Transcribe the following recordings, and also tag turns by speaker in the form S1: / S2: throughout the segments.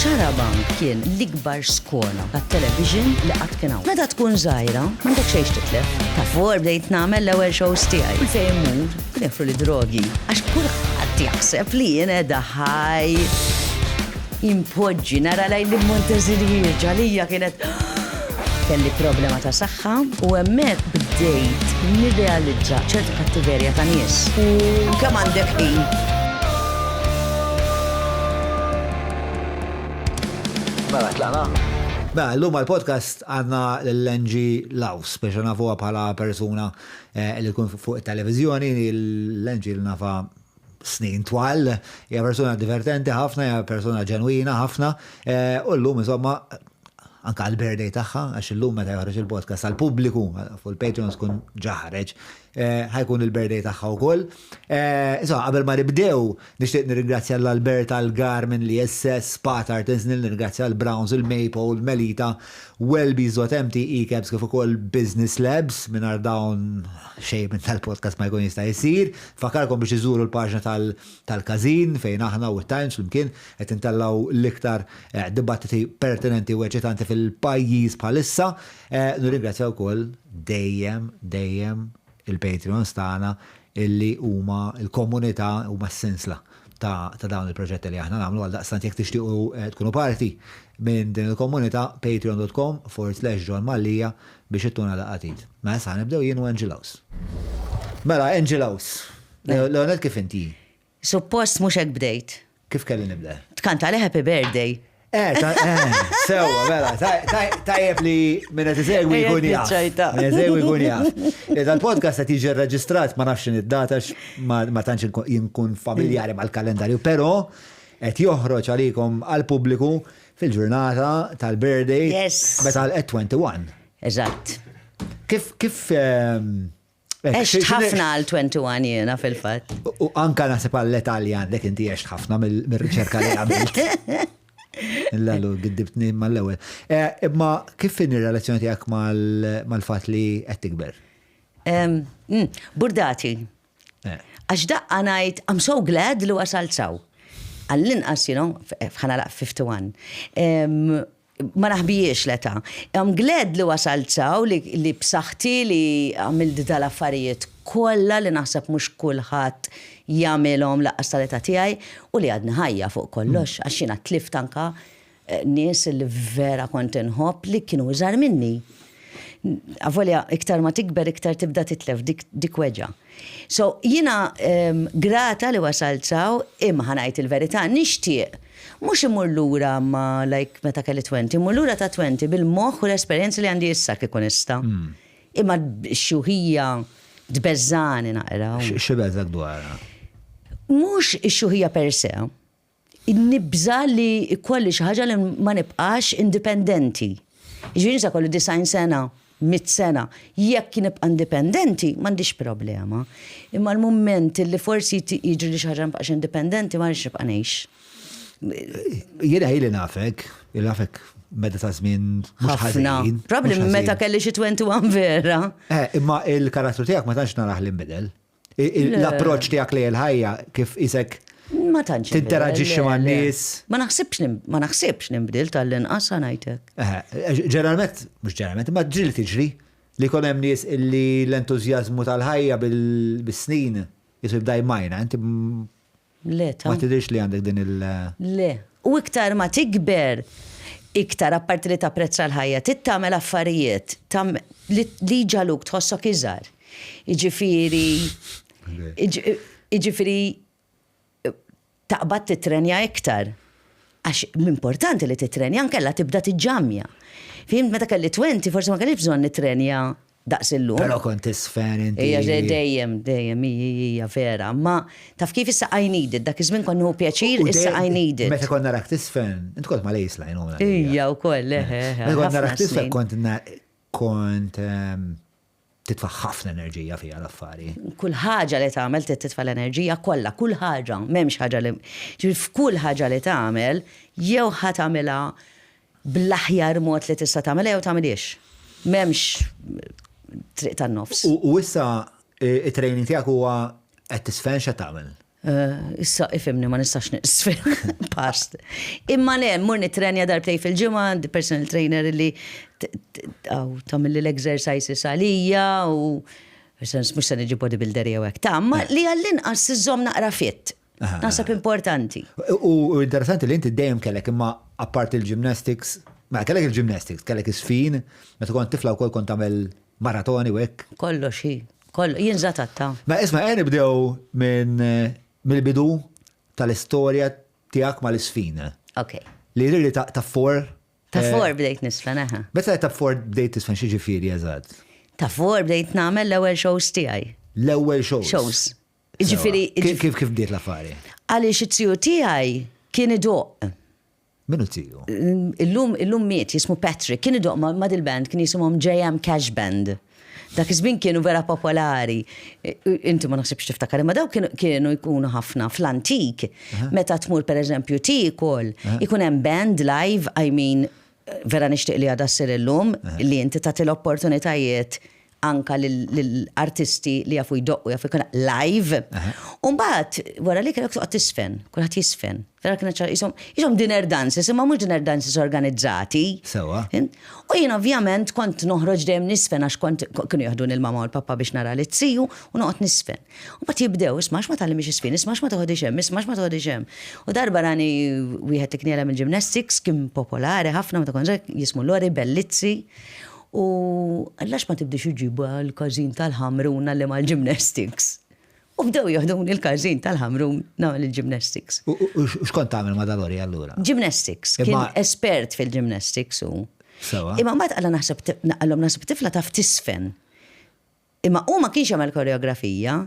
S1: Xarabank kien l-ikbar skola tat-television li qatt kien hawn. Meta tkun żgħira, m'għandek xejn titlef. Ta' fuq bdejt nagħmel l-ewwel shows tiegħi. Kull fejn imur, kien jeffru li drogi. Għax kulħadd jaħseb li jien qiegħda ħaj impoġġi nara lejn l-Montezirieġ għalija kienet kelli problema ta' saħħa u hemmhekk bdejt nirrealizza ċerta kattiverja ta' nies. U kemm għandek ħin.
S2: Mela, tlaqna. Mela, l-lum għal-podcast għanna l-Angie Laus, biex nafuha bħala persuna li tkun fuq il-televizjoni, l-Angie l-nafa snin twal, hija persuna divertenti ħafna, hija persuna ġenwina ħafna, u l-lum insomma anka l-birthday tagħha, għax illum meta joħroġ il-podcast għall-pubbliku, fuq il-Patreon tkun ġaħreġ, ħajkun il-birthday tagħha wkoll. Insomma, qabel ma nibdew nixtieq nirringrazzja l-Albert għall-Garmin li SS, Spat Artins, nirringrazzja l-Browns, il-Maple, Melita, Wellbees.mt, E-Cabs kif ukoll Business Labs mingħajr dawn xejn minn tal-podcast ma jkun jista' jsir. Fakarkom biex iżuru l-paġna tal-Kazin fejn aħna u t-Times flimkien qed intellaw l-iktar dibattiti pertinenti u eċitanti fil-pajjiż bħalissa. Nirringrazzja wkoll dejjem il-Patreons tagħna illi huma l-komunità huma s-sensla ta' dawn il-proġetti li aħna nagħmlu għal daqstant jekk tixtiequ tkunu parti minn din il-komunità patreon.com/John Mallija biex ittuna daqatit. Mela sa nibdew jien u Angie Laus. Mela Angie Laus. Leonel kif inti?
S1: Suppost mhux hekk bdejt.
S2: Kif kelli nibda?
S1: Tkanta li happy birthday.
S2: Sewa, mela, tajjeb li minna t-segwi jkun jaf. T-segwi jkun jaf. Dal-podcast għat jiġi reġistrat, ma nafx id-data, ma tantx jinkun familjari mal-kalendarju, pero għet joħroġ għalikom għal-publiku fil-ġurnata tal-birthday.
S1: Yes.
S2: Meta l-21.
S1: Eżatt.
S2: Kif
S1: Eċt ħafna għal-21 jena fil-fat.
S2: U anka nasib għall-Italjan, dek inti eċt ħafna mill-riċerka li għamilt. L-għallu giddibtni mal-ewel. Imma kif fin ir-relazzjoni tiegħek mal-fat li qed tikber?
S1: Burdati. Għax daqqa ngħid I'm so glad li wasalt saw. Għall-inqas, fħanalaq 51. Ma naħbijiex l-età. I'm glad li wasalt saw li b'saħħti li għamilt dal-affarijiet kollha li naħseb mhux kulħadd jagħmilhom laqqas tal-età tiegħi u li għadni ħajja fuq kollox għax jiena tlift anka nies li vera kont inħobb li kienu iżgħar minni. Avolja iktar ma tikber iktar tibda titlef dik weġa. So jiena grata li wasalt saw imma ħanajt il-verità nixtieq mhux imur lura ma like meta kelli 20, imur lura ta' 20 bil-moħħ u l-esperjenza li għandi issa kif ikun nista'. Imma x-xuħija dbeżżani naqra.
S2: X'beżżak dwarha?
S1: Mhux ix-xuħija per se. Nibża li ikolli xi ħaġa li ma nibqax indipendenti. Jiġifieri sa kollu 90 sena, 100 sena, jekk nibqa' indipendenti m'għandix problema. Imma l-mument li forsi jiġri li xi ħaġa nibqax indipendenti ma rridx nibqa' ngħix.
S2: Jiena ħili nafek meta ta' żmien mhux ħażin.
S1: Probably meta kelli xi 21 vera.
S2: Imma il-karattru tiegħek ma tantx naraħ li nbidel. L-approċċ tiegħek li l-ħajja kif isek
S1: ma tantx
S2: tinteraġixxi man-nies.
S1: Ma naħsibx nibdil tal-inqas ngħidlek.
S2: Mhux imma ġieli tiġri li jkun hemm nies illi l-entużjażmu tal-ħajja bis-snin jisu jibda jmajna. Inti ma tidhirx li għandek din il-
S1: Le. U iktar ma tikber iktar apparti li tapprezza l-ħajja, tagħmel affarijiet li ġaluk tħossok iżgħar. Jiġifieri taqbad titrenja iktar. Għax importanti li titrenja nkella tibda tiġġammja. Fimt meta kelli 20 forsi ma kellix bżonn nitrenja daqs illum.
S2: Però kont isfen inti.
S1: Dejjem hija vera. Ma taf kif issa I need it, dak iż-żmien kont nieħu pjaċir, issa I need it.
S2: Meta kont narak tisfen, int kont ma lejsla jnuna.
S1: Hija wkoll,
S2: Meta kont narak tisfen kont titfa' ħafna enerġija fiha l-affari.
S1: Kull ħaġa li tagħmel titfa' l-enerġija kollha, kull ħaġa, m'hemmx ħaġa li f'kull ħaġa li tagħmel jew ħadd tagħmilha bl-aħjar mod li tista' tagħmilha jew tagħmilix. M'hemmx triq tan-nofs.
S2: U issa it-training tiegħek huwa qed tisfen x'qed tagħmel.
S1: Issa ifimni ma nistax nisfen past. Imma le, mur nitrenja darbtej fil-ġimgħa, personal trainer li tagħmel l-exercises għalija u mhux se niġi bodybuilder jew hekk. Tamma li għall-inqas iżżomm naqra fit. Nasab importanti.
S2: U interessanti li inti dejjem kellek imma apart il-gymnastics, ma kellek il-gymnastics, kellek isfin, meta kont tifla wkoll kont tagħmel maratoni u hekk.
S1: Kollox jien żatatta.
S2: Ma isma' nibdew mill-bidu tal-istorja tiegħek mal-isfin.
S1: Okay.
S2: Li riri ta' for.
S1: Ta' for bdejt nisfen, aha.
S2: Meta ta' for bdejt tisfen xi ġifieri eżatt?
S1: Ta' for bdejt nagħmel l-ewwel shows tiegħi.
S2: L-ewwel shows.
S1: Shows. Ġifieri.
S2: Kif bdiet l-affari?
S1: Għaliex it-tiju tiegħi kien idoq.
S2: Minu tiju?
S1: Illum miet jismu Patrick, kien idoq ma' dil-band, kien jisimhom JM Cash Band. Dak iż-żmien kienu vera popolari. Inti ma naħsibx tiftakar, imma daw kienu jkunu ħafna fl-antik. Meta tmur pereżempju tikol, ikun hemm band live, I mean, vera nixtieq li għadha ssir illum li inti tagħti l-opportunitajiet anka l-artisti li jafu jdoqqu, jafu jkun live. Mbagħad wara li kellek toqgħod tisfen, kulħadd jisfen. Vera kien ishom dinner dances, imma mhux dinner dances organizzati.
S2: Sewa.
S1: U jien ovvjament kont noħroġ dejjem nisfen għax kienu jaħdun il-mama u l-pappa biex nara li tziju u noqgħod nisfen. U mbagħad jibdew ismax ma tallimx isfin, ismax ma toħodix hemm, ismax ma toħodix hemm. U darba rani wieħed ikniela mill-gymnastics kien popolari ħafna meta kont jismu Lori Bellizzi. U għallax ma tibdix iġibu għal-kazin tal-ħamrun għalli ma l-gymnastics. U bdew joħdun il-kazin tal-ħamrun nagħmel il-gymnastics.
S2: U xkont tagħmel ma' Dalori allura?
S1: Gymnastics, kien espert fil-gymnastics u.
S2: Sewa.
S1: Imma mbagħad għallhom naħseb tifla taf tisfen. Imma u ma kienx jagħmel koreografija,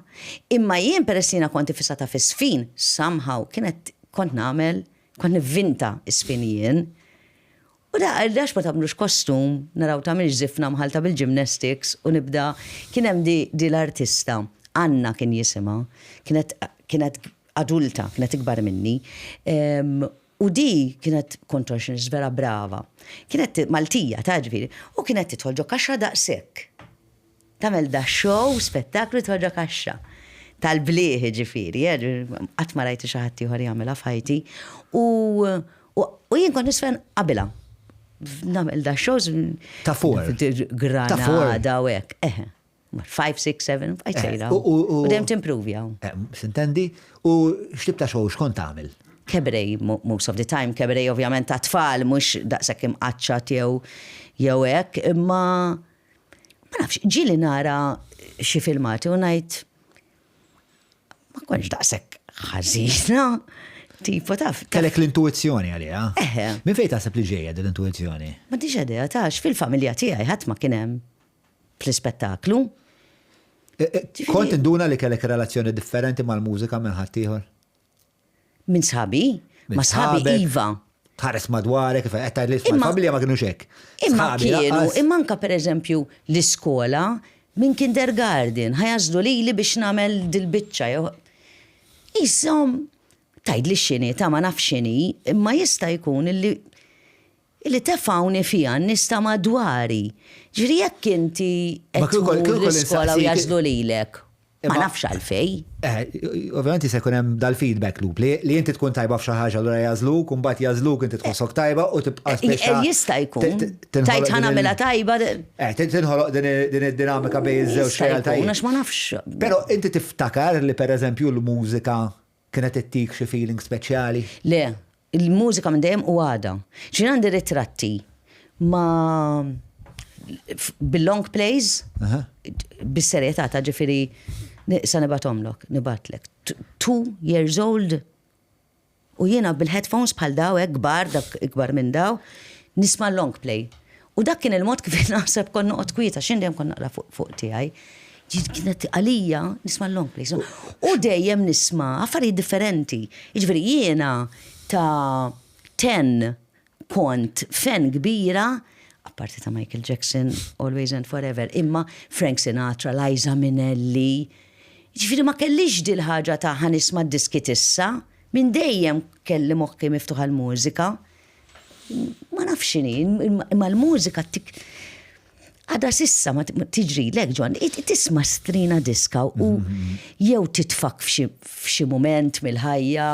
S1: imma jien peressina konti fissata fis-sfin, somehow kont nivvinta isfinijien. U da għallax ma tamlux kostum, naraw tamil ġifna mħalta bil-gymnastics u nibda, kienem di l-artista, Anna kien jisima, kienet adulta, kienet ikbar minni, u di kienet contortionist vera brava. Kienet Maltija, taġviri, u kienet titħolġo kaxxa daqsek. Tamel da show, spettaklu tħolġo kaxxa. Tal-bliħi ġifiri, għatma rajti xaħati uħar jgħamela fħajti. U jien kon nisfen qabila. Namel da shows.
S2: Ta' for.
S1: Granada u hekk. 5, 6, 7, fajtsejra. U dem timprovja.
S2: Sintendi? U xtib ta' show xkont tagħmel?
S1: Cabaret, most of the time, cabaret ovvjament ta' tfal, mux daqshekk imqaċċat jew hekk, imma ma nafx, ġieli nara xi filmati u ngħid ma konx daqshekk ħażina. Tipo taf.
S2: Kellek l-intuizzjoni għalija? Min fejn taħseb li ġejja l-intuizzjoni?
S1: Ma diġ idea tax fil-familja tiegħi ħadd ma kien hemm fl-ispettaklu.
S2: Kont induna li kellek relazzjoni differenti mal-mużika minn ħadd ieħor?
S1: Min sħabi? Ma sħabi iva.
S2: Tħares madwarek, kif qed tgħid mal-familja ma kienux hekk.
S1: Imma kienu, imma anke pereżempju l-iskola minn kindergarten ħajażlu lili biex nagħmel dil-biċċa jew. Isom tajd li xini, ta' ma naf xini, imma jista' jkun illi tefawni fija nista' madwari. Ġiri jekk inti l-iskola u jażlu lilek. Ma nafx għalfej.
S2: Ovvjament se jkun hemm dal-feedback loop li inti tkun tajba f'xi ħaġa allura jażluk, u mbagħad jażluk inti tkun sok tajba u tibqa' speċa.
S1: Jista' jkun. Tajt ħanamilha tajba.
S2: Tinħoloq din id-dinamika bejn iż-żewġ realtajiet.
S1: Għax ma nafx.
S2: Però inti tiftakar li pereżempju l-mużika kienet ittik xi feeling speċjali?
S1: Le, il-mużika minn dejjem u għada. Ġin għandi ritratti ma bil-long plays, bis-serjetà ta' ġifieri sa nibatomlok, nibatlek. 2 years old u jiena bil-headphones bħal daw kbar, dak ikbar minn daw, nisma' long play. U dak kien il-mod kif naħseb kon noqgħod kwieta x'indejjem kon naqra fuq tiegħi. Kienet għalija nisma' long plays. U dejjem nisma' affarijiet differenti. Jiġifieri jiena ta' 10 kont fan kbira, apparti ta' Michael Jackson, Always and Forever, imma Frank Sinatra, Liza Minnelli. Jiġifieri ma kellix dil ħaġa ta' ħanisma' d-diski tissa, minn dejjem kelli moħħi miftuħa l-mużika. Ma nafx x'inhi, imma l-mużika Għada sissa ma tiġri lek ġon, tisma strina diska u jew titfak f'xi moment mill-ħajja,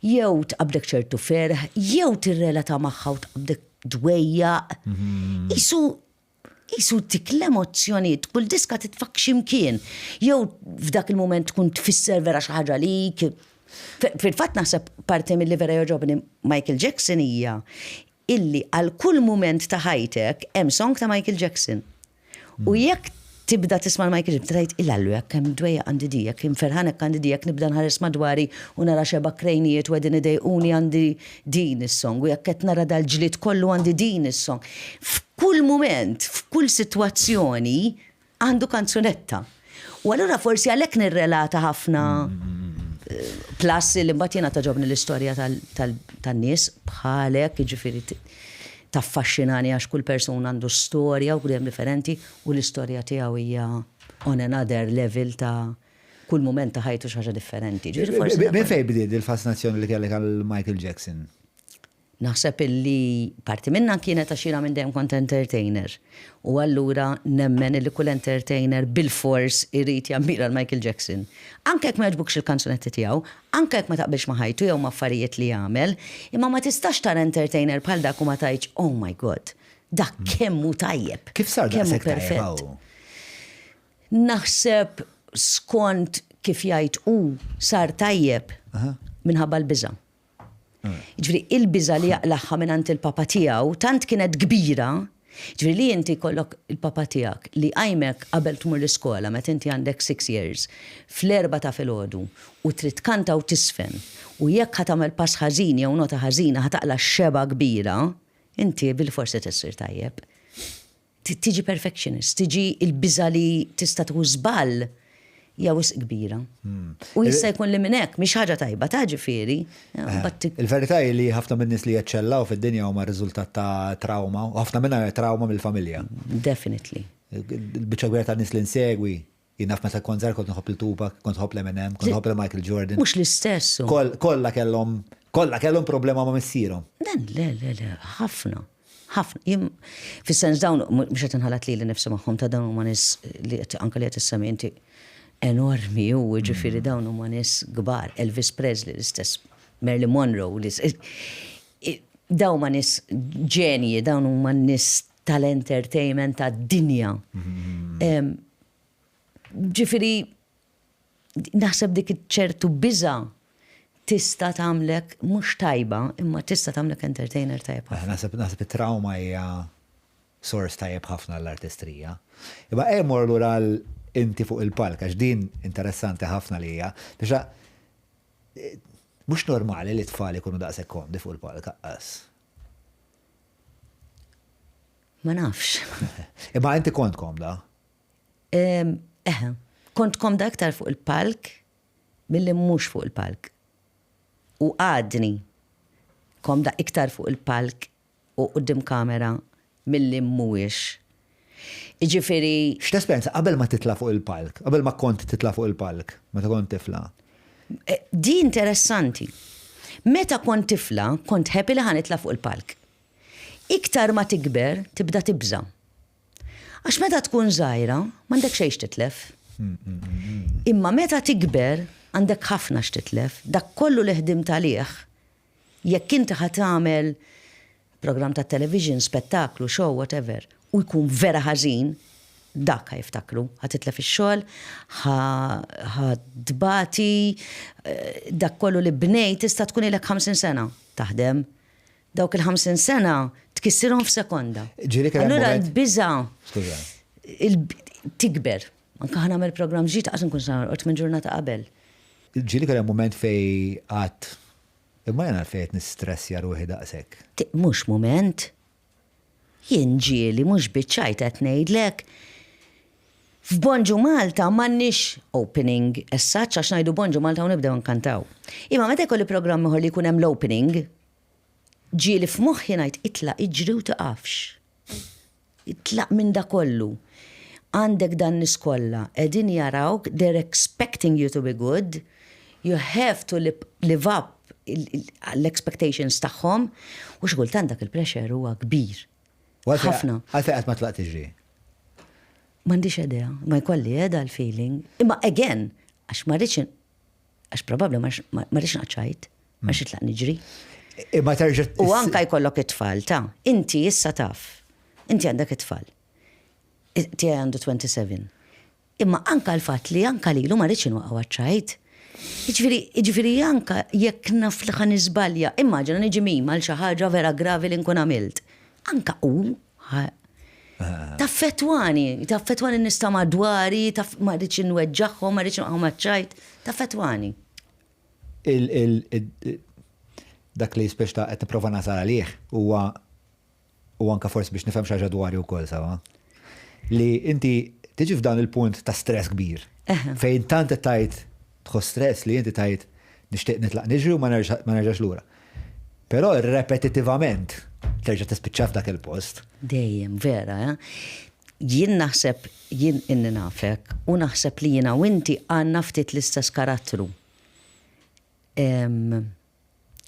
S1: jew tqabdek ċertu ferħ, jew tirrelata magħha u tqabdek dwejja. Isu tik l-emozzjonijiet, kull diska titfak ximkien, jew f'dak il-moment tkun tfisser vera xi ħaġa lik. Fil-fatt naħseb parti mill-li vera joġobni Michael Jackson hija illi għal kull moment ta' ħajtek hemm song ta' Michael Jackson. U jekk tibda tisma' Michael Jackson, tgħid il-allu jekk hemm dwejja għandi di, jekk hemm ferħanek għandi di, jekk nibda nħares madwari u nara xeba krejnijiet u qegħdin idejquni għandi din is-song, u jekk qed nara dal-ġlied kollu għandi din is-song. F'kull moment, f'kull sitwazzjoni għandu kanzunetta. U allura forsi għalhekk nirrelata ħafna plus li mbagħad jiena taġobni l-istorja tan-nies bħalek, jiġifieri taffaxxinani għax kull persuna għandu storja u kull differenti u l-istorja tiegħu hija on another level ta' kull moment ta' ħajtu xi ħaġa differenti.
S2: Minn fejn bdiet il-fascinazzjoni li kellek għal Michael Jackson?
S1: Naħseb illi parti minna kienet għaxira minn dejjem kont entertainer. U allura nemmen illi kull entertainer bil-fors irrid jammira l-Michael Jackson. Anke jekk ma jogħġbukx il-kanzunetti tiegħu, anke jekk ma taqbilx ma' ħajtu jew ma' affarijiet li jagħmel, imma ma tistax tara entertainer bħal dak u ma tgħidx, oh my God, dak kemmu tajjeb.
S2: Kif sar daqshekk perfett?
S1: Naħseb skont kif jgħid sar tajjeb minħabba l-biża'. Ġifieri il-biża li jaqlaħħa minant il-papa tiegħu tant kienet kbira, ġifieri li inti kollok il-papa tiegħek li qajmek qabel tmur l-iskola meta inti għandek 6 years fl-4 ta' filgħodu u trid tkanta u tisfen u jekk ħatamel pass ħażin jew nota ħażina ħataqla xeba kbira, inti bil-forsi tissir tajjeb. Tiġi perfectionist, tiġi il-biża li tista' tħu żball jew kbira. U jista' jkun li minn hekk mhix ħaġa tajba ta' ġifieri.
S2: Il-verità li ħafna min-nies li jeċċellaw fid-dinja huma riżultat ta' trauma, u ħafna minnha trauma mill-familja.
S1: Definitely.
S2: Il-biċċa kbira ta' nies li nsegwi, jien naf meta kont żgħar kont nħobb il-Tupac, kont nħobb l-Eminem, kont nħobb il-Michael Jordan.
S1: Mhux l-istess.
S2: Kollha kellhom problema ma' missierhom.
S1: Le, ħafna. ħafna. Fis-sens dawn mhux qed inħallat li nifsi magħhom ta' dawn huma nies li anke li qed issemmi inti enormi u ġifiri dawn huma nies kbar, Elvis Presley l-istess, Marilyn Monroe, dawn huma nies ġenji, dawn huma nies tal-entertainment tad-dinja. Ġifiri naħseb dik ċertu biża tista' tagħmlek mhux tajba, imma tista' tagħmlek entertainer tajba.
S2: Naħseb it-trauma hija sors tajjeb ħafna l-artistrija. Imma mor lura inti fuq il-palk, għax din interessanti ħafna li hija. Biex mhux normali li tfal ikunu daqshekk komdi fuq il-palk qaqqas.
S1: Ma nafx.
S2: Imma inti kont komda?
S1: Kont komda aktar fuq il-palk milli mhux fuq il-palk. U għadni komda iktar fuq il-palk u qudiem kamera milli mhuwiex. Iġifieri.
S2: X'tespensa qabel ma titla' fuq il-palk, qabel ma kont titla' fuq il-palk, meta kont tifla?
S1: Di interessanti. Meta kont tifla, kont happy li ħanitla' fuq il-palk. Iktar ma tikber, tibda tibża. Għax meta tkun żgħira, m'għandek xejn titlef. Imma meta tikber, għandek ħafna x'titlef, dak kollu li ħdimt għalih. Jekk inti ħad tagħmel program ta' television, spettaklu, show, whatever, u jkun vera ħażin, dak ħajftakru, ħatitlef ix-xogħol, ħadbati, dak kollu li bnejt tista' tkun ilek 50 sena taħdem. Dawk il-50 sena tkissirhom f'sekonda. Allura l-biża tikber. Anke ħa nagħmel programm ġid qas nkun sarqot minn ġurnata qabel.
S2: Ġieli kien hemm mument fej qatt imma jena fejt nistressja ruħi daqshekk.
S1: Mhux mument. Jien ġieli mhux biċċajt qed ngħidlek. F'Bonġu Malta m'għandniex opening as-such għax ngħidu Bonġu Malta u nibdew nkantaw. Imma meta jkolli programm ieħor li jkun hemm l-opening, ġieli f'moħħi ngħid itlaq iġri u tiqafx. Itlaq minn da kollu. Għandek dan nies kollha qegħdin jarawk, they're expecting you to be good. You have to live up l-expectations tagħhom u xkultant dak il-pressure huwa kbir. Ħafna.
S2: Għalfejn qatt ma tlaq tiġri.
S1: M'għandix idea, ma jkolli l-feeling. Imma again, għax probabli ma rridx naċċajt, ma rridx nitlaq niġri.
S2: Imma terġa'
S1: U anka jkollok it-tfal, inti issa taf, inti għandek it-tfal. Ti għandu 27. Imma anka l-fat li anka lilu ma rridx inwaqgħu għaċċajt. Iġifieri anka jekk naf li ħan iżbalja, immaġina niġi mim għal xi ħaġa vera gravi li nkun għamilt. Anka taffetwani nista' madwari, ma rridx inweġġaħħom, ma rridx inwaqgħu maċċajt, taffetwani.
S2: Dak li speċta qed nipprova nasal għalih huwa anka forsi biex nifhem xi ħaġa dwari wkoll sawa. Li inti tiġi f'dan il-punt ta' stress kbir. Fejn tant tajt tħoss stress li inti tajt nixtieq nitlaq niġri u ma nerġax lura. Però repetitivament terġa' tispiċċa f'dak il-post.
S1: Dejjem, vera, jien naħseb jien inni nafek u naħseb li jiena u inti għandna ftit l-istess karattru.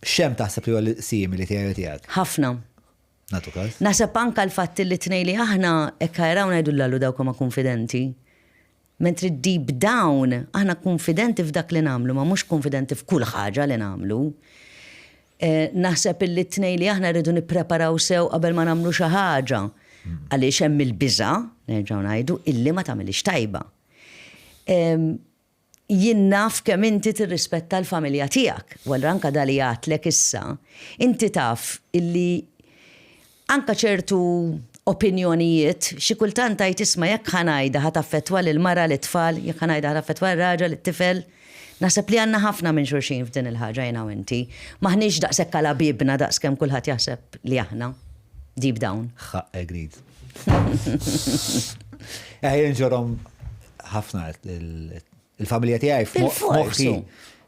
S2: Xem taħseb li huwa simili tiegħi tiegħek?
S1: Ħafna.
S2: Natu każ?
S1: Naħseb anka l-fatt li tnej li aħna ekkajraw ngħidu l-għallu dawk ma konfidenti. Mentri deep down aħna konfidenti f'dak li nagħmlu, ma mhux konfidenti f'kull ħaġa li nagħmlu. Naħseb li tnej li aħna rridu nippreparaw sew qabel ma nagħmlu xi ħaġa. Għaliex hemm il-biża, nerġgħu ngħidu, illi ma tagħmilix tajba. Jien naf kemm inti tirrispetta l-familja tiegħek, wara anke dali jgħatlek issa, inti taf illi anka ċertu opinjonijiet, xi kultant tajt isma' jekk ħanajda ħataffettwa lil-mara l-tfal, jekk ħanajda ħataffettwa l-raġel it-tifel. Naħseb li għandna ħafna minn xulxin f'din il-ħaġa jiena u inti. Maħniex daqshekk għala bibna daqskemm kulħadd jaħseb li aħna. Deep down.
S2: Agreed. Ġorhom ħafna il-familja tiegħi f'moħħi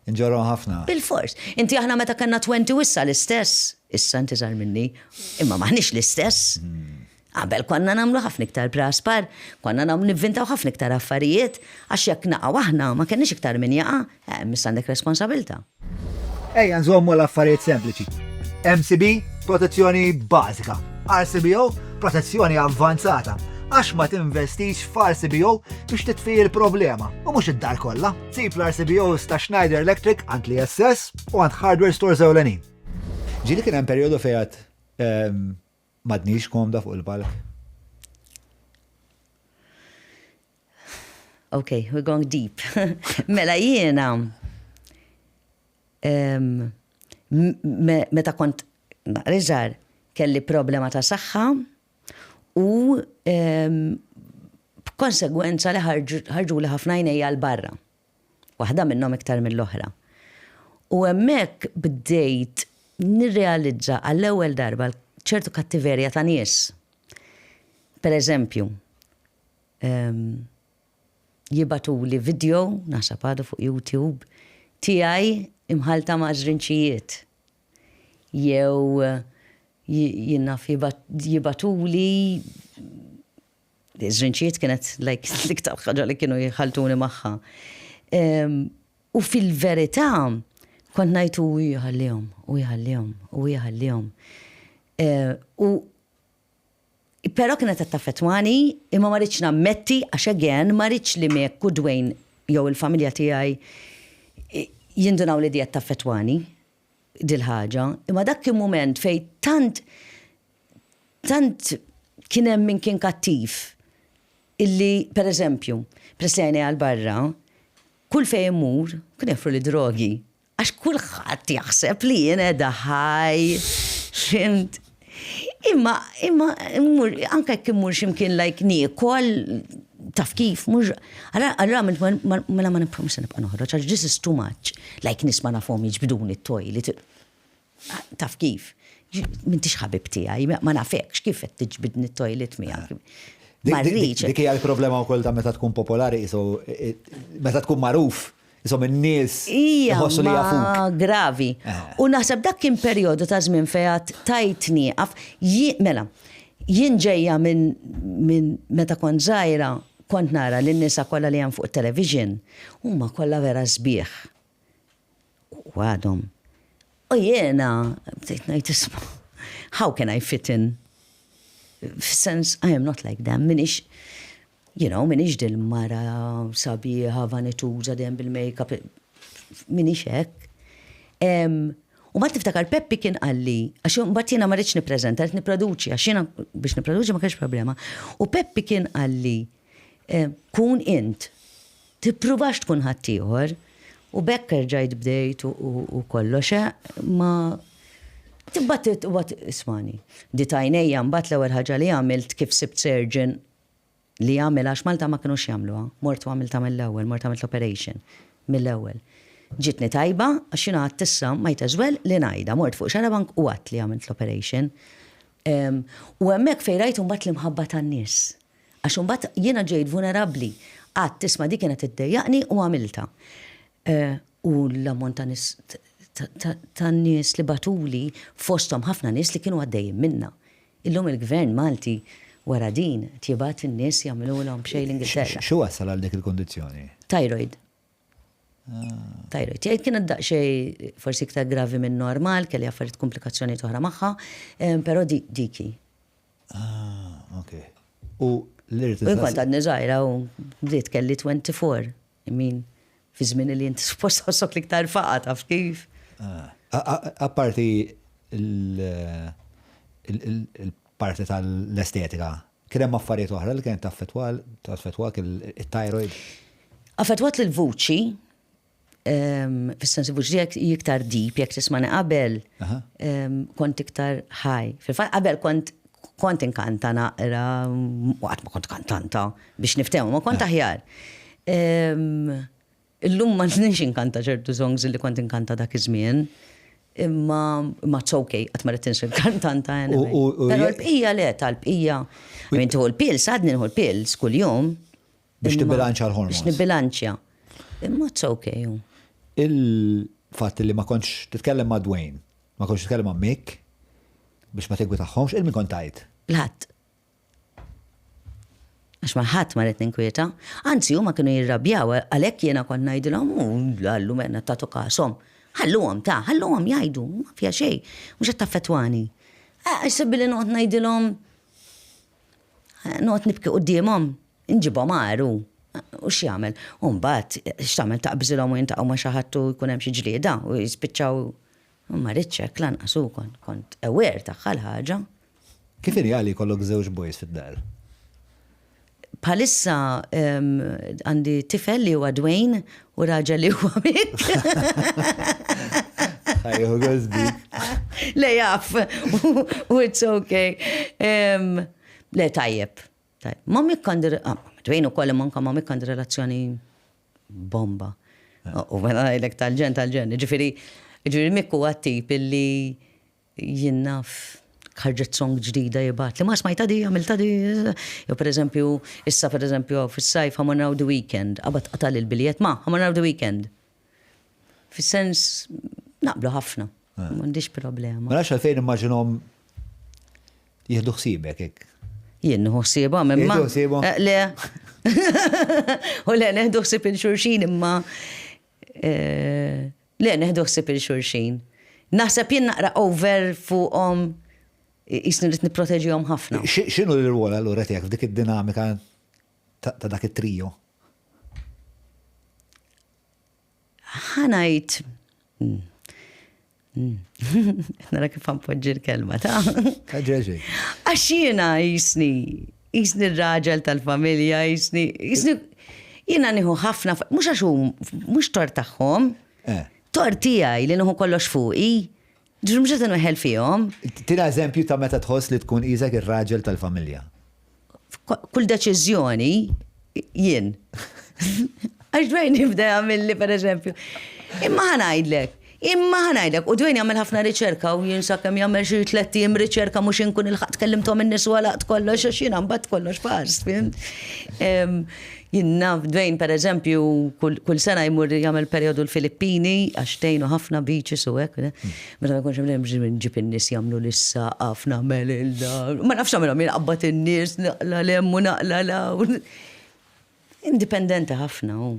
S2: inġorhom ħafna.
S1: Bil-fors. Inti aħna meta kellna 20 issa l-istess. Issa inti żgħar minni. Imma maħniex l-istess. Qabel konna nagħmlu ħafna iktar praspar, konna nagħmlu nivvintaw ħafna iktar affarijiet, għax jekk naqgħu aħna ma kenniex iktar min jaqa', miss għandek responsabilità.
S2: Ejja nżommu l-affarijiet sempliċi. MCB, protezzjoni bażika. RCBO, protezzjoni avvanzata. Għax ma tinvestix f'RCBO biex titfi il-problema, u mhux id-dar kollha. Sib l-RCBOs ta' Schneider Electric għand li SS u għand hardware stores ewlenin. Ġieli kien hemm perjodu fejn m'għadniex komda fuq il-palk.
S1: Okay, we're going deep. Mela jiena meta kont naqriżar kelli problema ta' saħħa u b'konsegwenza li ħarġu li ħafna jnejja l-barra. Waħda minnhom iktar mill-oħra. U hemmhekk bdejt nirrealizza għall-ewwel darba ċertu kattiverja ta' nies. Per eżempju, jibatu li video, nasab għadu fuq YouTube, tiegħi imħalta ma' żrinċijiet. Jew jinnaf jibatu li żrinċijiet kienet l-iktar ħaġa li kienu jħaltuni magħha. U fil-verità kont ngħidu u jħallihom. Però kienet taffetwani, imma ma rridx nammetti għax again ma rridx li mek u Dwayne jew il-familja tiegħi jindunaw li diet taffetwani dil-ħaġa, imma dak kien mument fej tant kien hemm min kien kattiv illi per eżempju pressjani għal barra kull fejn imur kien jeffru li drogi għax kulħadd jaħseb li jien qiegħda ħaj ximt. Imma anke jekk imur x'imkien niekol taf kif mhux allura mela ma nippromessa nibqa' noħroġ għax this is too much. Nisma' nafhom jiġbduni t-toilet. Taf kif. M'intix ħabib tiegħi, ma nafekx kif qed tiġbidni t-toilet miegħek.
S2: Dik hija l-problema wkoll ta' meta tkun popolari, meta tkun magħruf. Isom in-nies iħossu li jafuk.
S1: Gravi. U naħseb dak kien perjodu ta' żmien fejn tajtni mela, jien ġejja minn meta kont żgħira kont nara lin-nisa kollha li hemm fuq television huma kollha vera sbieħ. U għadhom. U jiena bdejt ngħid isma' how can I fit in? Since I am not like them, minix. minix dil-mara sabiħa vanituża dejjem bil-makeup, minix hekk. U ma tiftakar Peppi kien qalli, għax mbagħad jiena ma rridx nippreżenta, qed nipproduċi, għax jiena biex nipproduċi ma kienx problema. U Peppi kien qalli, kun int, tippruvax tkun ħaddieħor, u bekk rġajt bdejt u kollox, ma tibbat ismani. Di tajnejja mbagħad l-ewwel ħaġa li għamilt kif sibt surgeon li għamil għax Malta ma kinux jagħmluha. Mort għamilta mill-ewwel, mort għamilt l-operation mill-ewwel. Ġitni tajba, għax jiena għad tissa might as well li ngħidha, mort fuq xarabank u għadt li għamilt l-operation. U hemmhekk fejn rajt mbagħad l-imħabba tan-nies. Għax mbagħad jiena ġejt vulnerabbli. Għadd tisma' dik kienet iddejjaqni u għamilta. U l-ammont tan-nies li batuli fosthom ħafna nies li kienu għaddejjin minna. Illum il-Gvern Malti wara din tjibat in-nies jagħmluhom b'xejn l-Ingilterra.
S2: X'u wassal għal dik il-kondizzjoni?
S1: Thyroid. Thyroid. Jgħid kienet daqsxejn forsi iktar gravi minn normal, kelli affarijiet komplikazzjoni oħra magħha, però diki.
S2: Okay. U l-irrid.
S1: U kont għadni żgħira u bdiet kelli 24. Fi żmien li inti suppost ħossok liktar faqa taf kif.
S2: Apparti il-parti tal-estetika, kien hemm affarijiet oħra li kienet taffettwak il-thyroid?
S1: Affettwat l-vuċi, fis-sens il-vuċi iktar deep, jekk tismani qabel, kont iktar high. Fil-fatt qabel kont inkanta naqra, waqt ma kont kantanta biex niftehmu, ma kont aħjar. Illum ma nix inkanta ċertu songs li kont inkanta dak iż-żmien, imma it's okay, qatt ma rrid tinsi kantanta anyway. Però l-bqija le tal-bqija. Tieħu l-pils, għadni nħu l-pils kuljum.
S2: Biex tibbilanċja l-hormones.
S1: Biex nibbilanċja. Imma it's okay.
S2: Il-fatt li ma kontx titkellem ma' Dwayne, ma kontx titkellem ma' Mick, biex ma tegwi tagħhomx, il-min kont tajt?
S1: L-ħadd. Għax ma ħadd ma rrid ninkwieta. Anzi, huma kienu jirrabjaw, għalhekk jiena kont ngħidilhom, għallu menna tagħtu kasom. ħalluhom jgħidu, ma fiha xejn, mhux qed taffettwani. Issibbi li noqgħod ngħidilhom, noqgħod nibki qudiemhom, inġibhom għaru. U x'jagħmel? U mbagħad x'tagħmel taqbżilhom u jintaqgħu ma' xi ħadd u jkun hemm xi ġlieda u jispiċċaw ma rridx hekk lanqas hu kont aware tagħha l-ħaġa. Kif
S2: irjali jkollok żewġ boys fid-dar?
S1: Bħalissa għandi tifel li huwa Dwayne u raġel li huwa Mick.
S2: Ħajju għazbi.
S1: Le jaf, u it's okay. Le tajjeb. Ma Mick għandi, Dwayne u koll manka ma Mick għandi relazzjoni bomba. U għana għajlek tal-ġen. Ġifiri Mick huwa tip illi jinnaf ħarġet song ġdida jibat li ma smajta di, għamilta di. Jo per eżempju, issa per eżempju, fis-sajf Hammer Now The Weekend, għabat qatal il-biljet ma, Hammer Now The Weekend. Fis-sens, naqblu ħafna, m'għandix problema.
S2: Ma nafx għalfejn immaġinhom jieħdu ħsiebek hekk.
S1: Jien nieħu ħsiebhom imma.
S2: Jieħdu ħsiebhom?
S1: Le. U le neħdu ħsieb il-xulxin imma. Le neħdu ħsieb il-xulxin. Naħseb jien naqra over fuqhom. Jisni rrit niproteġihom ħafna.
S2: X'inhu l-rwol allura tiegħek f'dik id-dinamika ta' dak it-trio?
S1: Ħanajt. Nara kif npoġġi l-kelma ta'.
S2: Ħaġeġi.
S1: Għax jiena jisni r-raġel tal-familja, jisni jiena nieħu ħafna, mhux għax mhux tort tagħhom, tort tiegħi li nieħu kollox fuqi. Ġrum ġetan uħel fihom.
S2: Tina eżempju ta' meta tħoss li tkun iżek ir-raġel tal-familja.
S1: Kull deċiżjoni jien. Għax Dwayne jibda jagħmilli per eżempju. Imma ħanajdlek. U Dwayne jagħmel ħafna riċerka u jien sakemm jagħmel xi 3 ijiem riċerka mhux inkun il-ħadd kellimthom in-nies walaqt kollox għax jiena mbagħad kollox fars, fimt? Jiena Dwayne per eżempju kull sena jmur jagħmel perjodu l-Filippini għax tgħinu ħafna beaches u hekk. Meta ma jkunx hemm ġib in-nies jagħmlu lis-saqaf nagħmel il-dar. Ma nafx nagħmelhom jien qabbad in-nies naqla lemm u naqla law. Indipendenti ħafna hu.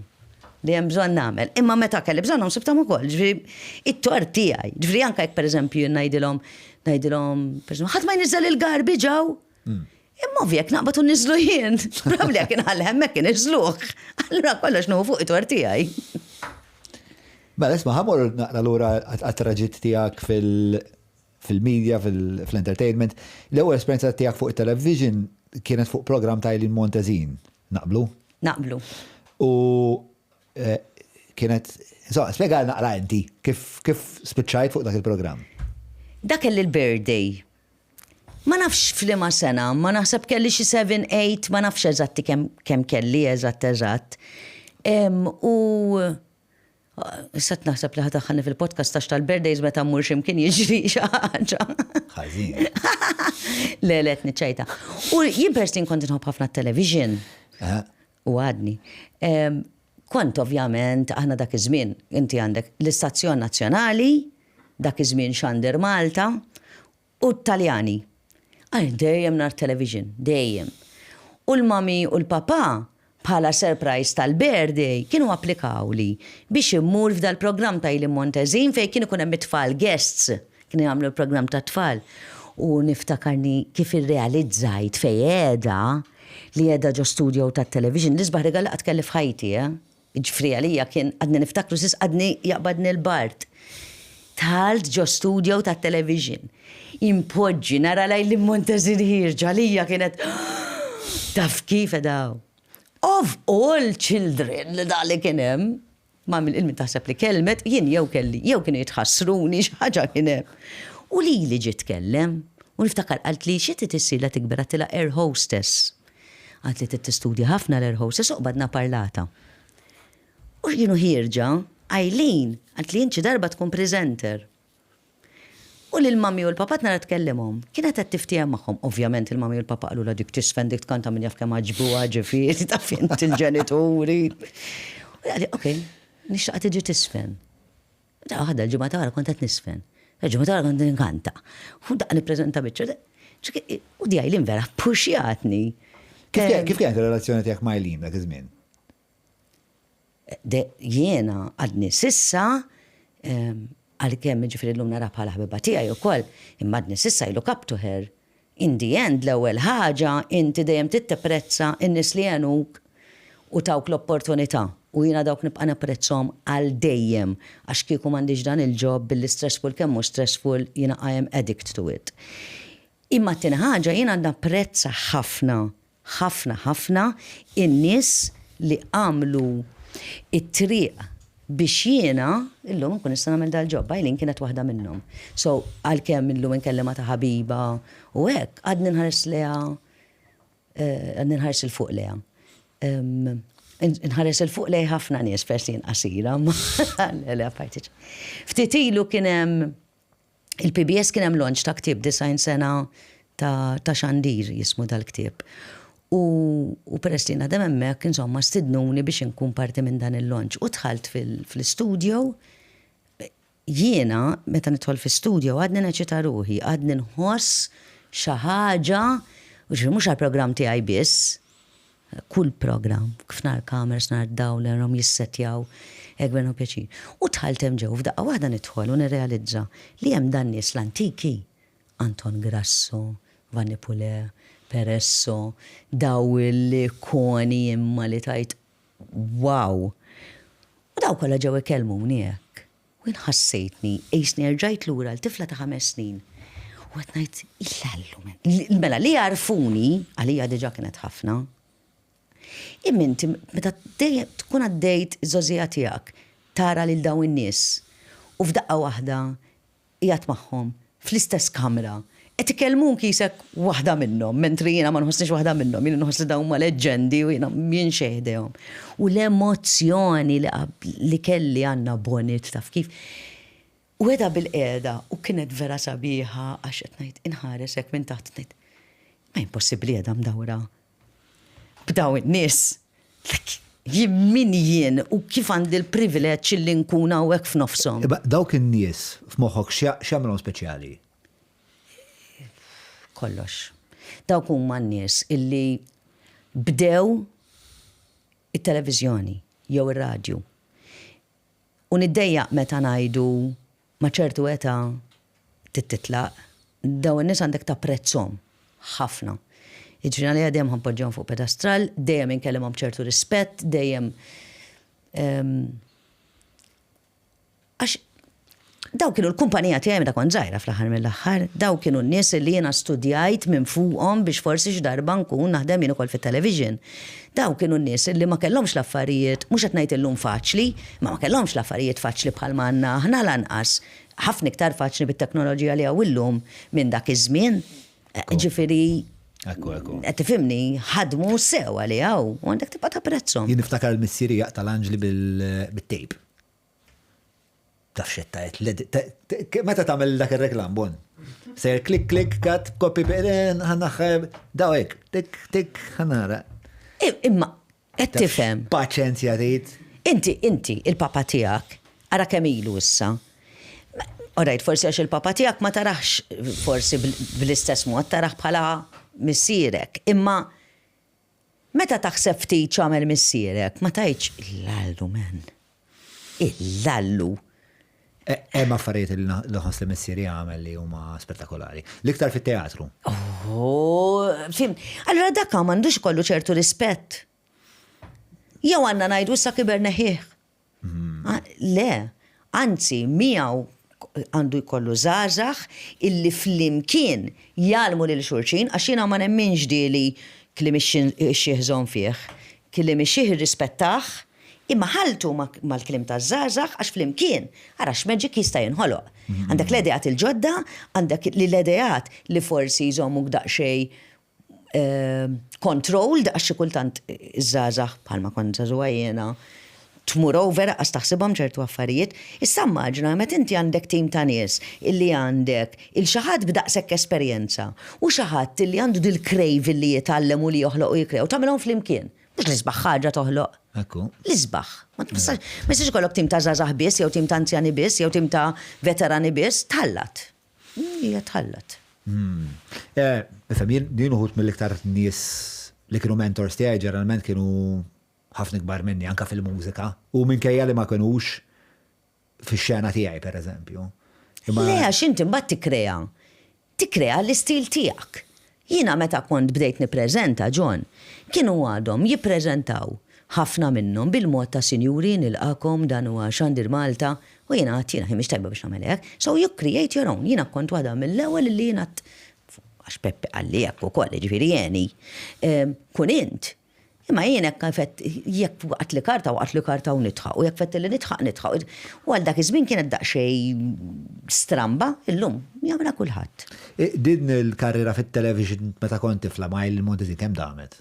S1: Li hemm bżonn nagħmel. Imma meta kelli bżonnhom sibthom ukoll. Ġifieri it-tort tiegħi. Ġifieri anke jekk pereżempju ngħidilhom pereżempju ħadd ma jniżżel il-garbage hawn. Imma vjek naqbatu nizlu jien, probabli għak inħalli hemmek nizluħ. Allura kollox nuhu fuq it-twar tijaj.
S2: Mela, isma' ħamur naqra lura għat-traġitt tiegħek fil-media, fil-entertainment. L-ewwel esperjenza tiegħek fuq it-television kienet fuq program ta' Eileen Montezin. Naqblu?
S1: Naqblu.
S2: U kienet, spiega naqra inti, kif spiċċajt fuq dak il-program?
S1: Dak kelli l-birthday. Ma nafx flima sena, ma naħseb kelli xi 7-8, ma nafx eżatti kemm kelli eżatt. U Issat naħseb li ħadaħħalni fil-podcast tax tal-birthdays meta mmur x'imkien jiġri xi ħaġa.
S2: Ħażin.
S1: Le niċċejta. U jien persin kont inħobb ħafna t-television. U għadni. Kont ovvjament aħna dak iż-żmien inti għandek l-Istazzjon Nazzjonali, dak iż-żmien Xandir Malta u t-Taljani. Dejjem nar television, dejjem. U l-mami u l-papa bħala surprise tal-birthday kienu applikaw li biex immur f'dal program ta' Eileen Montezin fej kienu kunem it-tfal guests, kienu jagħmlu l-program ta' tfal. U niftakarni kif irrealizzajt fej edha li edha ġo studio ta' television li sbaħ regal għat kelli f'ħajti, ġifri għalija kien għadni niftakru sis għadni jaqbadni l-bart. Talt ġo studio ta' television. Impoġġi nara la Eileen Montezin ħirġa għalija kienet taf kif edaw. Of all children li dali kienem, ma mill-ilmi taħseb li kelmet, jien jew kienu jitħassruni xaġa kienem. U li ġit kellem, u niftakar għalt li xie tissir la tikber għatila air hostess. Għalt li t-tistudja ħafna l-air hostess, u badna parlata. U jienu ħirġa, Eileen, għalt li jinċi darba tkun presenter. U l-mami u l-papa nara tkellimhom. Kienet qed tiftiem magħhom. Ovvjament il-mami u l-papa qalu la dik tisfen dik tkanta min jaf kemm ġbuha ġifieri ta' fint il-ġenituri. U għali, okej, nixtaq tiġi tisfen. Da ħadda l-ġimgħa tara kont qed nisfen. Il-ġimgħa tara kont inkanta. U daq nippreżenta biċċa. U di Eileen vera puxjatni.
S2: Kif kienet ir-relazzjoni tiegħek ma' Eileen dak iż-żmien?
S1: Jiena għadni sissa għal-kemm ġifiri l-lum nara bħala ħbiba tiegħi ukoll, imma għadni sissa you look up to her. In the end, l-ewwel ħaġa, inti dejjem titteprezza in-nies li għenuk u tawk l-opportunità. U jiena dawk nibqa' napprezzhom għal dejjem għax kieku m'għandix dan il-job billi stressful kemm hu stressful jiena I am addict to it. Imma t-tieni ħaġa jiena napprezza ħafna in-nies li għamlu it-triq biex jiena, illum nkun nista' nagħmel dal-ġob, Eileen kienet waħda minnhom. So, għalkemm illum inkellima ta' ħabiba u hekk, għadni nħares leha, għadni nħares il-fuq leha. Nħares il-fuq leha ħafna nies persin qasira, ma le partit. Ftit ilu kien hemm il-PBS kien hemm launch ta' ktieb 90 sena ta' Xandir jismu dal-ktieb. U Prestina dem hemmhekk insomma stidnuni biex inkun parti minn dan il-launch. U dħalt fil-studio, jiena meta nidħol fil-studio għadni neċita ruħi, għadni nħoss xi ħaġa, u mhux għall-programm tiegħi biss, kull programm, kif nar kamers, nar dawlerhom jissettjaw, egwen u pjaċir. U dħalt hemm ġew f'daqqa waħda nidħol u nirrealizza li hemm dan nies l-antiki, Anton Grasso, Vanni Pule, Peresso, daw il-koni imma li tajt, wow. U daw kolla ġew ikellmuni hekk. U inħassejtni, ejsni rġajt lura l-tifla ta' 5 snin. U qed ngħid illallu mela li jarfuni, għalija diġà kienet ħafna. Imminti meta tkun għaddejt iż-żożija tiegħek, tara lil daw in-nies u f'daqqa waħda qiegħed magħhom fl-istess kamra. Et ikellmun kisek waħda minnhom, mentri jiena ma nħossniex waħda minnhom, jiena nħoss li dawn ma leġendi u jiena min xeħdehom. U l-emozzjoni li kelli għandna bonit taf kif. U għeda bil-qiegħda u kienet vera sabiħa għax qed ngħid inħares hekk minn taħt ngħid. Ma impossibbli qiegħda mdawra b'daw in-nies. Jimmin jien u kif għandi l-privileġġ li nkun hawnhekk f'nofshom.
S2: Dawk in-nies f'moħħok x'jagħmlhom speċjali?
S1: Kollox. Dawk huma n-nies illi bdew it-televiżjoni jew ir-radju. U niddejjaq meta ngħidu ma' ċertu età titlaq, daw in-nies għandek tapprezzhom ħafna. Iġġina li dejjem ħanpoġġhom fuq pedestral, dejjem inkellimhom ċertu rispett, dejjem għax daw kienu l-kumpanija tiegħi meta kont żgħira fl-aħħar mill-aħħar, daw kienu n-nies li jiena studjajt minn fuqhom biex forsi x'darba nkun naħdem jien ukoll fit-television. Daw kienu n-nies li ma kellhomx l-affarijiet, mhux qed ngħid illum faċli, ma kellhomx l-affarijiet faċli bħalma għandna aħna lanqas, ħafna iktar faċli bit-teknoloġija li hawn illum minn dak iż-żmien. Ġifieri qed tifhimni ħadmu sew għaliha u għandek tibqa' tapprezzhom.
S2: Jien niftakar il-missieri jaqta' l-Anġli bit-tejp. Taf xettajt, meta tagħmel dak ir-reklam bon. Sejr klik, kat, copy peren, ħanaħħeb, dawek, tik, ħanara.
S1: Imma, qed tifhem.
S2: Paċenzja tgħid.
S1: Inti, il-papa tiegħek, ara kemm ilu issa. Orajt, forsi għax il-papa tiegħek ma taraħx forsi bl-istess mod taraħ bħala missierek. Imma meta taħseb ftit x'għamel missierek, ma tgħidx il-lallu men. Il-lallu.
S2: Hemm affarijiet li ħoss li missieri għamel li huma spettakolari. L-iktar fit-teatru.
S1: Fim. Allura dak m'għandux kollu ċertu rispett. Jew għandna ngħidu issa kiber neħieħ. Le, anzi miegħu għandu jkollu żgħażagħ illi flimkien jgħalmu lil xulxin għax jiena ma nemminx dieli kliem ix-xieħżon fih. Kliem ix-xieħ irrispettah imma ħaltu mal-klim ta' żgħażagħ għax flimkien għarax meġik jista' jinħoloq. Għandek l-edejat il-ġodda, għandek l-edejat li forsi jżommu daqsxejn controlled għax xi kultant iż-żgħażagħ bħalma kont żagħżugħa jiena tmur over għas taħsibhom ċertu affarijiet. Issa immaġna meta inti għandek tim ta' nies illi għandek xi ħadd b'daqshekk esperjenza u xi ħadd illi għandu dil-crave illi jitgħallem u li joħloq u jikrew tagħmilhom flimkien. Mhux l-isbaħ ħaġa toħloq. L-isbaħ. Ma tistax ikollok tim ta' żgħażagħ biss, jew tim ta' anzjani biss, jew tim ta' veterani biss, tħallat. Hija tħallat.
S2: Ifhem jien uħud mill-iktar nies li kienu mentors tiegħi ġeneralment kienu ħafna kbar minni anke fil-mużika u minkejja li ma kinux fix-xena tiegħi pereżempju.
S1: Le għax inti mbagħad tikkrea l-istil tiegħek. Jiena meta kont bdejt nippreżenta John, kienu għadhom jippreżentaw ħafna minnhom bil-mod ta' sinjuri nilqakom dan huwa Xandir Malta u jiena jiena mhix tajba biex nagħmel hekk. So you create your own. Jiena kont waħda mill-ewwel li jiena għax Peppi qalli hekk ukoll ġifieri jeni. Kun int. Imma jien jekk waqt li karta u nitħaq u jekk fett li nitħaq. U għal dak iż-żmien kienet daqsxejn stramba, illum jagħmilha kulħadd.
S2: Din il-karriera fit-television meta kont tifla ma' il-Montesi kemm damet?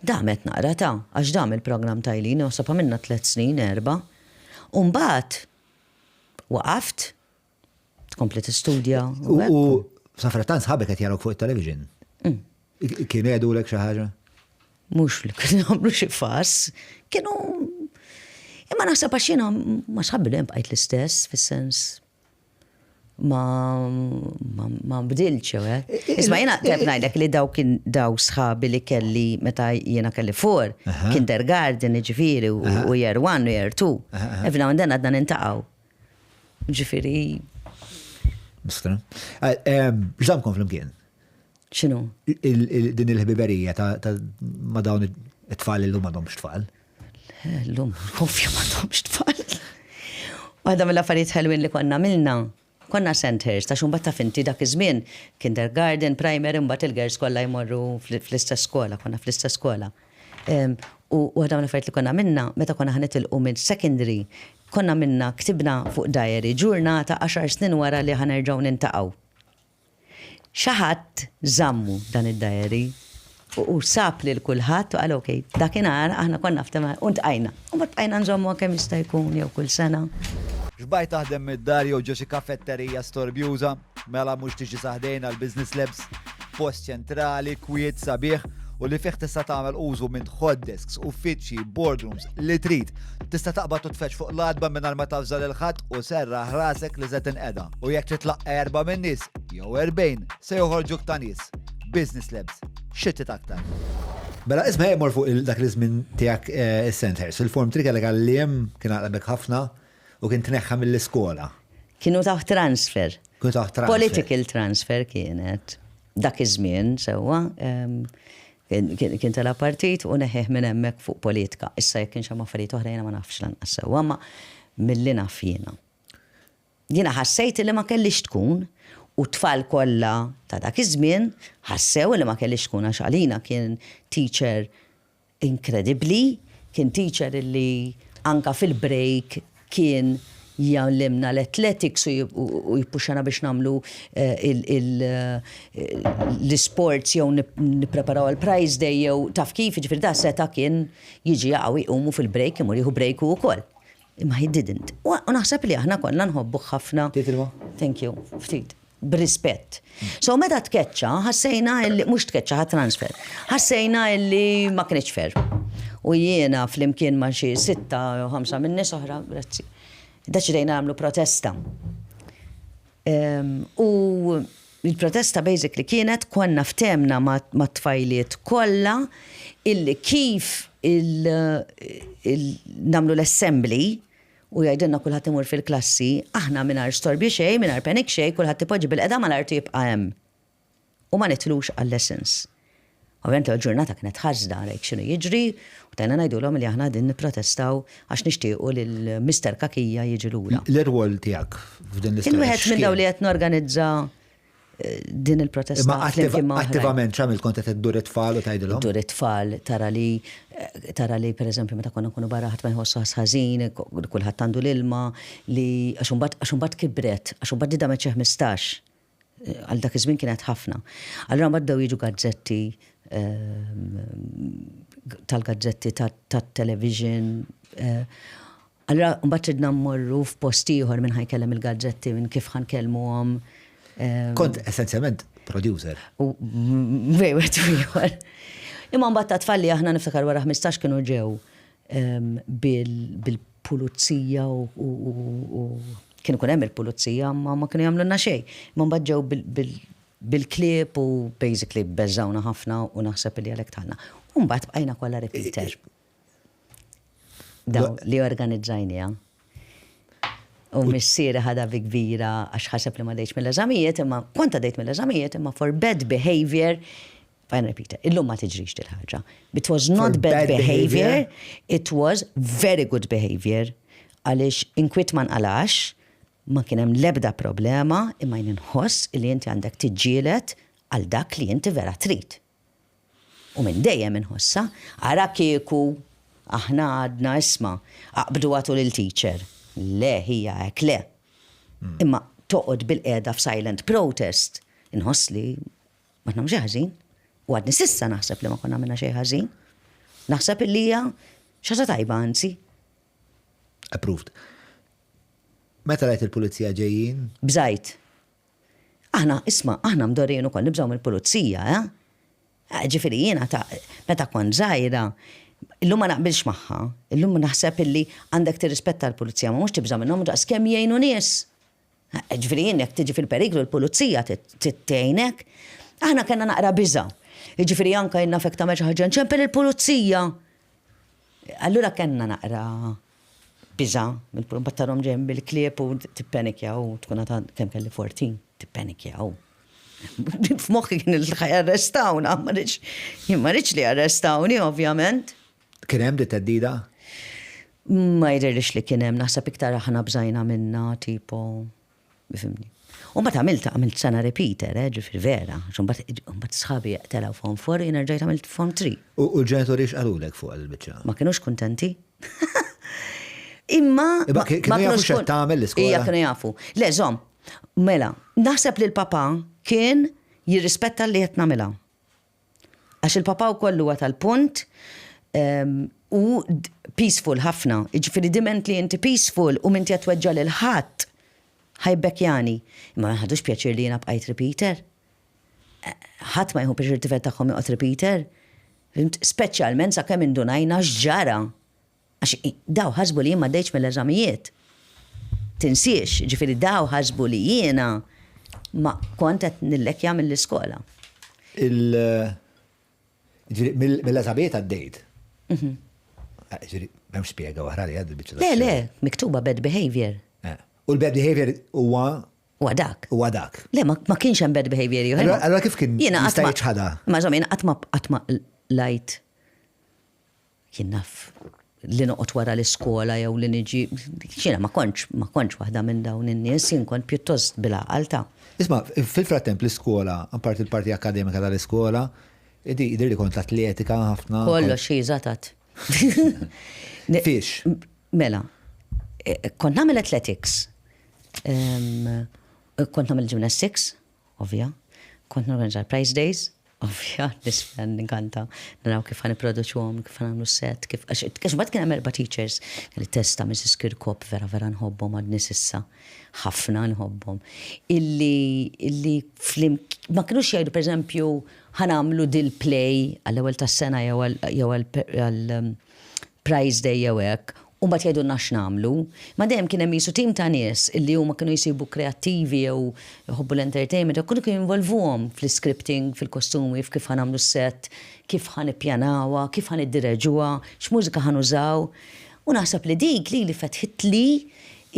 S1: Damet naqra ta' għax dam il-programm tajlin u sapa minna 3 snin, 4. U mbagħad waqaft tkompli tistudja.
S2: U safrattan sħabek qed jarawk fuq it-television. Kienu jgħidulek xi ħaġa?
S1: Mux li kienu għamlu xi fass, kienu. Imma naħseb għax jiena ma sħabbi li bqajt l-istess, fis-sens ma bdilx jew Isma' jiena qed ngħidlek li daw sħabi li kelli meta jiena kelli for, kindergarten ġifieri u year 1 u year 2. Every now and then għadna nintaqgħu. Ġifieri.
S2: Mistra. X'damkom flimkien?
S1: X'inhu?
S2: Din il-ħbiberija ta' ma' dawn it-tfal illum m'għadhomx tfal.
S1: Llum konfja m'għadhomx tfal. Waħda mill-affarijiet ħelwin li konna għamilna, konna Sandhurst, għax imbagħad taf inti dak iż-żmien kindergarten, primary, imbagħad il-girls kollha jmorru fl-istess skola, konna fl-istess skola. U waħda mill-affarijiet li konna għamilna, meta konna ħanitilqu minn secondary, konna minna ktibna fuq diary ġurnata 10 snin wara li ħanerġgħu nintaqgħu. Xi ħadd żammu dan id-diary u sab li l-kulħadd u qal okej, dakinhar aħna konna ftema u ntqajna. U mbagħad bqajna nżommu kemm jista' jkun jew kull sena.
S2: Xbaj taħdem mid-dar jew ġo xi kafetterija storbjuża, mela mhux tiġi saħdejn għal business labs, post ċentrali, kwiet sabiħ u li fih tista' tagħmel użu minn hot desks, uffiċċji, boardrooms li trid. Tista' taqbad u tfetx fuq l-adba mingħajr ma tafżal il-ħadd u serraħ rasek li żed inqeda. U jekk titlaq 4 minn nies jew 40 se joħorġuk ta' nies. Business labs, xittit aktar. Bela isma' jmor fuq dak l-iżmien tiegħek is-Sandhurst. Il-form tri kellek għalliem kien għaqlebek ħafna u kien tneħħa mill-iskola.
S1: Kienu taħt transfer.
S2: Kienu taħt transfer.
S1: Political transfer kienet. Dak iż-żmien sewwa. Kien tala partit u neħeħ minn hemmhekk fuq politika. Issa jekk kienx hemm affarijiet oħrajn ma nafx lanqas sewwa, ma milli naf jiena. Jiena ħassejt li ma kellix tkun u tfal kollha ta' dak iż-żmien ħassew li ma kellix tkun għax għalina kien teacher inkredibbli, kien teacher li anka fil-break kien jgħallimna l-athletics u jippuxana biex namlu l-sports jew nipreparaw għal-prize day jew taf kif ġifir da seta kien jiġi jaqaw jqumu fil-break imur jieħu break u wkoll. Imma he didn't. U naħseb li aħna kollha nħobbu ħafna. Thank you. Ftit. B'rispett. So meta tkeċċa, ħassejna illi mhux tkeċċa ħadd transfer. Ħassejna illi ma kienx fer. U jiena flimkien ma xi 6 jew 5 minn nies oħra, grazzi. Deċidejna għamlu protesta. U il-protesta basically kienet konna ftemna ma tfajliet kollha illi kif namlu l-assembly u jgħidilna kulħadd imur fil-klassi, aħna mingħajr storbi xejn, mingħajr panik xejn, kulħadd ipoġġi bil-qeda mal-arti jibqa' hemm. U ma nitlux għall-lessons. Ovvjament l-ġurnata kienet ħażda għalhekk x'inhu jiġri u tajna ngħidulhom li aħna din nipprotestaw għax nixtiequ lil Mister Kakija jiġi lura.
S2: L-irwol tiegħek f'din l-istorja.
S1: Il-wieħed minn dawn li qed norganizza din il-protesta.
S2: Ma attivament x'għamilt kont qed iddur it-tfal u tgħidilhom?
S1: Dur it-tfal tara li pereżempju meta konna nkunu barra ħadd ma jħossu ħażin, kulħadd għandu l-ilma li għax imbagħad kibret, għax imbagħad dida meċ 15. Għal dak iż-żmien kienet ħafna. Allura mbagħad jiġu gazzetti tal-gazzetti tat-television. Allura mbagħad ridna mmorru f'post ieħor minn ħajkellem il-gazzetti minn kif ħankellmuhom.
S2: Kont essenzjalment producer.
S1: Vejwet ieħor. Imma mbagħad ta' tfalli aħna niftakar wara 15 kienu ġew bil-pulizija u kienu kun hemm il-pulizija ma kienu jagħmlulna xejn. Imma mbagħad ġew bil-klieb u basically beżżawna ħafna u naħseb li għalhekk tagħna. U mbagħad bqajna kollha repeater. Daw li organizzajnija. U missieri ħadha bi kbira għax ħaseb li ma dejtx mill-eżamijiet, imma kont dejt mill-eżamijiet, imma for bad behavior, fine repeater, illum ma tiġrix dil-ħaġa. It was not bad behavior, it was very good behavior. Għaliex inkwit ma nqalax, ma kien hemm l-ebda problema, imma jien inħoss li inti għandek tiġġielet għal dak li inti vera trid. U minn dejjem inħossa, ara kieku aħna għadna isma' aqbdu għatu lil-teacher. Le, hija hekk le. Imma toqgħod bil-qiegħda f'silent protest, inħoss li ma nagħmlu xi ħażin. U għadni sissa naħseb li ma konna minna xejn ħażin. Naħseb li hija xi ħaġa tajba anzi.
S2: Approved. Meta rajt il-pulizija ġejjin?
S1: Bżajt. Aħna mdorrijin ukoll nibżgħu mill-pulizija, ġifieri jiena meta kont żgħira, illum ma naqbilx magħha, illum naħseb illi għandek tirrispetta l-pulizija, ma mhux tibża minnhom daqs kemm jgħinu nies. Ġifieri jien jekk tiġi fil-periklu l-pulizija tgħinek, aħna kellna naqra biża'. Jiġifieri anke jenna fek tagħmel xi ħaġa nċempel il-pulizija. Allura kellna naqra biża' mill-battarhom ġejjin bil-klieb u tippenikjaw u tkun kemm kelli 14 tippenikjaw. F'moħħi kien il-arrestawna, ma rridx li arrestawni ovvjament.
S2: Kien hemm di teddida?
S1: Ma jidhirlix li kien hemm, naħseb iktar aħna bżajna minna tipo bifimni. U mbagħad għamilt sena repeater, ġifier vera, mbagħad sħabi jaqtelaw form 4 jien rġajt għamilt form 3.
S2: U l-ġenituri x'qalulek fuq il-biċċa?
S1: Ma kinux kuntenti. Imma
S2: ma kienu jafu x'qed tagħmel l-iskola.
S1: Hija kienu jafu. Le żomm, mela, naħseb li l-papa kien jirrispetta li qed nagħmilha. Għax il-papa wkoll huwa tal-punt u peaceful ħafna. Jiġifieri diment li inti peaceful u minti qed tweġġa' lil ħadd ħajbekjani. Imma ma ħadux pjaċir li jiena bqajt repeater. Ħadd ma jħu pjaċir tifel tagħhom joqgħod repeater. Speċjalment sakemm indunajna x'ġara. Għax daw ħasbu li jien ma dejtx mill-eżamijiet. Tinsiex, ġifieri daw ħasbu li jiena ma kont qed nillekja mill-iskola.
S2: Mill-eżamijiet għaddejt. M'hemm spjega oħra li għaddu biċċa.
S1: Le, miktuba bad behavior.
S2: U l-bad behavior huwa
S1: dak.
S2: Huwa dak.
S1: Le, ma kienx hemm bad behavior.
S2: Allura kif kien jista' jiġħadha?
S1: Ma żomm jiena qatt ma lajt jien naf li noqgħod wara l-iskola jew li niġi xina ma kontx waħda minn dawn in-nies, jien kont pjuttost bil-għaqal ta'.
S2: Isma' fil-frattemp l-iskola, apart il-parti akademika tal-iskola, jidir li kont atletika ħafna.
S1: Kollox xi żatat.
S2: Fiex.
S1: Mela, kont nagħmel athletics. Kont nagħmel gymnastics, ovvja. Kont norganizza prize days, ovvja, nisfen ninkanta. Naraw kif ħan ipproduċuhom, kif ħan nagħmlu set, kif mbagħad kien hemm erba' teachers. Kelli testa Mrs. Kirkop vera nħobbhom għadni sissa. Ħafna nħobbhom. Illi ma kinux jgħidu pereżempju ħanamlu dil play għall-ewwel tas-sena jew għal prize day jew hekk. U mbagħad jgħidu nax nagħmlu. Ma dejjem kien hemm jisu tim ta' nies illi huma kienu jsibu kreattivi jew jħobbu l-entertainment, u kienu jinvolvuhom fl-scripting, fil-kostumi, f'kif ħanamlu s-set, kif ħanippjanawha, kif ħaniddireġuha, x'mużika ħanużaw. U naħseb li dik li fetħitli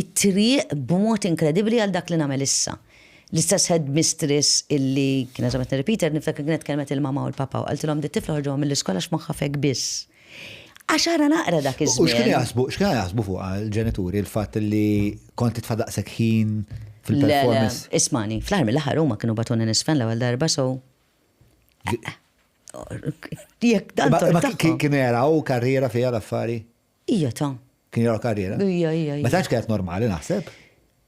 S1: it-triq b'mod inkredibbli għal dak li nagħmel issa. L-istess headmistress illi kien eżamet nirrepeater niftakar kienet kelmet il-mama u l-papa u qaltilhom di tifla ħorġu mill-iskola x'moħħa fek biss. Għaxara naqra dak iż-żmien.
S2: U x'kien jaħsbu fuq il-ġenituri il-fatt li kont titfadaqsek ħin fil-performance?
S1: Ismani, fl-aħħar mill-aħħar huma kienu batuni nisfen l-ewwel darba so. Jekk dan
S2: kienu jaraw karriera fiha l-affari?
S1: Ija ta'.
S2: Kienu jaraw karriera?
S1: Ija.
S2: Ma tantx kienet normali naħseb?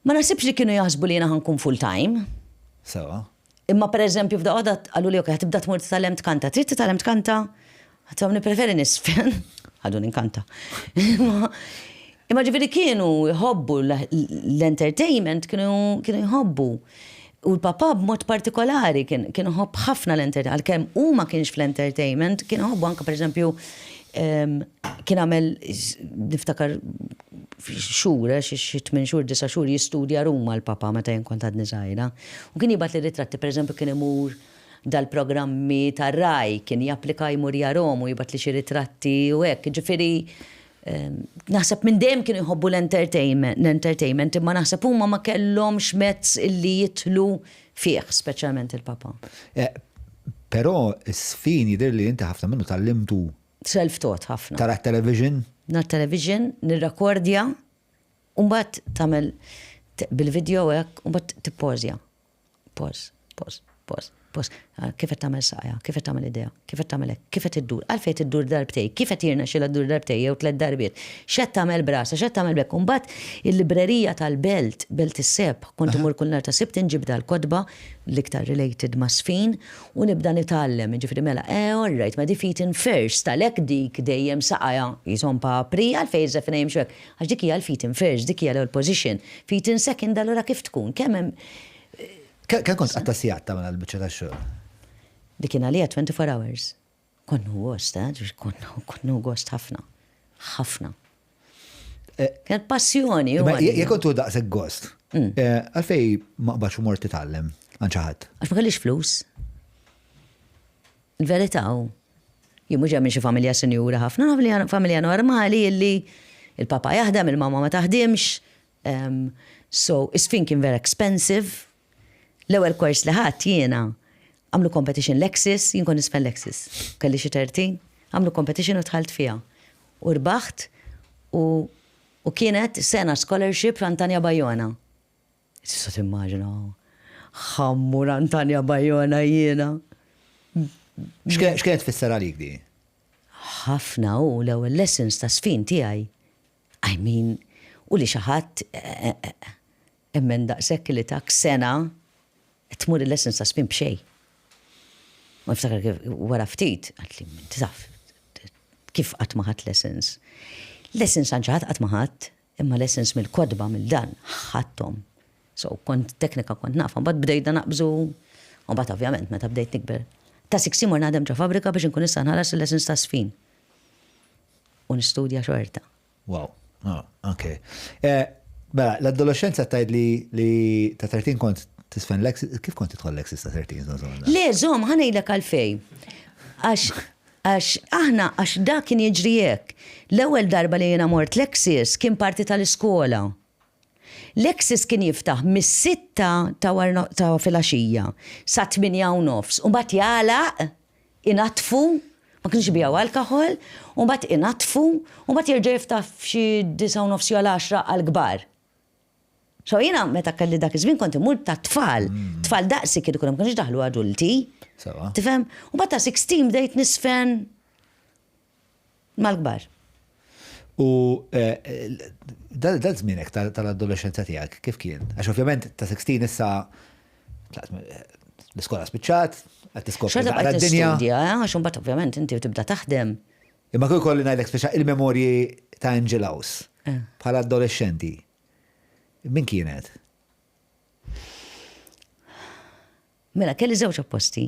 S1: Ma nasibx li kienu jaħsbu li jiena ħankun full time.
S2: Sewa.
S1: Imma pereżempju f'da qogħda qalu li okej ħatibda tmur titgħallem tkanta, trid titgħallem tkanta? Ħadd nippreferi nisfen. Ħadu ninkanta. Imma ġifieri kienu jħobbu l-entertainment, kienu jħobbu. U l-papa b'mod partikolari kien jħobb ħafna l-entertainment. Għalkemm huma ma kienx fl-entertainment, kien jħobbu anke pereżempju kien għamel niftakar xhur, xi 8 xhur, 9 xhur jistudja Ruma l-papa meta jien kont għadni żgħira. U kien jibgħat li ritratti, pereżempju kien imur dal-programmi tar-Rai, kien japplika jmur jarom u jibgħat li xi ritratti u hekk. Ġifieri naħseb minn dejjem kienu jħobbu l-entertainment, imma naħseb huma ma kellhomx mezz illi jitlu fih, speċjalment il-papa.
S2: Però s-sfin jidher li inti ħafna minnu tallimtu.
S1: Self-taught ħafna.
S2: Tara television?
S1: Nar television, nirrakordja, u mbagħad tagħmel bil-video hekk, u mbagħad tippawżja. Pause. Kif qed tagħmel saqja, kif qed tagħmel idea, kif qed tagħmel hekk, kif qed iddur, għalfejn tiddur darbtej, kif qed jirnexxilha ddur darbtej jew 3 darbiet, x'qed tagħmel brasa, x'qed tagħmel bekk. Mbagħad il-librerija tal-Belt, Belt is-Seb, kont imur kull nhar ta' Sibt inġib dal-kotba l-iktar related ma' sfin u nibda nitgħallem, jiġifieri mela, all right, ma di feet-in first, għalhekk dik dejjem saqja jisom papri, għalfejn żefnejjem xek, għax dik hija l-feet-in first, dik hija l-ewwel position, feet-in second allura kif tkun, kemm hemm.
S2: Kemm kont attasijat ta' minn l-biċċa tax-xogħol?
S1: Dik kien għalija 24 hours. Konnu gost, konnu gost ħafna. Ħafna. Kienet passjoni.
S2: Jekk kontu daqshekk gost. Għalfej ma qbadx mort titgħallem għan xi ħadd.
S1: Għax ma kellix flus. Il-verità hu. Jien mhux hemm xi familja sinjura ħafna, familja normali illi il-papa jaħdem, il-mama ma taħdimx. So, is-fin kien very expensive. L-ewwel kors li ħadd jiena għamlu competition Lexis, jien kon nisfen Lexis. Kelli xi 30, għamlu competition u tħalt fiha. U rbaħt u kienet sena scholarship f'Antanja Bajona. Tista' timmaġina. Ħammur Antanja Bajona jiena.
S2: X'kienet tfisser għalik di?
S1: Ħafna u l-ewwel lessons ta' sfin tiegħi. I mean, u li xi ħadd emmen daqshekk li tak sena tmur il-lessons ta' spin b'xej. Ma niftakar wara ftit, għatli, taf, kif qatt ma ħadd lessons. Lessons ħadd qatt ma ħadd, imma lessons mill-kodba mill-dan ħadthom. So kont teknika kont nafa, mbagħad bdejna naqbżu, u mbagħad ovvjament meta bdejt nikber. Ta' 6 mor naħdem ġa fabrika biex inkun nista' nħares il-lessons ta' sfin. U nistudja xorta.
S2: Wow, okay. Bella, l-adolescenza tgħid li ta' 13 kont tisfen Lexis, kif kont tidħol Lexis ta' 13?
S1: Le, żomm, ħanejlek għalfej. Għax aħna, għax da kien jiġri hekk. L-ewwel darba li jiena mort Lexis kien parti tal-iskola. Lexis kien jiftaħ mis-6 ta' filgħaxija sa 8:30 u mbagħad jagħlaq inatfu ma kienx bijaw alkohol, u mbagħad inatfu, u mbagħad jerġa' jiftah f'xi 9:30 għal 10 għall-kbar. So jiena meta kelli dak iż-żmien kont imur ta' tfal daqsi kienu ma kienx daħlu adulti. Tifhem? U mbagħad ta' 16 bdejt nisfen mal-kbar.
S2: U dal-żmienek tal-adolescenza tiegħek kif kien? Għax ovvjament ta' 16 issa l-iskola spiċċat, qed tiskopri
S1: daqra d-dinja. Għax imbagħad ovvjament inti tibda taħdem.
S2: Imma kull kolli ngħidlek speċa il-memorji ta' Angel House bħala adolescenti. Min kienet? Mela, kelli żewġ opposti.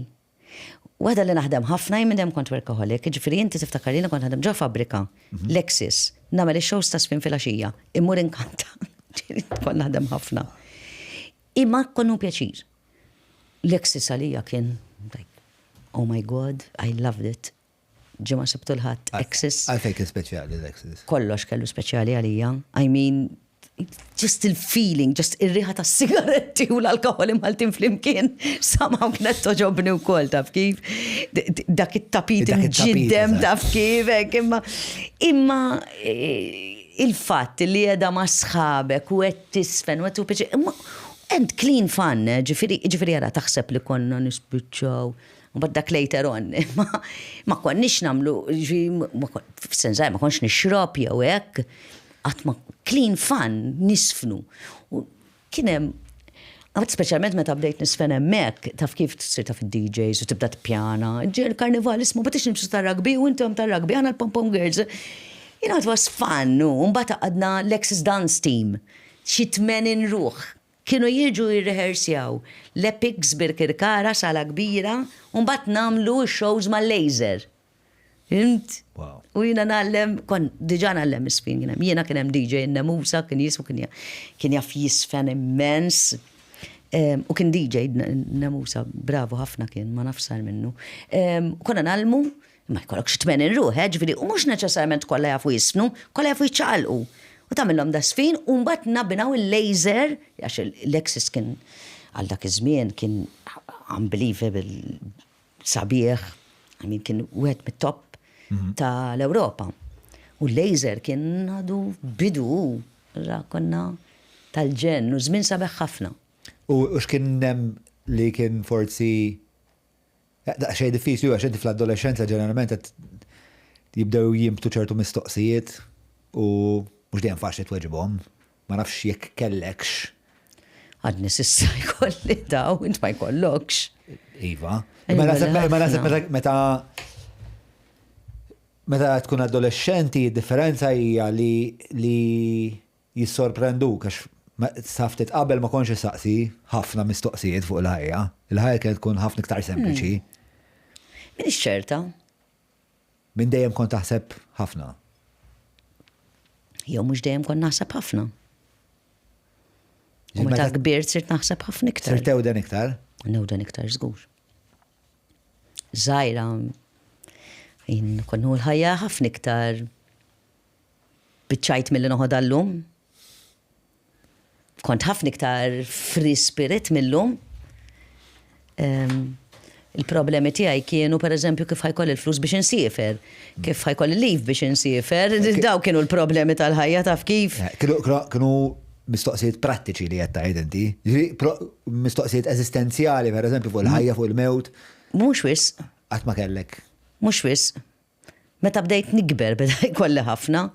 S2: Waħda li naħdem ħafna jminem kont workaholic, ġifieri inti tiftakar li kont naħdem ġo fabbrika, Lexus, nagħmel ix-shows ta' sfin filgħaxija, immur inkanta. Kont naħdem ħafna. Imma konnu pjaċir. Lexus għalija kien, oh my God, I loved it. Ġimma sibtu l-ħadd Exis. Għalfejn kien speċjali Lexus.
S1: Kollox kellu speċjali għalija. I mean, just il-feeling, just ir-riħa ta' sigaretti u l-alkohol imħaltin flimkien, somehow kienet toġobni u kol, taf kif? Dak it-tapit imġiddem, taf kif? Imma il-fatt li jeda ma' sħabek u għed tisfen, u għed u and clean fun, ġifiri għara taħseb li konna nispiċċaw, u bad dak later on, ma konniex namlu, f-senżaj, ma konniex nixrob jew hekk, għatma clean fun, nisfnu. U kienem, għat specialment meta bdejt nisfen emmek, taf kif tsir taf il-DJs u tibda t-pjana, ġer karnival ismu, batix nimxu ta' rugby, u intom ta' rugby, għana l-pom-pom girls. You know, it was fun, un bata għadna Lexus Dance Team, xitmenin ruħ. Kienu jiġu jirrehersjaw l-Epics bir-Kirkara sala kbira, un bat namlu shows ma' laser. U jina nallem, diġa nallem isfin, jina kienem DJ Namusa, kien jismu kien jaff jisfen immens, u kien DJ Namusa, bravo ħafna kien, ma nafsar minnu. Konna nallmu, ma jkollok xitmenin ruħ, ġviri, u mux neċessarjament kolla jaffu jisfnu, kolla jaffu jċalqu. U tamillom da sfin, u mbagħad nabinaw il-laser, għax il-Lexus kien għal dak iż-żmien kien unbelievable sabiħ, kien wieħed mit-top tal-Ewropa. U l-laser kien għadu bidu, konna tal-ġen, u żmien sabiħ ħafna.
S2: U x'kien li kien forsi xejn diffiċli għax inti fl-adolescenza ġeneralment jibdew jimbtu ċertu mistoqsijiet u mux dejjem faċli tweġibhom, ma nafx jekk kellekx.
S1: Għadni sissa jkolli daw, int ma jkollokx.
S2: Iva. Ma nasib meta tkun adolescenti, differenza hija li jissorprenduk għax saf titqabel ma konx saqsi ħafna mistoqsijiet fuq il-ħajja. Il-ħajja kien tkun ħafna iktar sempliċi.
S1: Min ix-ċerta?
S2: Min dejjem kont taħseb ħafna.
S1: Jew mhux dejjem kon naħseb ħafna. U meta kbirt sirt naħseb ħafna iktar.
S2: Sirtew dan iktar?
S1: Newden iktar żgur. Żgħira konnu l-ħajja ħafna iktar biċċajt milli noħod għallum. Kont ħafna iktar free spirit millum. Il-problemi tiegħi kienu pereżempju kif ħajkoll il-flus biex insiefer, kif ħajkoll il-leave biex insiefer, daw kienu l-problemi tal-ħajja taf kif.
S2: Kienu mistoqsijiet prattiċi li qed tgħid inti, mistoqsijiet eżistenzjali pereżempju fuq il-ħajja fuq il-mewt.
S1: Mhux wisq.
S2: Qatt ma kellek.
S1: Mhux wisq. Meta bdejt nikber beda jkolli ħafna,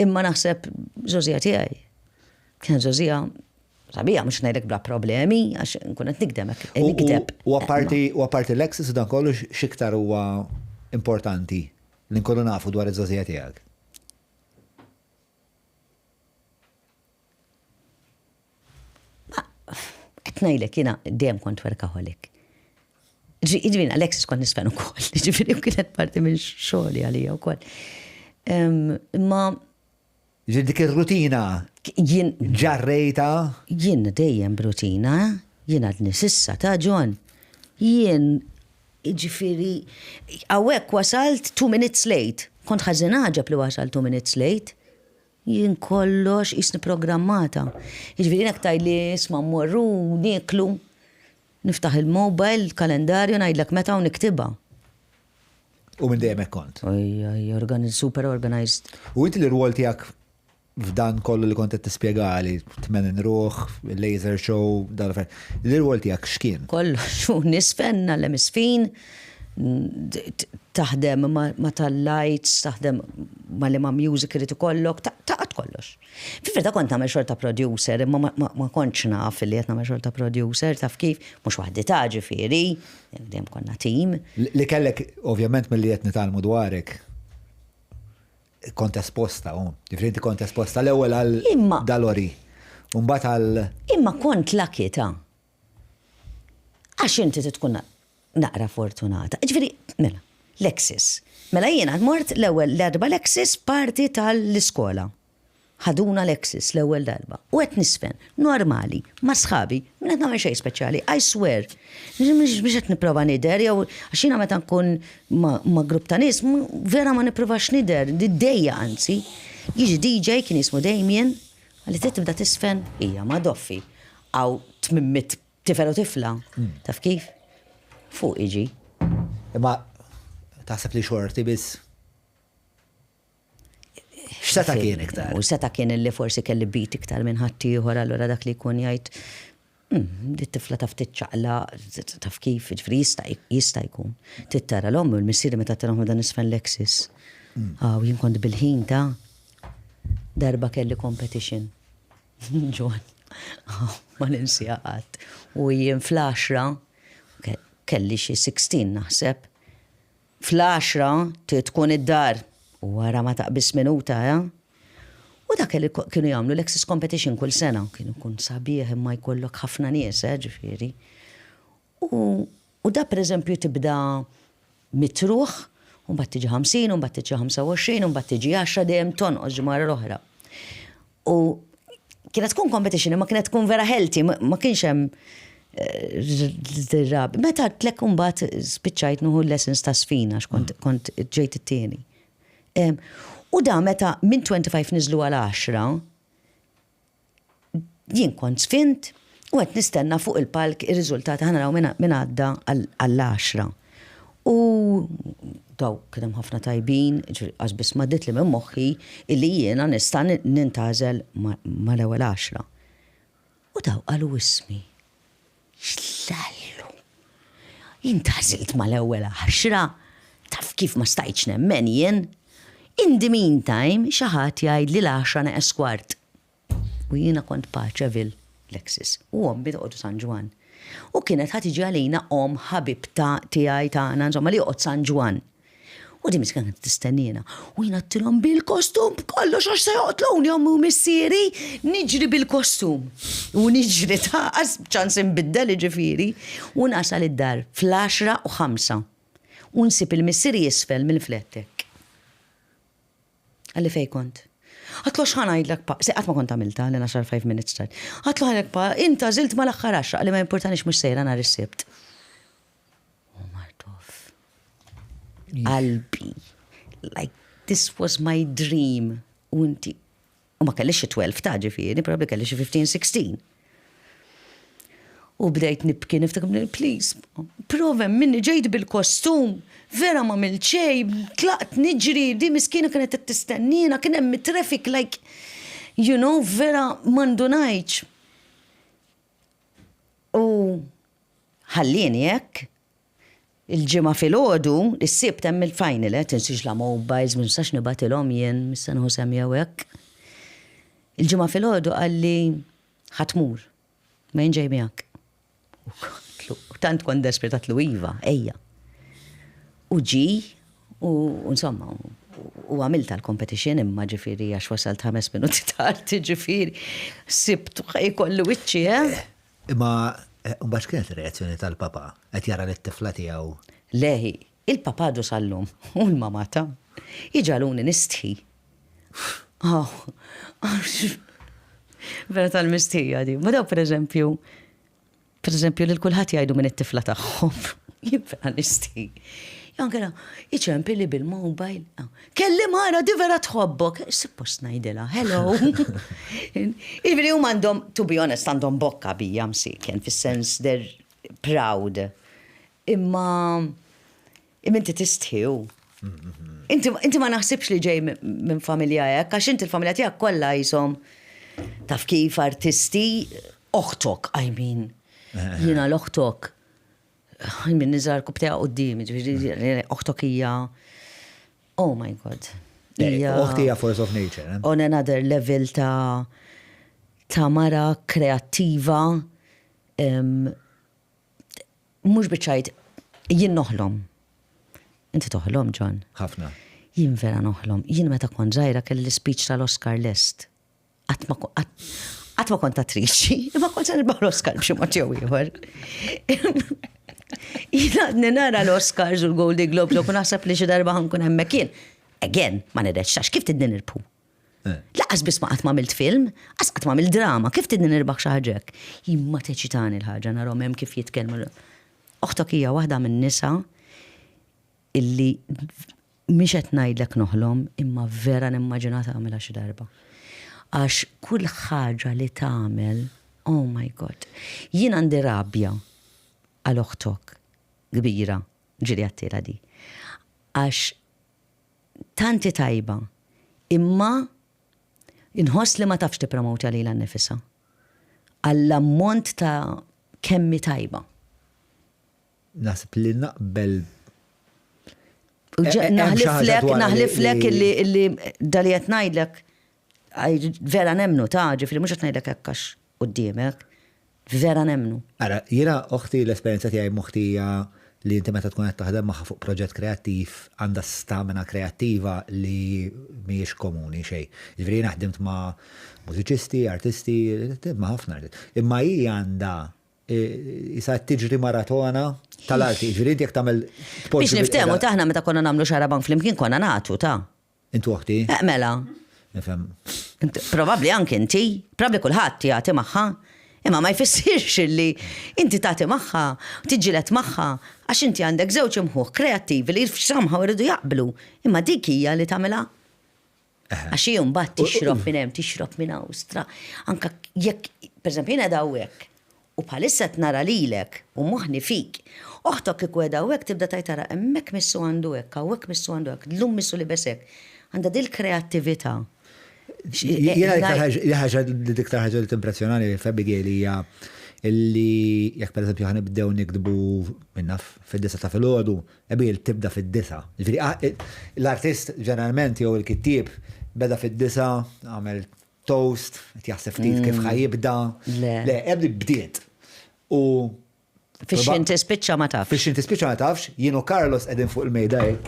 S1: imma naħseb żożija tiegħi. Kien żożija sabija, mux najdek bla problemi, għax nkunet nikdemek, nikdeb.
S2: U għaparti Lexus u dan kollu xiktar huwa importanti li nkunu nafu dwar iż-żożija tiegħek.
S1: Qed ngħidlek jiena dejjem kont workaholic. Ġifieri Lexus kont nisfen ukoll, ġifieri kienet parti minn xogħli għalija wkoll. Imma
S2: dik ir-rutina ġarrejta?
S1: Jien dejjem rutina, jien għadni sissa ta' John. Jien ġifieri hawnhekk wasalt 2 minutes late. Kont ħażin ħaġab li wasalt 2 minutes late. Jien kollox isni programmata. Ġifieri hekk tajli isma' mmorru nieklu, niftaħ il-mobile, il-kalendarju ngħidlek meta u niktibha.
S2: U minn dejjem kont.
S1: Super organized.
S2: U inti l-rwol tiegħek f'dan kollu li kont qed tispjegali, tmenin ruħ, laser show, dan l-rwol tiegħek x'kien?
S1: Kollox, nisfen għall-emisfin, taħdem ma tal-lights, taħdem ma li ma music irrid ikollok, taqgħod kollox. Fil-verità kont nagħmel xorta producer, imma ma kontx naf li qed nagħmel xorta producer, taf kif, mhux waħditha ġifieri, dejjem konna tim.
S2: Li kellek ovvjament milli qed nitalmu dwarek kont esposta, differenti kont esposta l-ewwel għal dalori. Mbagħad għal. Imma
S1: kont lakita. Għax inti tkun naqra fortunata. Ġifieri, mela, Lexis. Mela jiena mort l-ewwel darba Lexis parti tal-iskola. Ħaduna Lexis l-ewwel darba. U qed nisfen, normali, ma' sħabi, minn qed nagħmel xejn speċjali, I swear. Biex qed nipprova nider, jew għax jiena meta nkun ma' grupp ta' nies, vera ma nipprovax nider, dejja anzi. Jiġi DJ kien jismu Damien, għalli tibda tisfen, hija ma' doffi. Għaw tmimmit tifel u tifla. Taf kif? Fuq iġi.
S2: Imma taħseb li xorti biss. X'seta kien iktar?
S1: U seta kien li forsi kelli bit iktar minn ħadd ieħor allura dak li jkun jgħid dit-tifla taf tiċċaqla taf kif, ġifieri jista' jkun. Tittara l-ommu l-missieri meta tarahom dan isfen Lexis. Jien kont bil-ħin ta' darba kelli competition. Ġon. Ma ninsija qatt. U jien fl-10 kelli xi 16 naħseb. Fl-10 tkun id-dar u wara ma taqbis minuta, ja? U dak li kienu jagħmlu Lexis competition kull sena, kienu kun sabiħ imma jkollok ħafna nies, ġifieri. U da pereżempju tibda mitruħ, u mbagħad tiġi 50, u mbagħad tiġi 25, u mbagħad tiġi 10 dejjem tonqos ġimgħa l-oħra. U kienet tkun competition, imma kienet tkun vera healthy, ma kienx hemm meta tlek mbagħad spiċċajt nuħu lessons ta' sfina kont ġejt it-tieni. U da meta minn 25 niżlu għal 10 jien kont sfint u qed nistenna fuq il-palk ir-riżultati ħanaraw minn għadda għall-10. U daw kien hemm ħafna tajbin, għax biss ma dit li minn moħħi illi jiena nista' nintgħażel mal-ewwel 10. U daw qalu ismi. X'lallu. Intgħażilt mal-ewwel 10, taf kif ma stajtx nemmen jien. In the meantime, xi ħadd jgħid li l-10 neqes kwart. U jiena kont Paċeville, Lexis, u ommi toqgħodu San Ġwan. U kienet ħadd tiġi għalina ħabib tiegħi tagħna, insomma li joqgħod San Ġwan. U di miskan kienet tistennina. U jiena tilhom bil-kostum kollox għax se joqtluni ommu missieri, niġri bil-kostum. U niġri ta' ċans inbiddel ġifieri. U nasal id-dar fl-10 u 5. U nsib il-missieri jisfel mill-flettek. Għalli fej kont. Għatlu xħanajdlek pa, seqat ma kont għamilta, l-na 5 minutes start. Għatlu ħalek pa, inta zilt ma l-axħar 10, għalli ma importanix mux sejra nar is-sibt. Oh my God. Qalbi. Like, this was my dream. U inti, u ma kellix 12 ta' ġifieri, probably kellix 15-16. U bdejt nibki niftakar, please, provem minni ġejt bil-kostum, vera ma milċej, tlaqt niġri, di miskina kienet t-tistennina, kien hemm traffic, like, you know, vera mandunajċ. U ħallini jekk, il-ġimgħa fil-ħodu, is-sibt hemm il-final, tinsix la mobiles, ma nistax nibatilhom jien, missa nħu semjew hekk. Il-ġimgħa fil-ħodu qalli ħatmur, ma jinġej miegħek. Tant kon desperat lu iva, ejja. U ġi, u insomma, u għamilta l-competition imma ġifiri għax wasalt 5 minuti tard ġifiri, sibtu ħaj kollu wiċċi,
S2: Imma, mbax kienet reazzjoni tal-papa, għet jara l-tifla tijaw?
S1: Leħi, il-papa du sallum, u l-mamata, iġaluni nistħi. Vera tal-mistija di. Ma daw, per eżempju, li l-kulħat jgħidu minn it-tifla tagħhom. Jibra nistħi. Jankera, iċempi li bil-mobile. Kelli mara di vera tħobbok. Suppost najdela, hello. Ivri u mandom, to be honest, għandhom bokka bija msiken, fis-sens they're proud. Imma inti tistħiju. Inti ma naħsibx li ġej minn familja jek, għax inti l-familja tijak kolla jisom taf kif artisti, oħtok, jina l-oħtok, nizar kubteja qoddim, oħtok hija, oh my god.
S2: Oħti hija force of nature.
S1: On another level ta' mara kreattiva, mux biċajt, jien noħlom. Inti toħlom, John?
S2: Ħafna.
S1: Jien vera noħlom. Jien meta kon ġajra kelli speech tal-Oscar list. Għatma kont attriċi, imma kont nirbaħ l-Oscar b'xi mod jew ieħor. Jien għadni nara l-Oscars u l-Golden Globes u kun naħseb li xi darba ħankun hemmhekk jien. Again, ma nirreċċax, kif tidni nirpu? Laqas biss ma qatt m'għamilt film, qas qatt m'għamilt drama, kif tidni nirbaħ xi ħaġa hekk? Jien ma teċitani l-ħaġa narhom hemm kif jitkellmu. Oħtok hija waħda min-nisa illi mhix qed ngħidlek noħlom imma vera nimmaġina tagħmilha xi darba. Għax kull ħaġa li tagħmel, oh my God, jien għandi rabja għal oħtok kbira ġieli għattila di. Għax tanti tajba, imma inħoss li ma tafx tippromowta lilha nnifisha. Għall-ammont ta' kemmi tajba.
S2: Naħseb li naqbel
S1: naħliflek illi dali qed ngħidlek vera nemnu ta' ġifieri mhux qed ngħidlek hekk għax quddiemek, vera nemnu.
S2: Ara, jiena oħti l-esperjenza tiegħi moħtija li inti meta tkun qed taħdem magħha fuq proġett kreattiv għandha stamina kreattiva li mhijiex komuni xejn. Ġifieri naħdimt ma' mużiċisti, artisti, ma' ħafna. Imma hi għandha jisa tiġri maratona tal-arti, ġifieri inti jekk tagħmel
S1: biex niftehmu taħna meta konna nagħmlu xaraban flimkien konna nagħtu ta'.
S2: Intu oħti?
S1: Mela.
S2: Nifhem.
S1: Probabbli anke inti, probabbli kulħadd jagħti magħha. Imma ma jfissirx li inti tagħti magħha, tiġġieled magħha, għax inti għandek żewġ imħuħ kreattivi li somehow iridu jaqblu. Imma dik hija li tagħmilha. Għax hi mbagħad tixrob minn hemm, tixrob minn Awstra. Anke jekk pereżempju jiena dawhekk u bħalissa nara lilek u moħħni fik. Oħtok kieku qiegħda hawnhekk tibda tajt tara hemmhekk missu għandu hekk, hawnhekk missu għandu hekk, llum missu libes hekk. Għandha din kreattività.
S2: Jiena ħaġa li diktar ħaġa li timpressjonani f'Abigail hija illi jekk pereżempju ħanibdew nikdbu minna fid-disa ta' filgħodu, Abigail tibda fid-disa. L-artist ġeneralment jew il-kittieb beda fid-disa, għamel toast, jaħseb ftit kif ħajibda. Le, ebdi bdiet. U
S1: fix inti spiċċa ma tafx.
S2: Fix inti spiċċa ma tafx, jien u Carlos qegħdin fuq il-mejda hekk.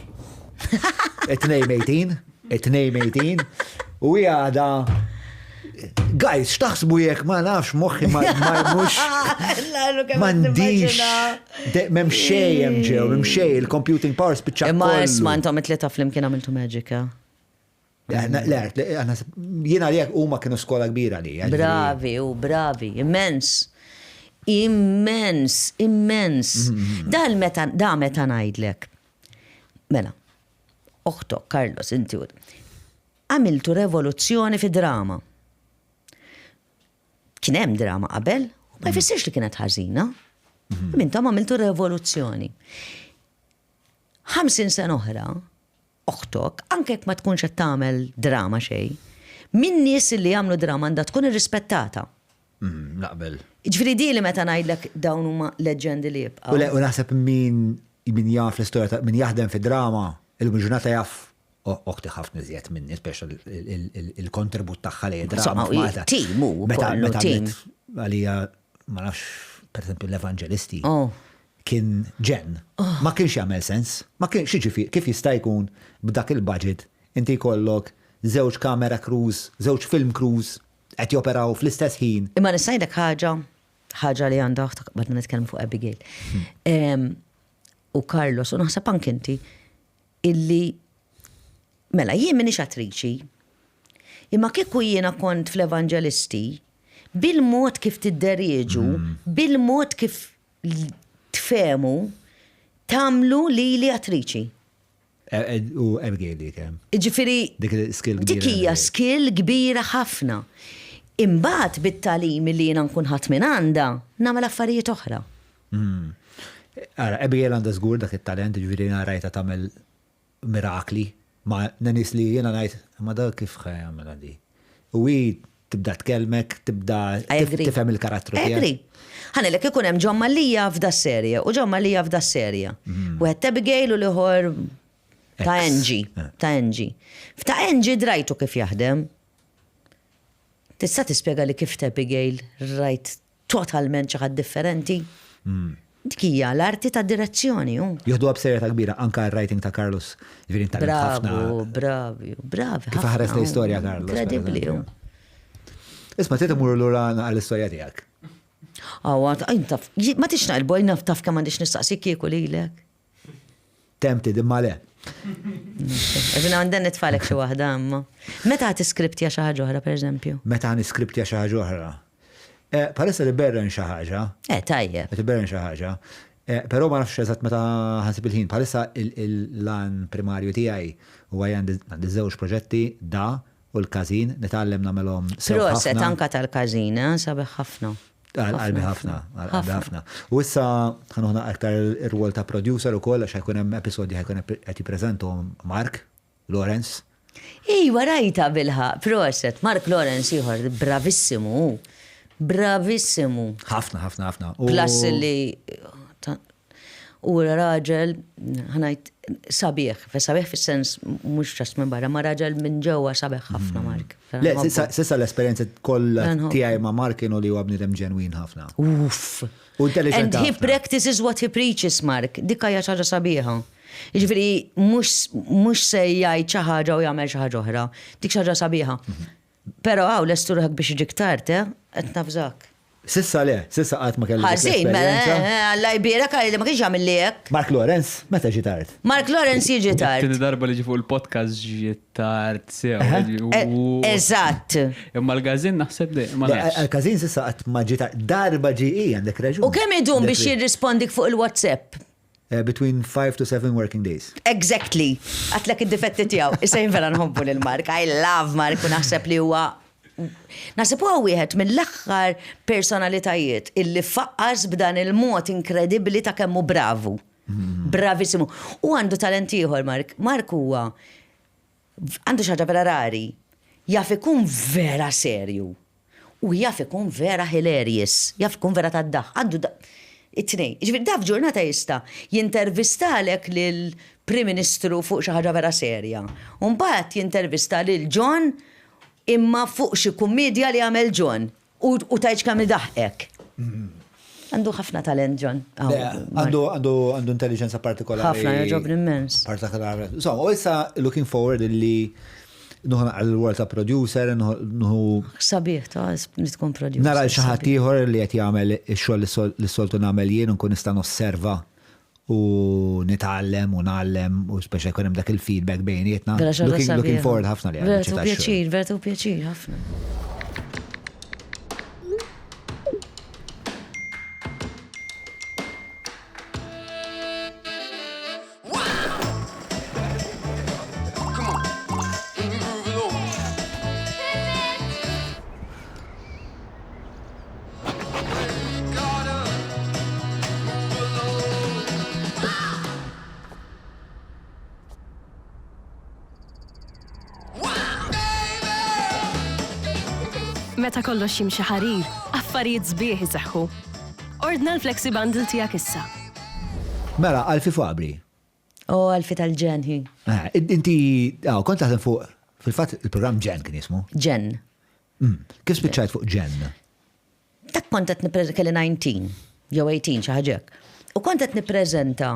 S2: It-tnejn 18. U hija għada guys, x'taħsbu jekk ma nafx moħħi ma jmux. M'għandix. M'hemm xejn hemm ġew, m'hemm xejn il-computing power spiċċa.
S1: Imma isma' intom it-tlieta flimkien għamiltu Magica.
S2: Jiena li huma kienu skola kbira li.
S1: Bravi, immens. Da meta ngħidlek. Mela, oħtok, Carlos, inti għamiltu revoluzzjoni fi drama. Kien hemm drama qabel, ma jfissirx li kienet ħażina. Intom għamiltu revoluzzjoni. 50 sena oħra, oħtok, anke jekk ma tkunx qed tagħmel drama xejn, min nies li jagħmlu drama għandha tkun irrispettata.
S2: Naqbel.
S1: Ġifieri di li meta ngħidlek dawn huma leġendi li jibqgħu.
S2: U naħseb min jaf l-istorja min jaħdem fid-drama, il-ġurnata jaf oħti ħafna iżjed minni, speċa il-kontribut tagħha li drama.
S1: Tim u tim.
S2: Għalija, ma nafx, per esempio, l-Evangelisti. Kien ġen. Ma kienx jagħmel sens. Ma kienx kif jista' jkun b'dak il-budget inti jkollok żewġ kamera crews, żewġ film crews qed joperaw fl-istess ħin. Imma
S1: nisajdek ħaġa li għandha badna nitkellem fuq Abigail. U Carlos, u naħseb anke inti illi mela jien minix attriċi, imma kieku jiena kont fl-Evangelisti, bil-mod kif tidderieġu, bil-mod kif tfemu, tamlu li attriċi.
S2: U Abigail li kemm.
S1: Ġifieri dik hija skill kbira ħafna. Imbagħad bit-talim li jiena nkun ħadd minn għandha, nagħmel affarijiet oħra.
S2: Ara, Abigail għandha żgur dak it-talent, ġifieri rajta tagħmel mirakli ma' nanis li jena ngħid ma da kif ħajamela di. U tibda tkellmek, tibda tifhem il-karattru tiegħek.
S1: Agri. Ħanelek ikun hemm John Malija f'da serja u John Malija f'da serja. Wieħed Abigail u liħor ta' Angie. F'ta' Angie drajtu kif jaħdem. Tista' tispjega li kif ta' Abigail rajt totalment xi ħadd differenti. Dik hija l-arti ta' direzzjoni.
S2: Jieħdu b'serjetà kbira anka r-writing ta' Carlos.
S1: Bravi.
S2: Kif ħares l-istorja Carlos.
S1: Incredibbli.
S2: Isma' trid imur lura l-istorja tiegħek.
S1: Ma tix naqlboj taf kemm m'għandix nistaqsik kieku lilek.
S2: Tempted imma le.
S1: Evina għandan nitfalek xi waħda imma. Meta ħad iskriptja xi ħaġa oħra pereżempju?
S2: Meta ħan iskriptja xi ħaġa oħra. Palissa li berren xi ħaġa.
S1: Tajjeb.
S2: Li berren xi ħaġa. Però ma nafx eżatt meta ħansib il-ħin. Palissa il-lan primarju tiegħi huwa għandi żewġ proġetti da u l-każin nitgħallem nagħmelhom sew ħafna.
S1: Proset anka tal-każin, sabeħ ħafna.
S2: Qalbi ħafna. U issa ħanuħna aktar ir-rwol ta' producer ukoll għax ħajkun hemm episodji ħajkun qed jippreżentu Mark Lawrence.
S1: Iwa rajta bilħaq, proset, Mark Lawrence ieħor bravissimu.
S2: Ħafna.
S1: Plus li u raġel ħanajt sabiħ fis-sens mhux ġast minn barra, ma raġel minn ġewwa sabiħ ħafna Mark.
S2: Le, sissa l-esperjenza kollha tiegħi ma' Mark kienu li huwa bniedem ġenwin ħafna.
S1: Uff.
S2: And
S1: he practices what he preaches, Mark. Dik hija ħaġa sabiħa. Jiġifieri mhux se jgħid xi ħaġa u jagħmel xi ħaġa oħra. Dik xi ħaġa sabiħa. Però lestu ruħek biex iġik tard, qed nafżak.
S2: Sissa qatt ma kelli.
S1: Ħażin, Alla jbierek għalli ma kienx jagħmel lek.
S2: Mark Lawrence, meta ġi tard?
S1: Mark Lawrence jiġi tard.
S3: Tieni darba li ġi fuq il-podcast ġi tard sew.
S1: Eżatt.
S3: Imma l-gazin naħseb li ma nafx.
S2: Għal-każin sissa qatt ma ġi tard. Darba ġi għandek raġun.
S1: U kemm idum biex jirrispondik fuq il-WhatsApp?
S2: Between 5 to 7 working days.
S1: Exactly. Għatlek id-difetti tiegħu. Issa jinvera nħobbu lil Mark. I love Mark u naħseb li huwa huwa wieħed mill-aħħar personalitajiet illi faqqas b'dan il-mod inkredibbli ta' kemm hu bravu. Bravissimu. U għandu talent ieħor Mark. Mark huwa għandu xi ħaġa vera rari. Jaf ikun vera serju. U jaf ikun vera hilarious. Jaf ikun vera tad-daħ. Għandu it-tnej. Ġifir, daf ġurnata jista jintervistalek lil-Prim Ministru fuq xi ħaġa vera serja. Mbagħad jintervista lil John imma fuq xi kummedja li għamel John u tajġ kemm idaħħek. Għandu ħafna talent John.
S2: Għandu intelligenza partikolari.
S1: Ħafna jogħġobni immens.
S2: Partikolari. So, u issa looking forward li nuħu għal-word ta' producer, nuħu.
S1: Sabiħ ta' nitkun producer.
S2: Nara l-xaħat ieħor li qed jagħmel ix-xogħol li soltu nagħmel jien nkun nista' nosserva u nitgħallem u nagħllem u speċi jkun hemm dak il-feedback bejnietna. Looking forward ħafna li
S1: għal Vertu pjaċir ħafna.
S4: Meta kollox jimxi ħarir, affarijiet sbieħ iseħħu. Ordna l-Flexi Bundle tiegħek issa.
S2: Mela, Alfi Fabri.
S1: Alfi tal-ġen hi.
S2: Inti, kont taħdem fuq, fil-fatt il-programm ġen kien jismu?
S1: Ġen.
S2: Kif spiċċajt fuq ġen?
S1: Dak kont qed kelli 19, jew 18 xi ħaġek. U kont qed nippreżenta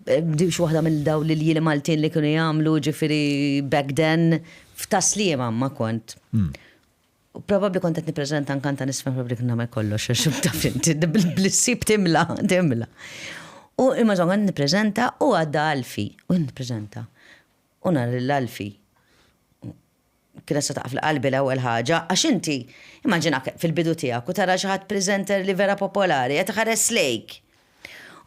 S1: xi waħda mill-daw li l-jieli Maltin li kienu jagħmlu ġifieri back then f'Taslima ma kont. Probabli kont qed nippreżenta nkanta nisfem probabli kien nagħmel kollox għax taf inti bl-issib timla. U imma żon nippreżenta u għadda Alfi u nippreżenta. U nar l-Alfi. Kien se taqaf l-qalbi l-ewwel ħaġa għax inti immaġina fil-bidu tiegħek u tara xi ħadd presenter li vera popolari qed ħares lejk.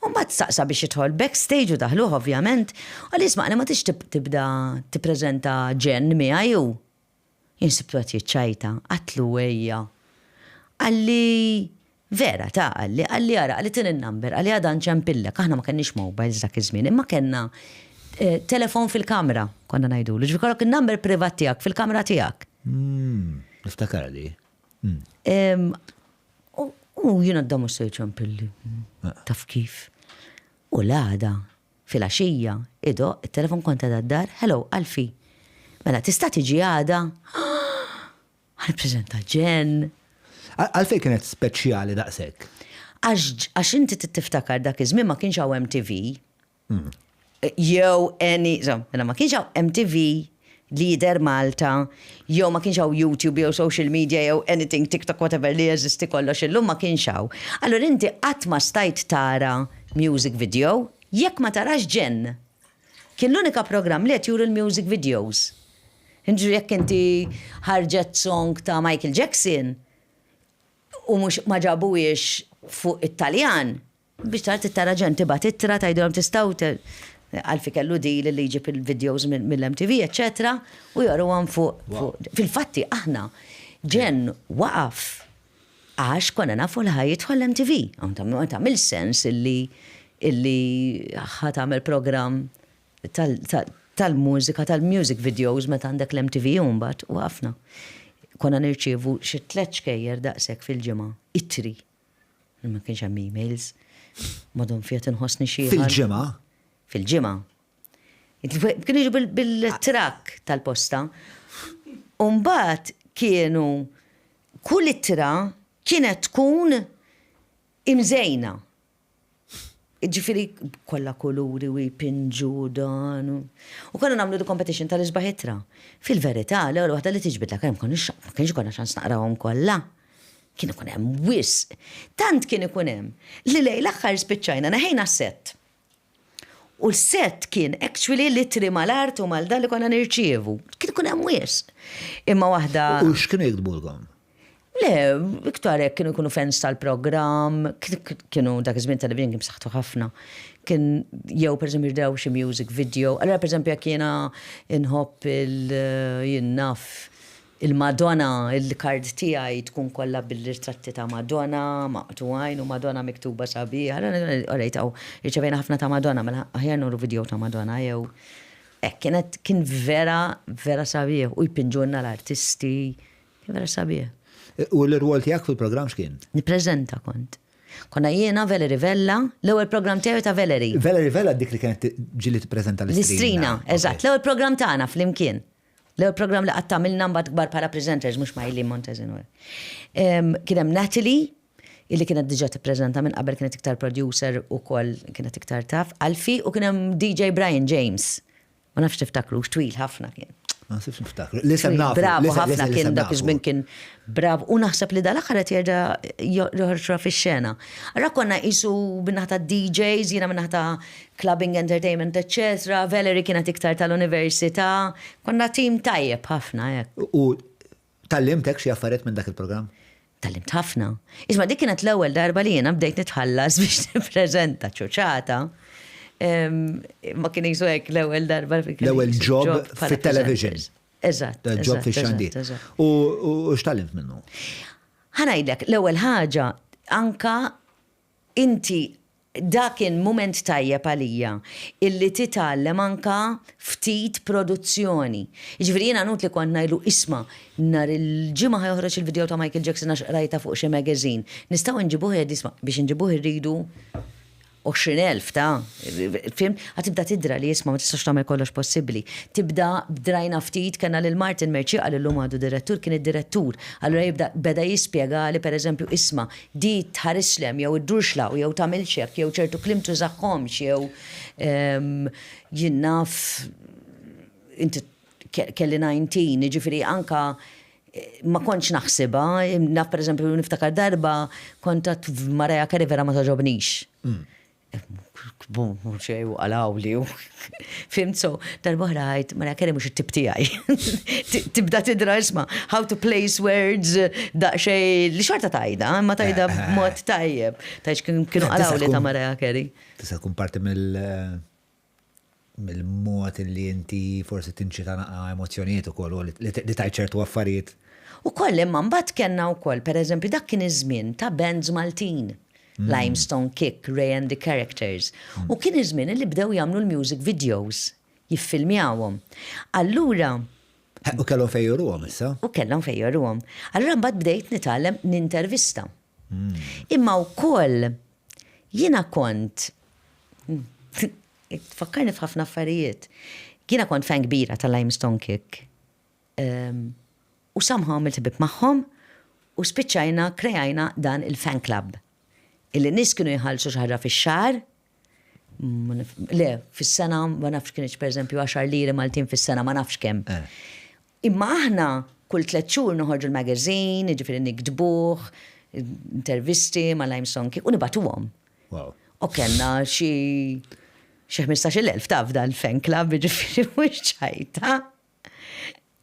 S1: U mbagħad saqsa biex jidħol backstage u daħluh ovvjament, għal ismaqni ma tix tibda tippreżenta ġen miegħi hu. Jinsibtu għat jitċajta, għatlu għeja. Għalli, vera ta' għalli għara, għalli tin il-number, għalli għadan ċempillek, aħna ma kenniex mobiles dak iż-żmien, imma kenna telefon fil-kamra, konna najdu. Ġifieri il-number privat tiegħek fil-kamra tiegħek.
S2: Niftakar di.
S1: U jiena d-damu sejċan pilli. Taf kif. U l-għada fil-għaxija, il-telefon konta d-dar, hello, Alfi. Mela, tista' tiġi għada? Għal-prezenta ġen.
S2: Għalfej kienet speċjali daqshekk.
S1: Għax inti tiftakar dak iż-żmien ma kienx hawn MTV. Jew ma kienx hawn MTV, Lider Malta, jew ma kienx hawn YouTube jew social media jew anything, TikTok, whatever li jeżisti kollox illum ma kienx hawn. Allura inti qatt ma stajt tara music video jekk ma tarax ġen. Kien l-unika programm li qed juru l-music videos. Inġu jekk inti ħarġet song ta' Michael Jackson u mux maġabuwiex fuq Italjan, biex tara tara ġen tibgħat ittra tgħidulhom tistgħu Alfi kellu di li jġib il-videos mill-MTV, eccetera, u joruhom fuq. Fil-fatti aħna ġen waqaf għax konna nafu l-ħajjitħol l-MTV. Għamil sens illi ħatamel program tal-mużika, tal-music videos meta għandek l-MTV jumbat u għafna. Konna nirċievu xi 3 kejjer daqshekk fil-ġimgħa, ittri. Ma kienx hemm emails. Madhom fiet inħossni xi
S2: Fil-ġimgħa?
S1: Fil-ġimgħa. Kienu jiġu bil-trak tal-posta. U mbagħad kienu kull ittra kienet tkun imżejna. Ġifiri kolla koluri u jipinġu dan. U konna namlu du competition tal-izbaħitra. Fil-verità, l-għal waħda li tiġbidla, kienx konna ċans naqrawhom kollha. Kienu kunem wis. Tant kienu kunem. Li lej l-axħar spiċċajna naħejna set. U l-set kien actually litri mal-art u mal-da li konna nirċievu. Kienu kunem wis. Imma waħda.
S2: U x'kienu jikdbulkom?
S1: Le, iktarek kienu kunu fans tal-program, kienu dak iż-żmien television kien b'saħħtu ħafna. Kien jew pereżempju jirdew xi music video. Allura pereżempju jekk jiena inħobb jinnaf il-Madonna, il-kard tiegħi tkun kollha bil-ritratti ta' Madonna, maqtuajn u Madonna miktuba sabiħ. Allura irċevejna ħafna ta' Madonna, mela aħjar nuru video ta' Madonna jew kien vera sabiħ u jpinġunna l-artisti, kien vera sabiħ.
S2: U l-rwol tiegħek fil-programm x'kien?
S1: Nippreżenta kont. Konna jiena Valerie Vella, l-ewwel programm tiegħi ta' Valerie.
S2: Valerie Vella dik li kienet ġili tippreżenta
S1: l-istrina. Eżatt, l-ewwel programm tagħna flimkien. L-ewwel programm li qatt tagħmilna mbagħad kbar bħala presenters mhux Majli Montezin. Kien hemm Natalie, illi kienet diġà tippreżenta minn qabel kienet iktar producer ukoll kienet iktar taf, Alfi u kien hemm DJ Brian James. Ma nafx tiftakru, twil ħafna kien.
S2: Ma sifx niftakru. Lisem nafu.
S1: Bravo ħafna kien dak iż-żmien kien bravo. U naħseb li dal-aħħar qed jerġa' joħorġra fix-xena. Ara konna qisu binnaħa DJs, jiena minnaħa clubbing entertainment, eccetera. Valerie kienet iktar tal-università. Konna tim tajjeb ħafna hekk.
S2: U tallimtek xi affarijiet minn dak il-programm?
S1: Tallimt ħafna. Isma' dik kienet l-ewwel darba li jiena bdejt nitħallas biex nippreżenta ċuċata. Ma kien jisu hekk l-ewwel darba.
S2: L-ewwel job fit-television.
S1: Eżatt.
S2: Job fix-xandir. U x'tallimt minnu?
S1: Ħanajdlek, l-ewwel ħaġa anka inti dakin moment tajjeb għalija illi titgħallem anka ftit produzzjoni. Jiġifieri jiena nut li kont ngħidu isma' nhar il-ġimgħa ħjoħroġ il-video ta' Michael Jackson għax rajta fuq xi magazine. Nistgħu nġibuh isma' biex nġibuh irridu 20,000 ta' film, għatibda tidra li jisma ma tistax tagħmel kollox possibbli. Tibda bdrajna ftit kena lil Martin Merċi għal l-lum għadu direttur, kien id-direttur. Allura beda jispjega li pereżempju isma' di tħarislem jew id-durxla u jew tagħmel xek jew ċertu klim tużaħħomx jew jinnaf inti kelli 19, ġifieri anka ma kontx naħsibha, naf pereżempju niftakar darba kontat Mariah Carey vera ma toġobnix. Xej u għalaw li u fimt so darbohra għajt Mariah Carey mux it-tip tijaj tibda tidra isma how to place words da xej li xorta tajda ma tajda b'mod tajjeb tajx kienu għalaw li ta' Mariah Carey
S2: tista' tkun parti mill-mod li inti forsi tinċita naqa emozjonijiet ukoll li tajt ċertu affarijiet.
S1: Ukoll imma mbagħad kellna wkoll pereżempju dak kien iż-żmien ta' bands Maltin. Limestone Kick, Ray and the Characters. U kien iż-żmien li bdew jagħmlu l-music videos. jiffilmjawhom. Allura
S2: U kellhom fejjuruhom issa.
S1: u kellhom fejjoruhom. Allura mbagħad bdejt nitgħallem nintervista. Imma wkoll jiena kont tfakkarni f'ħafna affarijiet. Jiena kont fan kbira tal-Limestone Kick. U somehow għamilt ħbib magħhom u spiċċajna krejajna dan il-fan club. Illi nies kienu jħallsu xi ħaġa fix-xahar. Le, fis-sena ma nafx kienx pereżempju 10 liri Maltin fis-sena ma nafx kemm. Imma aħna kull 3 xhur noħorġu l-magazine, jiġifieri nikdbuh, intervisti ma' Limestone Kick u nibatuhom.
S2: Wow.
S1: U kellna xi 15,000 taf dan il-fan club, jiġifieri mhux ċajta.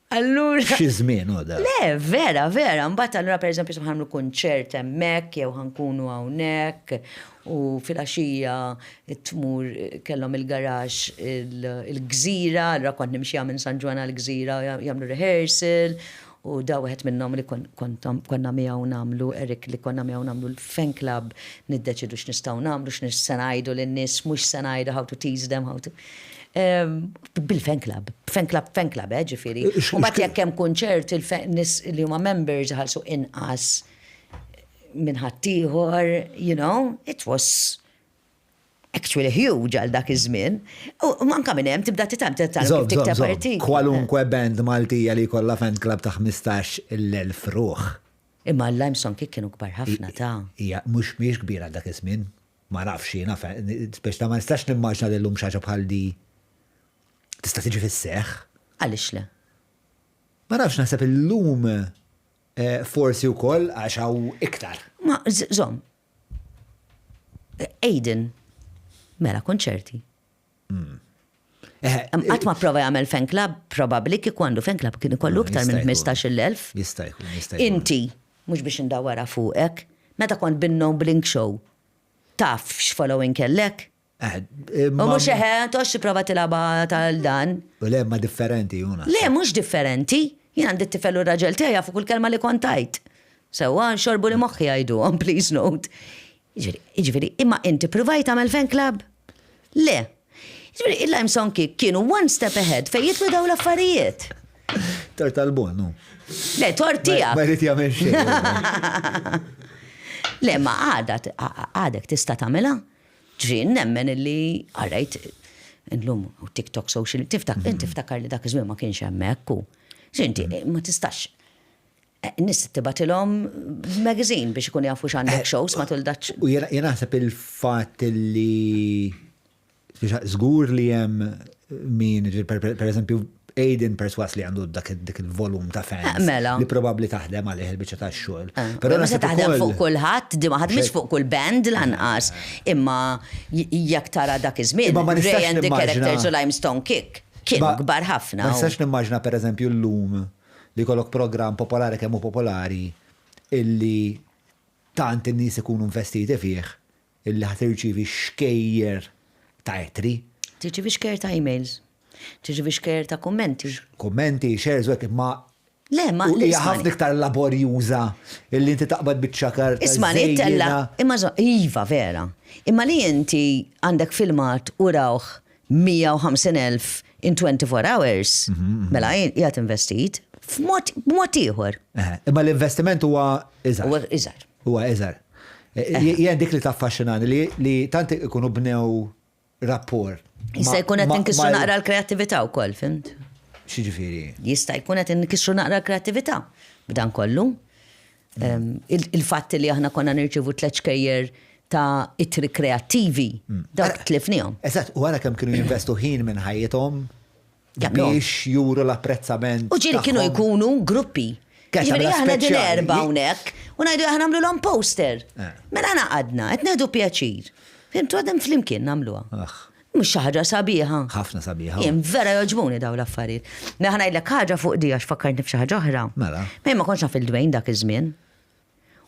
S1: Allura.
S2: Xi żmien u da.
S1: Le, vera. Mbagħad allura pereżempju se ħamlu kunċert hemmhekk jew ħankunu hawnhekk u fil-għaxija tmur kellhom il-garax il-Gżira, allura kont nimxija minn San Ġwana l-Gżira jagħmlu rehearsal u daw wieħed minnhom li konna miegħu nagħmlu Erik li konna miegħu nagħmlu l-fan club niddeċidu x'nistgħu nagħmlu x'nista' ngħidu lin-nies mhux se ngħidu how to tease them how to bil-fan club, ġifiri. U bat jekk hemm kunċert il-nis li huma members ħalsu inqas minn ħaddieħor, you know, it was actually huge għal dak iż-żmien. U manka minn hemm tibda titkellem kif tiktab partit.
S2: Kwalunkwe band Maltija li jkollha fan club ta' 15,000 ruħ.
S1: Imma l-Limestone Kick kienu kbar ħafna ta'.
S2: Hija mhux mhix kbira dak iż-żmien. Ma nafx jiena speċta ma nistax nimmaġna lillum xi ħaġa bħal di tista' tiġi fis-seħħ.
S1: Għaliex le?
S2: Ma nafx naħseb illum forsi wkoll għax hawn iktar.
S1: Ma żomm. Aiden mela konċerti. Qatt ma prova jagħmel fan club, probabbli kieku għandu fan club kien ikollu iktar minn 15,000.
S2: Jista' jkun.
S1: Inti mhux biex indawwara fuqek, meta kont bin-No Blink Show. Taf x'following kellek? U mhux tox prova tilaba tal-dan.
S2: U le ma differenti juna.
S1: Le mhux differenti. Jien għandi t-tifel u raġel tiegħi jafu kull kelma li kontajt. Sewwa xorbu li moħħi jgħiduhom, please note. Jiġifieri, imma inti provajt tagħmel fan club? Le. Jiġifieri il-Limestone Kick kienu one step ahead fejn jitlu daw l-affarijiet.
S2: Tort tal-bon, no?
S1: Le, tort tiegħek.
S2: Ma jrid jagħmel xejn.
S1: Le, ma għadek tista' tagħmilha. Ġin nemmen illi għarajt nlum u TikTok social inti ftakar li dak iż-żmien ma kienx hemmhekk u ġinti ma tistax. Nis tibatilhom magazine biex ikun jafu x'għandek shows matul daċ.
S2: U jien naħseb il-fatt li żgur li hemm min pereżempju Aiden perswas li għandu dik il-volum ta' fans li probabbli taħdem għalih il-biċċa tax-xogħol.
S1: Però se taħdem fuq kulħadd, di ma ħadmitx fuq kull band lanqas, imma jekk tara dak iż-żmien Ray and the Characters u Limestone Kick kienu kbar ħafna.
S2: Ma nistax nimmaġna pereżempju llum li jkollok programm popolari kemm hu popolari illi tant in-nies ikunu investiti fih illi ħatirċievi xkejjer ta' etri.
S1: Tirċievi xkejjer ta' emails. Tiġi xkejjer ta' kommenti.
S2: Kommenti, shares, u ma.
S1: Le, ma.
S2: Hija ħafna iktar laborjuża illi inti taqbad biċ-ċakar.
S1: Isma' nittella, imma iva vera. Imma li inti għandek filmat u rawh 150,000 in 24 hours, mela jgħat investit f'mod ieħor.
S2: Imma l-investiment huwa iżgħar.
S1: Huwa iżgħar.
S2: Huwa iżgħar. Jien dik li taffaxxinani li tant ikunu bnew rapport.
S1: Jista' jkun qed inkissru naqra l-kreattività wkoll, fimt?
S2: X'jiġifieri?
S1: Jista' jkun qed inkissru naqra l-kreattività b'dan kollu. Il-fatt li aħna konna nirċivu 3 xkejjer ta' itri kreattivi, dak tlifnihom.
S2: Eżatt, u għara kemm kienu jinvestu ħin minn ħajjithom biex juru l-apprezzament.
S1: U ġieli kienu jkunu gruppi. Ġieli aħna din erba' hawnhekk u ngħidu aħna nagħmlu l-on poster. Mela għadna, qed ngħidu pjaċir. Fimtu għadem flimkien nagħmluha. Mhux xi ħaġa sabiħa.
S2: Ħafna sabiħa.
S1: Jien vera joġbuni daw l-affarijiet. Neħa ngħidlek ħaġa fuq di għax fakkartni f'xi ħaġa oħra.
S2: Mela.
S1: Ma konx naf il-dwejn dak iż-żmien.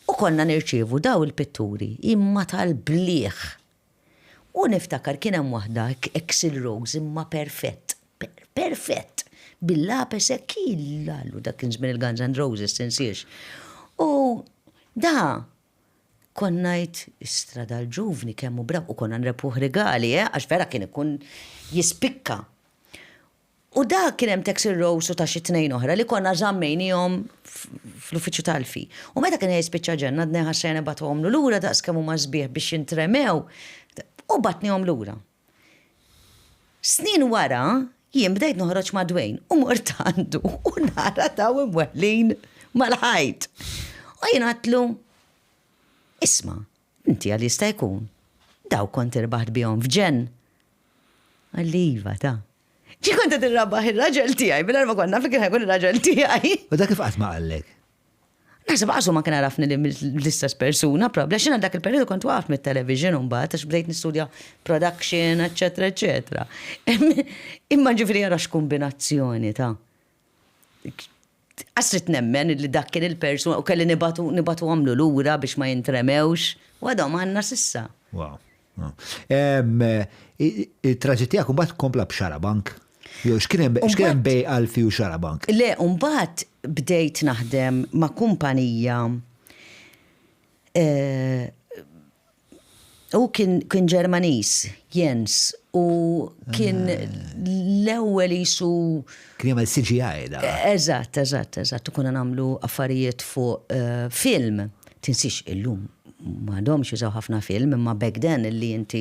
S1: U konna nirċievu daw il-pitturi imma tal-bliħ. U niftakar kien hemm waħda Axl Rose imma perfett. Perfett. Bil-lapes hekk illallu dak kien żmien il-Guns N' Roses tinsiex. U da konnajt istrada l-ġuvni kemmu brav u konna nrepuħ regali, għax vera kien ikun jispikka. U da kien hemm Texas Rose u ta' xi tnejn oħra li konna żammejnihom fl-uffiċċju tal-fi. U meta kien jispiċċa ġenna dneħa xejn bathom lura daqs kemm huma sbieħ biex jintremew u batnihom lura. Snin wara jien bdejt noħroġ ma' Dwayne u mort għandu u nara daw imweħlin mal-ħajt. U jien għatlu, isma', inti għal jista' jkun, daw kont irbaħt bihom f'ġen. Għalliva, ta' ġi konta t-rabbaħ il-raġel tijaj, bil-arba konna fikir ħajkun il-raġel tijaj.
S2: U da kif għatma għallek?
S1: Naħseb għasu ma kien għarafni li l-istess persuna, probabli, xina dak il-periodu kont waqaf mit-television un-bat, għax bdejt nistudja production, eccetera, eccetera. Imma ġifiri għarax kombinazzjoni, ta' għasrit nemmen li dak kien il-persuna u kelli nibatu għamlu l-ura biex ma jintremewx, u għadhom għanna sissa.
S2: Wow. Il-traġettija kumbat kompla b'Xarabank? Jo, xkien bej Alfi u Xarabank?
S1: Le, un-bat bdejt naħdem ma' kumpanija u kien Ġermanis, Jens, u kien l-ewwel jisu.
S2: Kien jagħmel CGI da.
S1: Eżatt, u kuna nagħmlu affarijiet fuq film. Tinsix illum m'għadhomx jużaw ħafna film, imma back then illi inti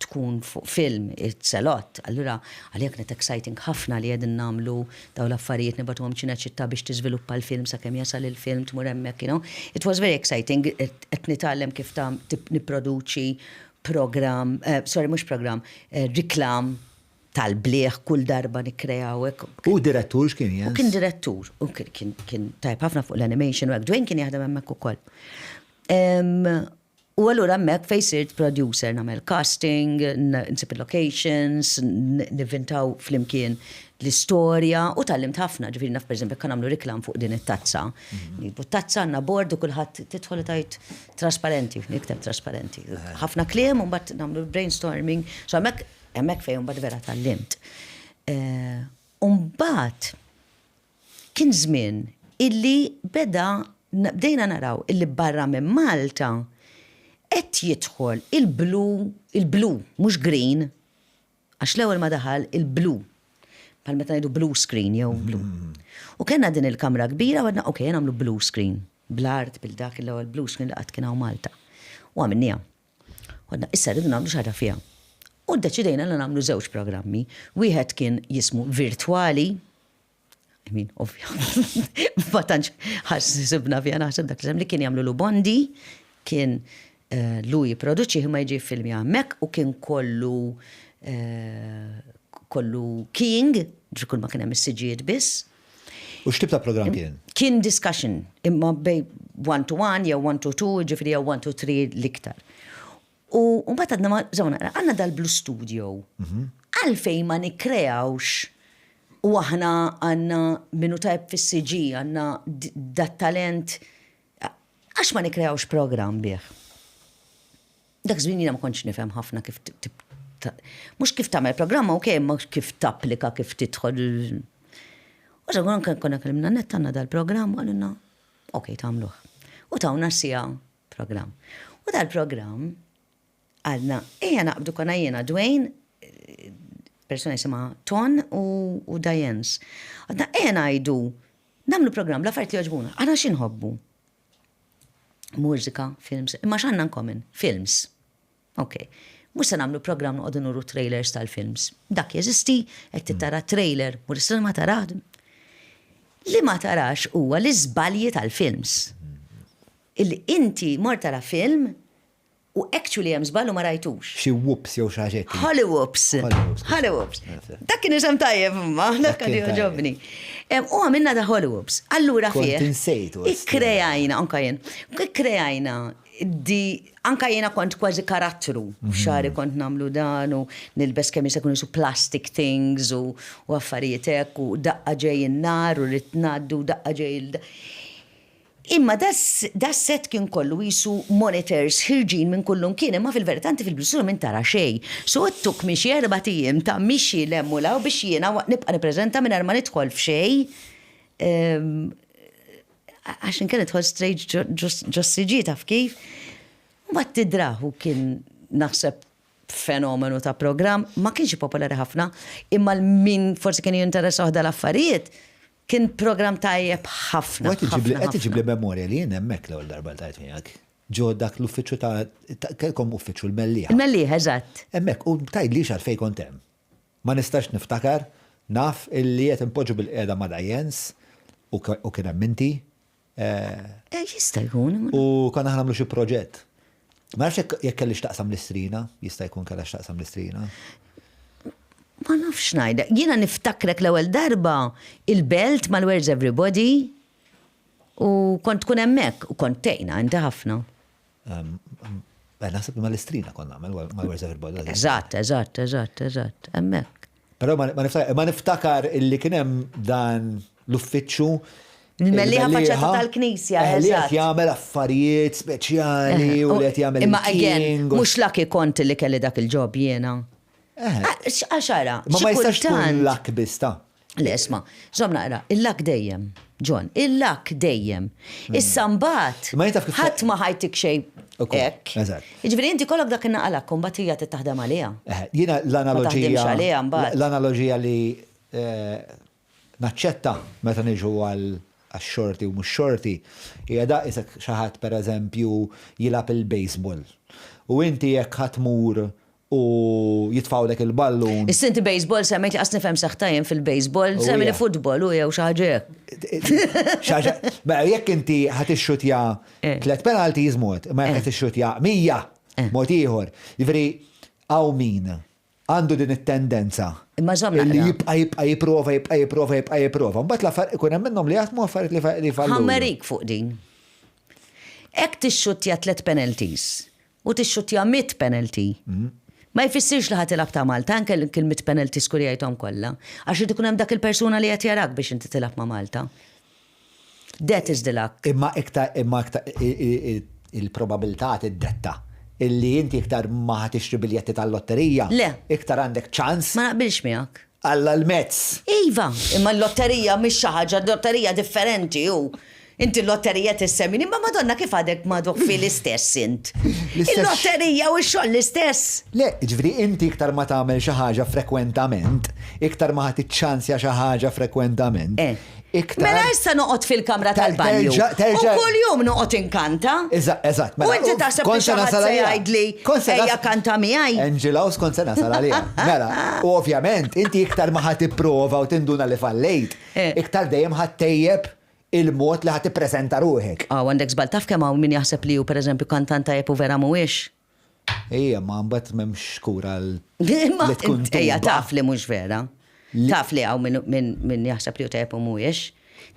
S1: tkun fuq film, it's a lot. Allura għalhekk net exciting ħafna li qegħdin nagħmlu dawn l-affarijiet nibatuhom ċineċità biex tiżviluppa l-film sakemm jasal il-film tmur hemmhekk, you know. It was very exciting, qed nitgħallem kif ta' nipproduċi program, mhux program, riklam tal-bleħ kull darba nikkreaw hekk.
S2: U direttur x'kien Jens?
S1: U kien direttur, u kien tajb ħafna fuq l-animation u hekk. Dwayne kien jaħdem hemmhekk ukoll. U allura hemmhekk fejn sirt producer nagħmel casting, nsib il-locations, nivvintaw flimkien l-istorja u tallimt ħafna, ġifieri naf pereżempju kan nagħmlu riklam fuq din it-tazza. Nibu tazza għandna bord u kulħadd tidħol tajt trasparenti, nikteb trasparenti. Ħafna kliem u mbagħad nagħmlu brainstorming, so hemmhekk fejn mbagħad vera tallimt. U mbagħad kien żmien illi bdejna naraw illi barra minn Malta qed jidħol il-blu, mhux green, għax l-ewwel ma daħal il-blu. Bħal meta ngħidu blue screen jew blue. U kellna din il-kamra kbira u għadna okej nagħmlu blue screen. Bl-art bil-dak l-ewwel blue screen li qatt kien hawn Malta. U għamilniha. U għadna issa rridu nagħmlu xi ħaġa fiha. U ddeċidejna li nagħmlu żewġ programmi. Wieħed kien jismu virtwali, ovvja. Ma tantx ħassibna fija naħseb dak li kien jagħmlu Bondi, kien Lui jipproduċi ma jġi filmi hemmhekk u kien kollu King, ġikul ma kien hemm is-siġijiet biss.
S2: U x'tib ta' programm kien?
S1: Kien discussion, imma bej 1-to-1 jew 1-to-2, ġifieri jew 1-to-3 l-iktar. U mbagħad għadna ma għandna dal-Blue Studio. Għalfejn ma nikkreawx u aħna għandna minnu tajb fis-CG, għandna dat-talent għax ma nikkreawx programm bih. Dak żmien jiena ma kontx nifhem ħafna kif mhux kif tagħmel programma okej, ma kif tapplika, kif tidħol. U żgħun konna kellimna nett għandna dal-programm u għalulna okej tagħmluh. U tawna sija programm. U dal-programm għalna naqbdu konna jiena Dwayne, persuna jisimha Ton u Dianes. Għadna ngħidu nagħmlu programm l-affarijiet li jogħġbuna. Għana x'inħobbu? Mużika, films, imma x'għandna nkomin? Films. Okay. Mux se nagħmlu programm noqogħdu nuru trailers tal-films. Dak jeżisti, qed tara trailer, mhux se ma tarah. Li ma tarax huwa l-iżbalji tal-films. Illi inti mor tara film u actually hemm żballu ma rajtux.
S2: Xi whoops jew xi ħaġa.
S1: Hollywoops. Dak kien isem tajjeb imma, dak kien joġobni. U għamilna da Hollywoops. Allura fih. Ikkrejajna anke jien. Ikkrejajna anka jena kont kważi karattru, xari kont namlu dan u nilbes kemm jista' jkun isu plastic things u affarijiet hekk u daqqa ġej in-nar u ritnaddu daqqa ġej Imma da set kien kollu jisu monitors ħirġin minn kullum kien, imma fil-veritanti fil-blusur minn tara xej. So it took me xi 4 tiem ta' mixi l-emmula u biex jiena nibqa' nippreżenta minn ma nidħol f'xej. Għaxin kien idħol straight ġos siġi taf kif. Ma tidraħu kien naħseb fenomenu ta' program, ma kienx popolari ħafna, imma min forsi kien jinteressaw dal-affarijiet, kien program tajjeb ħafna.
S2: Għet iġibli memorja li jien hemmhekk l-ewwel darba tajt miegħek. Ġo dak l-uffiċċju ta' kelkom uffiċċju l-Mellieħ.
S1: Il-Mellieħ, eżatt.
S2: Hemmhekk u tgħidlix għalfejn kont hemm. Ma nistax niftakar, naf illi qed impoġġu bil-qiegħda ma' Dajjens u kien hemm inti.
S1: Jista' jkun.
S2: U konna nagħmlu xi proġett. Ma nafx jekk kellix taqsam l-istrina, jista' jkun kellha taqsam l-istrina.
S1: Ma nafx ngħidha. Jiena niftakrek l-ewwel darba il-belt mal-Where's Everybody u kont tkun hemmhekk u kont tgħinha inti ħafna.
S2: Naħseb mal-istrina konna nagħmel mal-Where's Everybody.
S1: Eżatt, hemmhekk.
S2: Però ma niftakar illi kien hemm dan l-uffiċċju
S1: Il-Mellieħ faċċata tal-Knisja,
S2: li qed jagħmel affarijiet speċjali u li qed jagħmel.
S1: Imma again, mhux laki kont li kelli dak il-ġob jiena. Għaxara,
S2: ma jistax tkun lak bista.
S1: Le, isma, żomm naqra, il-lak dejjem, John, il-lak dejjem. Issa mbagħad ħadd ma ħajtik xejn hekk. Jiġifieri inti kollok dak innaqalak u mbagħad hija taħdem għaliha.
S2: Jiena l-analogija li naċċetta meta niġu għax-xorti u mhux xorti hija daqisek xi ħadd pereżempju jilgħab il-baseball. U inti jekk ħatmur u jitfawlek il-ballun.
S1: Is-sinti baseball semmejt qas nifhem seħtajjem fil-baseball, semmi futbol u jew xi ħaġa hekk.
S2: Jekk inti ħatixxutja 3 penalties mod, ma jekk ħatixxutja 100 mod ieħor. Jiġifieri hawn min għandu din it-tendenza. Li jibqa' jipprova. Mbagħad l-affarijiet ikun hemm minnhom li jaħdmu affarijiet li fallu.
S1: Ħammerik fuq din. Hekk tixxutja 3 penalties u tixxutja 100 penalty. Ma jfissirx li ħatilab ta' Malta, anke il-100 penalty skurjajthom kollha, għax irid ikun hemm dak il-persuna li qed jarak biex inti tilab ma' Malta. That is the luck.
S2: Imma iktar il-probabilità tiddetta illi inti iktar ma ħatixtri biljetti tal-lotterija.
S1: Le.
S2: Iktar għandek ċans.
S1: Ma naqbilx miegħek.
S2: Alla l-mezz.
S1: Iva, imma l-lotterija mhix xi ħaġa, lotterija differenti hu. Inti l-lotterija tissemmini, ma madonna kif għadek madok fi l-istess int. Il-lotterija u x-xogħol l-istess.
S2: Le, ġifri inti iktar ma tagħmel xi ħaġa frekwentament, iktar ma ħadd iċċansja xi ħaġa frekwentament.
S1: Mela issa noqgħod fil-kamra tal-banju. U kuljum noqgħod inkanta.
S2: Eżatt.
S1: U inti taħseb li xi ħadd se jgħidli ejja kanta miegħi.
S2: Angelaus kont se nasal għaliha. Mela, u ovvjament inti iktar ma ħadd tipprova u tinduna li fallejt, iktar dejjem ħadd tejjeb il-mod li ħat tippreżenta ruħek.
S1: Għandek żball taf kemm hawn min jaħseb li hu pereżempju kantant tajjeb u vera mhuwiex.
S2: Ejja, ma mbagħad m'hemmx kura li tkun.
S1: Ejja, taf li mhux vera. Taf li hawn min jaħseb li hu tajjeb u mhuwiex.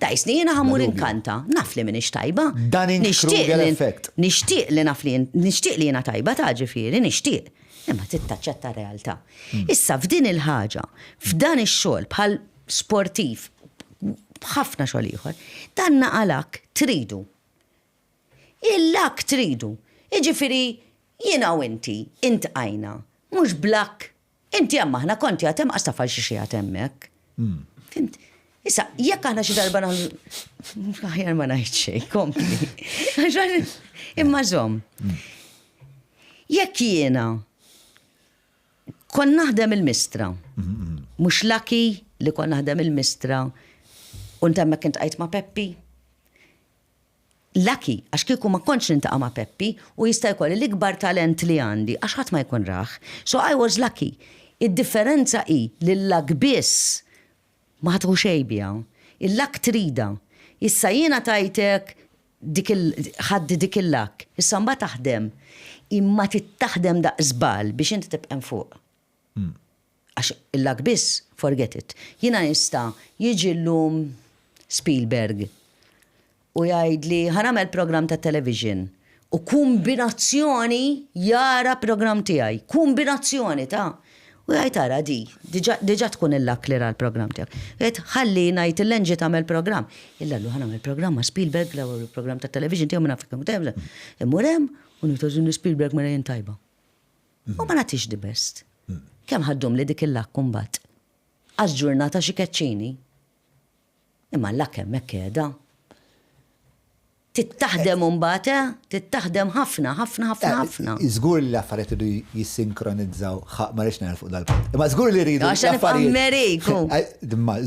S1: Dajsni jiena ħammur inkanta, naf li minix tajba.
S2: Dan Kruger effect.
S1: Nixtieq li jiena tajba ta' ġifieri, nixtieq. Imma tittaċċetta realtà. Issa f'din il-ħaġa, f'dan ix-xogħol bħal sportiv, ħafna xogħol ieħor, dan naqalak tridu. Il-lak tridu. Jiġifieri jiena u inti, intqajna, mhux blak. Inti hemm aħna konti għatem qas tafal xi xi hemmhekk. Fimt? Issa, jekk aħna xi darba aħjar ma ngħid xejn, kompli. Imma żomm. Jekk jiena kon naħdem il-Mistra, mhux laki li kon naħdem il-Mistra, u ntemma kint għajt ma' Peppi. Lucky, għax kieku ma konċ nintaqa ma' Peppi u jista' jkolli l-ikbar talent li għandi, għax ħadd ma jkun raħ. So I was lucky. Id-differenza hi li l-lak biss ma ħadħu xejbija. Il-lak trida. Issa jiena tajtek ħaddi dik il-lak. Issa mbagħad taħdem. Imma tittaħdem daq żball biex inti tibqem fuq. Għax il-lak biss, forget it. Jiena nista' jiġi llum Spielberg u jgħidli ħanamel program ta' television u kombinazzjoni jara program tiegħi, kombinazzjoni ta' u jgħid tara diġà tkun il-lak li ra l-program tiegħek. Jgħid ħalli ngħid il-lenġi tagħmel program. Illa llu ħanamel program ma' Spielberg l program ta' television tiegħu minn Afrika Mutebla. Immur hemm u nitgħu Spielberg ma jien tajba. U ma nagħtix the best. Kemm ħaddum li dik il-lak kumbat. Għax ġurnata xi keċċini. Imma l-lak hemmhekk qiegħda. tittaħdem mbagħad, tittaħdem ħafna.
S2: Żgur li l-affarijiet iridu jissinkronizzaw, ma rridx nagħrfu dal-punt. Imma żgur li rridu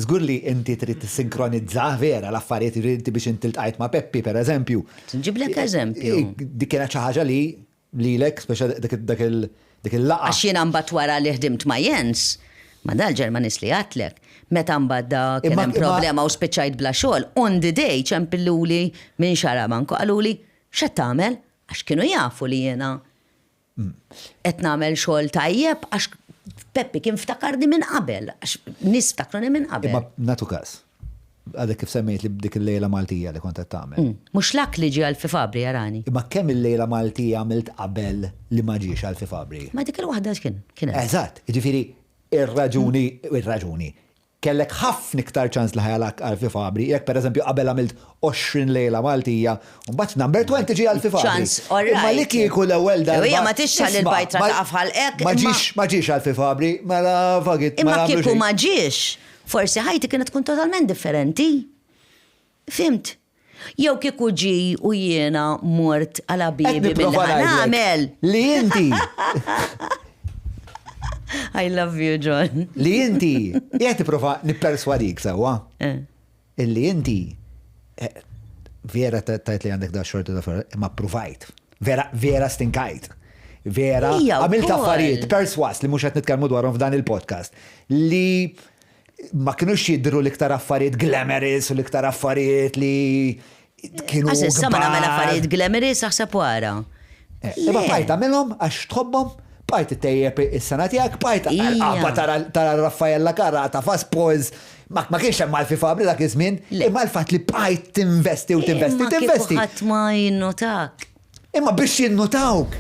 S2: żgur li inti trid tissinkronizza vera l-affarijiet irid biex inti ltqajt ma' Peppi pereżempju.
S1: Nġiblek eżempju.
S2: Dik kienet xi ħaġa li lilek speċa dik il-laqgħa.
S1: Għax jiena mbagħad wara li ħdimt ma' Jens, ma dal-Ġermanis li għatlek. Meta mbagħad kien hemm problema u spiċċajt bla xogħol, on the day ċempilluli minn Xarabank qaluli x'qed tagħmel għax kienu jafu li jiena qed nagħmel xogħol tajjeb għax Peppi kien ftakarni minn qabel, għax nies ftakruni minn qabel.
S2: Imma nagħtu każ. Għadek kif semmejt li b'dik il-lejla Maltija li kont qed tagħmel.
S1: Mhux lak li ġie Alfi Fabri jarani.
S2: Imma kemm il-lejla Maltija għamilt qabel li ma ġiex Alfi Fabri?
S1: Ma dik il-waħda kien.
S2: Eżatt, jiġifieri ir-raġuni kellek ħafna iktar ċans li ħajalak Alfi Fabri, jekk pereżempju qabel għamilt 20 lejla Maltija, u mbagħad number 20 ġie Alfi Fabri.
S1: ċans, all right.
S2: Imma li kieku l-ewwel darba.
S1: Hija ma tixħal il-bajtra taqaf ħalqek.
S2: Ma ġiex Alfi Fabri, mela fagit.
S1: Imma kieku ma ġiex, forsi ħajti kienet tkun totalment differenti. Fimt? Jew kieku ġi u jiena mort għala bibi bil-ħanamel.
S2: Li inti.
S1: I love you, John.
S2: Li inti, jgħet prova nipperswadik sawa. Illi inti, vera tajt li għandek da xorta da ferra, ma provajt. Vera stinkajt. Vera, għamilt affarijiet perswas li mux għet nitkalmu dwarhom f'dan il-podcast. Li ma kienux jidru l-iktar affarijiet glamorous u l-iktar affarijiet li kienu.
S1: Għasissa ma namel affarijiet glamorous għaxsab wara.
S2: Imma bajt għamilhom għax tħobbhom. Bajt it-tejjeb is-sena tiegħek, bajt għabba tara Raffaella Karata, fast pause, ma kienx hemm Alfi Fabri dak iż-żmien, imma l-fatt li bajt tinvesti.
S1: Ħadd ma jinnotak.
S2: Imma biex jinnotawk.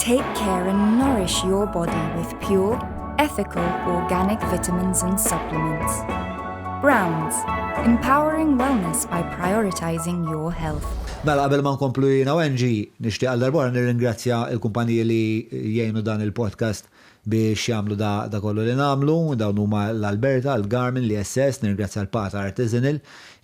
S5: Take care and nourish your body with pure, ethical, organic vitamins and supplements. Browns, empowering wellness by prioritizing your health.
S2: Mela, qabel ma nkomplu jina Wenġi, nixtieq għal darbora nirringrazzja il-kumpaniji li jgħinu dan il-podcast biex jagħmlu da kollu li nagħmlu, dawn huma l-Alberta, l-Garmin, l-ISS, nirringrazzja l-Pata Artisanal,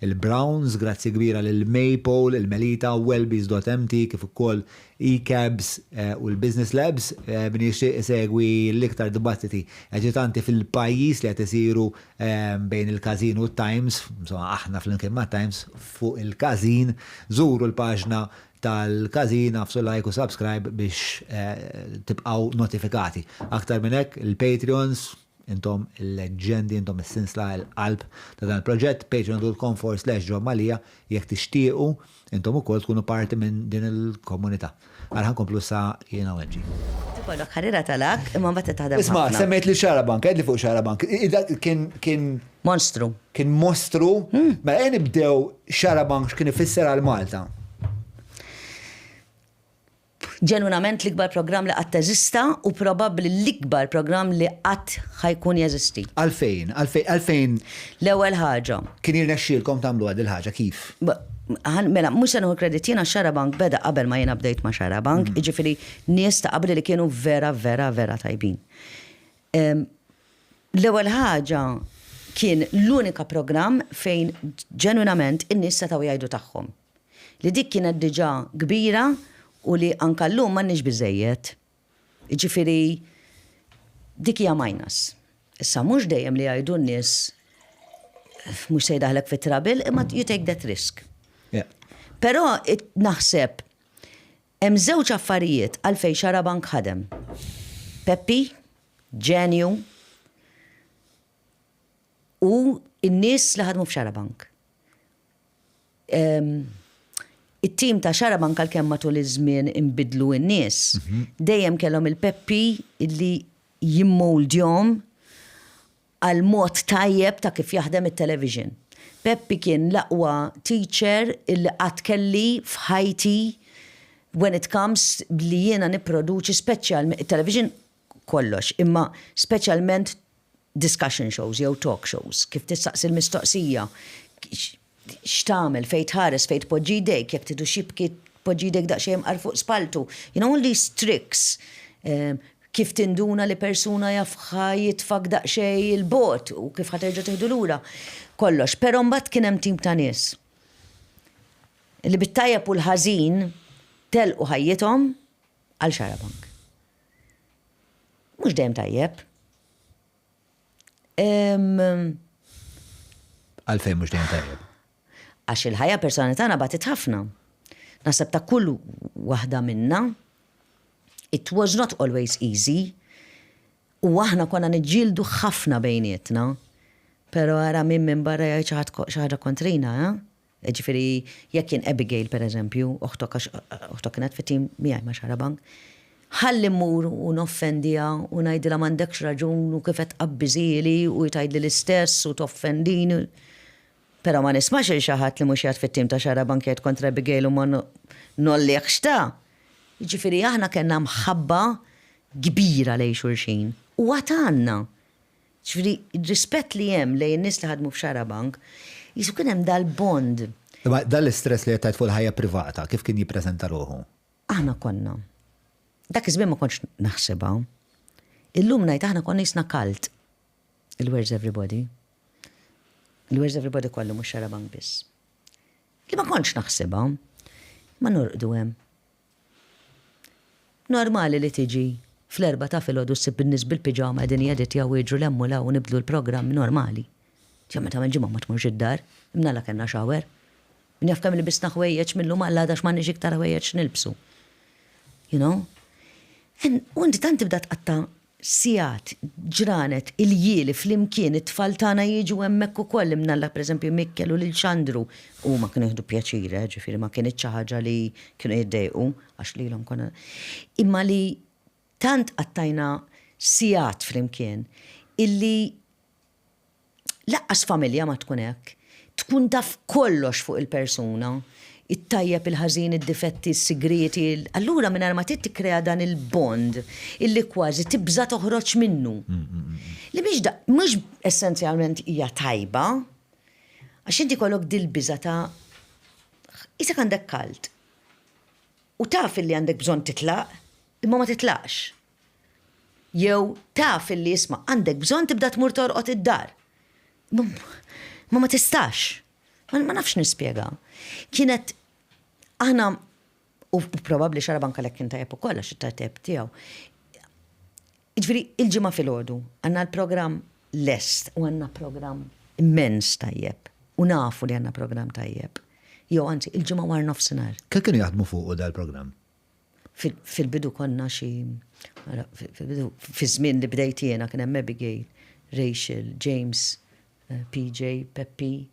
S2: il-Browns, grazzi kbira lil-Maypole, il-Melita, Wellbees.mt, kif ukoll e-cabs u l-Business Labs, min jixtieq isegwi l-iktar dibattiti aġitanti fil-pajjiż li qed isiru bejn il-Kazin u t-Times, insomma aħna fl-imkien ma' Times fuq il-Kazin, żuru l-paġna tal-Kazin, għafsu like u subscribe biex tibqaw notifikati. Aktar minn hekk, il-Patreons, intom il-leġendi, intom il-sinsla l-qalb ta' dan il-proġett, patreon.com/John Malija, jekk tixtiequ, intom ukoll tkunu parti minn din il-komunità. Għalħan komplu sa' jiena Wenġi.
S1: Tikollok ħarira tal-ak, imma mbagħad taħdem.
S2: Isma' semmejt li Xarabank, għedli fuq Xarabank. Kien
S1: Monstru.
S2: Kien mostru, ma nibdew Xarabank x'kien ifisser għal Malta.
S1: Ġenwinament l-ikbar program li qatt teżista u probabbli l-ikbar program li qatt ħajkun jeżisti.
S2: Għalfejn?
S1: L-ewwel ħaġa.
S2: Kien jirnexxielkom tagħmlu għad il-ħaġa kif?
S1: Mela, mhux se nieħu kredit jiena Xarabank beda qabel ma jiena bdejt ma' Xarabank, jiġifieri nies ta' qabli li kienu vera tajbin. L-ewwel ħaġa kien l-unika program fejn ġenwinament in-nies setgħu jgħidu tagħhom. Li dik kienet diġà kbira u li anka l-lum m'għandniex biżejjed. Ġifieri dik hija minus. Issa mhux dejjem li jgħidu n-nies mhux se jdaħlek fit-trabil, imma you take that risk. Però naħseb hemm żewġ affarijiet għalfejn Xarabank ħadem. Peppi, ġenju u n-nies li ħadmu f'Xarabank. It-tim ta' Xarabank għalkemm matul iż-żmien inbidlu n-nies, dejjem kellhom il-Peppi li jimmoldjhom għal mod tajjeb ta' kif jaħdem it-television. Peppi kien l-aqwa teacher illi qatt kelli f'ħajti when it comes li jiena nipproduċi speċjalment television kollox, imma speċjalment discussion shows jew talk shows, kif tistaqsi l-mistoqsija, x'tagħmel fejn tħares fejn tpoġġi jdejk, jekk tidu xibki tpoġġi jdejk daqsxejn mqar fuq spaltu. You know all these tricks. kif tinduna li persuna jafħa jitfak daqxej il-bot u kif ħaterġa teħdu lura. Kollox, pero mbagħad kien hemm tim ta' nies li bit-tajjeb u l-ħażin telqu ħajjithom għal xarabank. Mhux dejjem tajjeb.
S2: Għalfejn mhux dejjem tajjeb.
S1: Għax il-ħajja personali tagħna batet ħafna. Nasab ta' kull waħda minna, it was not always easy, u aħna konna niġġieldu ħafna bejnietna, pero għara minn barra jgħid ħaġa kontrina, ġifiri, jekk kien Abigail, per eżempju, uħtok kienet fit-tim miegħi ma' xarabank, ħalli mmur u noffendija u ngħidilha m'għandekx raġun u kif qed tqabbiżieli u jtgħidli l-istess u toffendini. Però ma nismax il xi ħadd li mhux jgħid fit-tim ta' xarabank jgħid kontra Abigail u ma nollieħx ta'. Jiġifieri aħna kellna mħabba kbira lejn xulxin u għatanna. Ġifieri r-rispett li hemm lejn in-nies li ħadmu f'xarabank, jisu kien hemm dal-bond.
S2: Dal-istress li qed fuq il-ħajja privata, kif kien jippreżenta ruħu?
S1: Aħna konna. Dak iż-żmien ma kontx naħsebha. Illum ngħid aħna konna jisna kalt. Il-Where's Everybody. Il-Where's Everybody kollu mhux xarabank biss. Li ma kontx naħsebha, ma norqdu hemm. Normali li tiġi fl-4 ta' filgħodu ssib in-nies bil-piġama qegħdin jeditjaw jiġru lemmu law u nibdlu l-programm normali. Ġemma ta' ġimgħa ma tmurx id-dar, imnalla kellna xawer. Min jaf kemm li bisna ħwejjeġ millum għal għadax m'għandniex iktar ħwejjeġ nilbsu. You know? U inti tant tibda tqatta' sijat, ġranet, il-jieli fl-imkien, it-tfal tagħna jiġu hemmhekk ukoll imnalla pereżempju Mikkel u lil Xandru u ma kienu jieħdu pjaċir, ġifieri ma kienx xi ħaġa li kienu jiddejqu għax lilhom konna. Imma li tant qattajna sijat fl-imkien illi laqqas familja ma tkun hekk, tkun taf kollox fuq il-persuna, it-tajjeb il-ħażin, id-difetti, s-sigreti, allura minn ma tikkrea dan il-bond illi kważi tibża toħroġ minnu. Li mhux essenzjalment hija tajba, għax inti kollok dil-biża ta' isek għandek kalt. U taf illi għandek bżonn titlaq, imma ma titlaqx. Jew taf illi isma' għandek bżonn tibda tmur torqod id-dar. Ma tistax. Ma nafx nispjega. Kienet aħna, u probabli xarabank għalek kien tajjeb ukoll għax it-tajjeb tiegħu. Ġifieri il-ġimgħa filgħodu għandna l-programm lest u għandna programm immens tajjeb. U nafu li għandna programm tajjeb. Jew anzi, il-ġimgħa war nofsinhar.
S2: Kif kienu jaħdmu fuq dal-programm?
S1: Fil-bidu konna xi fi żmien li bdejt jiena kien hemm Abigail, Rachel, James, PJ, Peppi,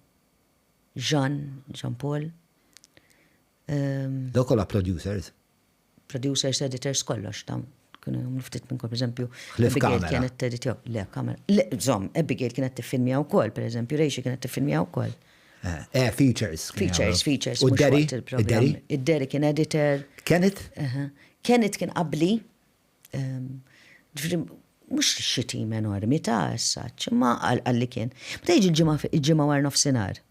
S1: Jean Paul.
S2: Daw kollha producers.
S1: Producers, editors, kollox tam. Kienu miftit minnkom, per eżempju,
S2: Ħlif
S1: Abigail
S2: kamera.
S1: kienet editjaw. Le, kamera. Zom, Abigail kienet tiffilmja wkoll, per eżempju, Rachel kienet tiffilmja wkoll.
S2: Features.
S1: Features.
S2: U
S1: mhux
S2: Derry?
S1: waqt il-programm. Id-Derry kien editor.
S2: Kenneth?
S1: Kenneth kien qabli. Mux xitim enormi ta' s-saċ, ma għalli kien. Meta jiġi il-ġimgħa war nofsinhar.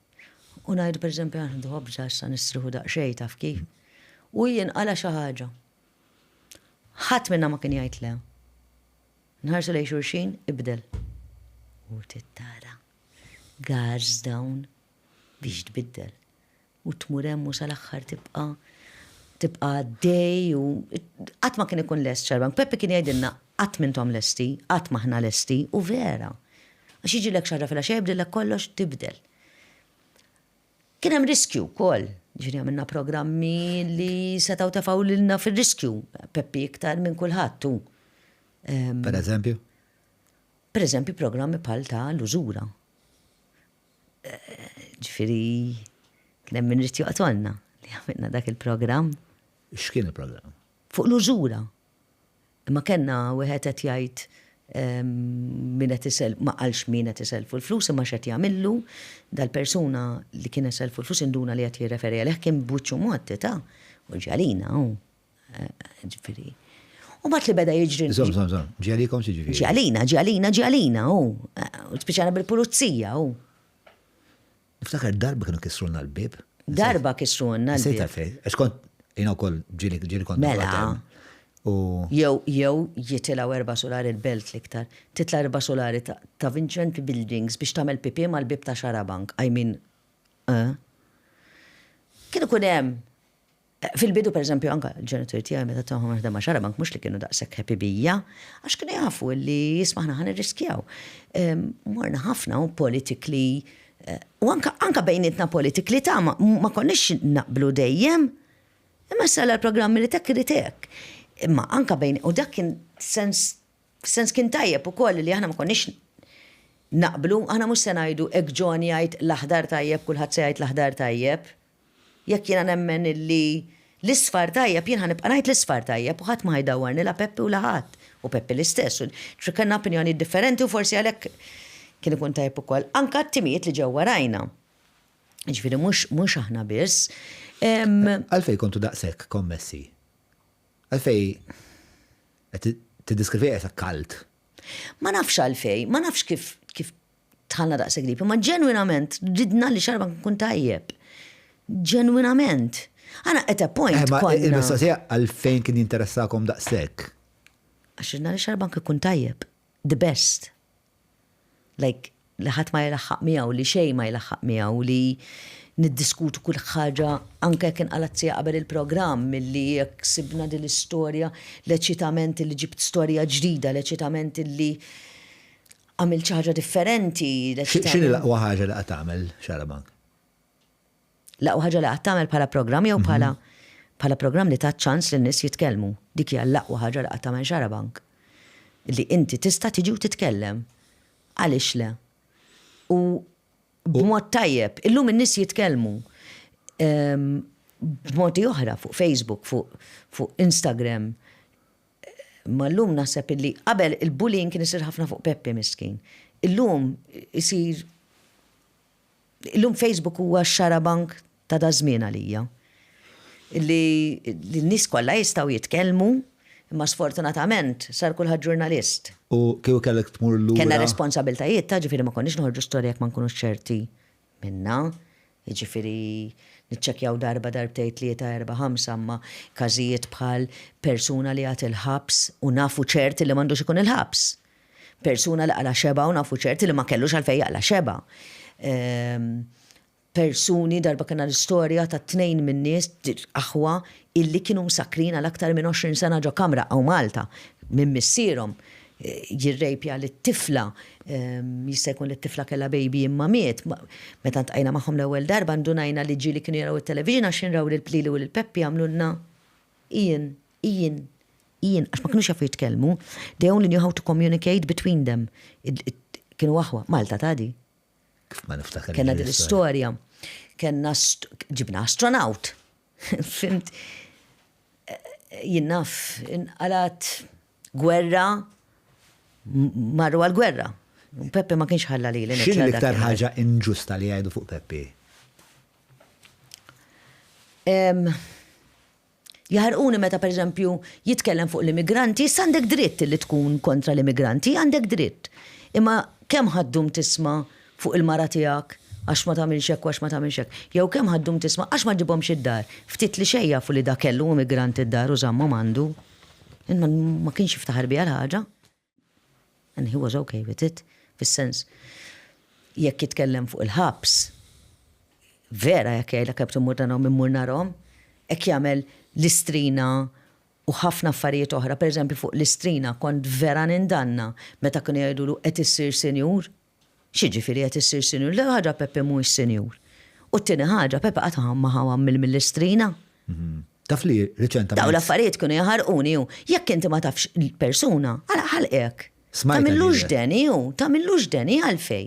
S1: U ngħidu per eżempju għandu ħobġa issa nistriħu daqsxejn taf kif. U jien qala xi ħaġa. Ħadd minna ma kien jgħid le. Nħarsu lejn xulxin ibdel. U tittara. Guards dawn biex tbiddel. U tmur hemm u sal-aħħar tibqa' dej u qatt ma kien ikun lest xarbank. Peppi kien jgħidilna qatt mintom lesti, qatt maħna lesti u vera. Għax jiġilek xarra fil-għaxa jibdilek kollox tibdel. Kien hemm riskju wkoll. Ġifieri għamilna programmi li setgħu tafaw lilna fir-riskju. Peppi iktar minn kulħadd tu.
S2: Per eżempju?
S1: Per eżempju programmi bħal ta' l-użura. Ġifieri kien hemm min rid joqtolna li għamilna dak il-programm.
S2: X'kien il-programm?
S1: Fuq l-użura. Imma kellna wieħed qed jgħid min qed iself ma qalx min qed iselfu l-flus imma x'qed jagħmillu dal-persuna li kien iselfu l-flus induna li qed jirreferi għalih kien buċċu motti ta' u ġalina u ġifieri. U mat li beda jiġri.
S2: Żomm, ġialikom xi ġifieri?
S1: Ġalina u speċjali bil-pulizija u.
S2: Niftakar darba kienu kisrulna l-bib.
S1: Darba kisrulna l-bib.
S2: Sejta fej, għax kont jiena wkoll ġieli kont.
S1: Mela. Jew jitilaw 4 solari il-belt liktar. Titla 4 solari ta' Vincent Buildings biex tagħmel pipi mal-bib ta' Xarabank. I mean, kienu kun hemm. Fil-bidu, per eżempju, anka l-ġenitori tiegħi meta tagħhom waħda ma' Xarabank mhux li kienu daqshekk happy bija, għax kienu jafu li jismaħna ħan irriskjaw. Morna ħafna u politically, u anka bejnietna politically ta' ma konniex naqblu dejjem, imma sala l-programmi li tek iritek. Imma anka bejn, u dak kien sens kien tajjeb ukoll li aħna ma konniex naqblu, aħna mhux se ngħidu hekk Ġoni jgħid l-aħdar tajjeb, kulħadd se jgħid l-aħdar tajjeb. Jekk jiena nemmen illi l-isfar tajjeb, jien ħanibqa' ngħid l-isfar tajjeb u ħadd ma ħajdawarni la Peppi u la ħadd. U Peppi l-istess. Kellna opinjoni differenti u forsi għalhekk kien ikun tajjeb ukoll. Anka t-timijiet li ġew warajna. Ġifieri mhux aħna biss.
S2: Għalfej kontu daqshekk kommessi? Għalfej tiddiskrivi qed kalt?
S1: Ma nafx għalfej, ma nafx kif tħallna daqshekk gripi, ma ġenwinament ridna li Xarabank kun tajjeb. Ġenwinament. Għana at a point konna.
S2: Il-mistoqsija għalfejn kien jinteressakom daqshekk?
S1: Għax ridna li Xarabank kun tajjeb. The best. Like, li ħadd ma jlaħħaq miegħu, li xejn ma jlaħħaq miegħu, li niddiskutu kull ħaġa anke kien qalazzija qabel il-programm milli jekk sibna din l-istorja, l-eċitament li ġibt storja ġdida, l-eċitament li għamil ħaġa differenti.
S2: X'inhi l-aqwa ħaġa li qed tagħmel Xarabank?
S1: L-aqwa ħaġa li qed tagħmel bħala programm jew bħala programm li ta' ċans li n-nies jitkellmu. Dik hija l-aqwa ħaġa li qed tagħmel Xarabank. Li inti tista' tiġi u titkellem. Għaliex le? U b'mod tajjeb, illum in-nies jitkellmu b'modi oħra fuq Facebook, fuq Instagram. Ma llum naħseb illi qabel il-bullying kien isir ħafna fuq Peppi miskin. Illum Facebook huwa Xarabank ta' dażmien għalija. Illi n-nies kollha jistgħu jitkellmu, imma sfortunatament sar kulħadd ġurnalist.
S2: U kieku kellek tmur lura.
S1: Kenna responsabiltajiet ta' ġifieri ma konniex noħorġu storja jekk ma nkunux ċerti minna. Ġifieri niċċekkjaw darba darbtejn 3, 4, 5 imma każijiet bħal persuna li għat il-ħabs u nafu ċerti li m'għandux ikun il-ħabs. Persuna li qala xeba u nafu ċerti li ma kellux għalfejn jaqla xeba. Persuni darba kena l-istorja ta' 2 minn nies aħwa illi kienu msakrin għal aktar minn 20 sena ġo Kamra aw Malta minn missierhom jirrejpja l-tifla, jista' jkun l-tifla kella baby imma miet. Meta ntqajna magħhom l-ewwel darba ndunajna li ġieli kienu jaraw it-television għax jinraw il-Plili u l-Peppi għamlulna Ian, għax ma kinux jafu jitkellmu. They only knew how to communicate between them. Kienu aħwa, Malta tadi.
S2: Kif ma niftakar.
S1: Kenna din l-istorja. Kenna ġibna astronaut. Fimt, jinnaf, inqalat gwerra, marru għal-gwerra. Peppi ma kienx ħalla li l-nek.
S2: X'in l-iktar ħaġa inġusta li jgħidu fuq Peppi?
S1: Jaħarquni meta per eżempju jitkellem fuq l-immigranti, għandek dritt li tkun kontra l-immigranti, għandek dritt. Imma kemm ħaddum tisma' fuq il-mara tiegħek għax ma tagħmilx hekk u għax ma tagħmilx hekk. Jew kemm ħaddum tisma' għax ma ġibhomx id-dar. Ftit li xejn jafu li dak kellu immigranti id-dar u żammhom għandu. Ma kienx jiftaħar biha l-ħaġa. And he was okay with it. Fis-sens jekk jitkellem fuq il-ħabs, vera jekk jgħidlek kif timur narhom immur narhom, hekk jagħmel l-istrina u ħafna affarijiet oħra. Pereżempju fuq l-istrina kont vera nindanna meta kienu jgħidulu qed issir senjur. X'jiġifieri qed issir senjur? L ħaġa Peppi mhuwiex senjur. U t-tieni ħaġa Peppi qatt ma ħawammil mill-istrina.
S2: Taf li riċentament.
S1: Daw l-affarijiet kienu jaħarquni hu. Jekk inti ma tafx il-persuna, ħalqek. Tagħmillux deni hu, tagħmillux deni għalfej.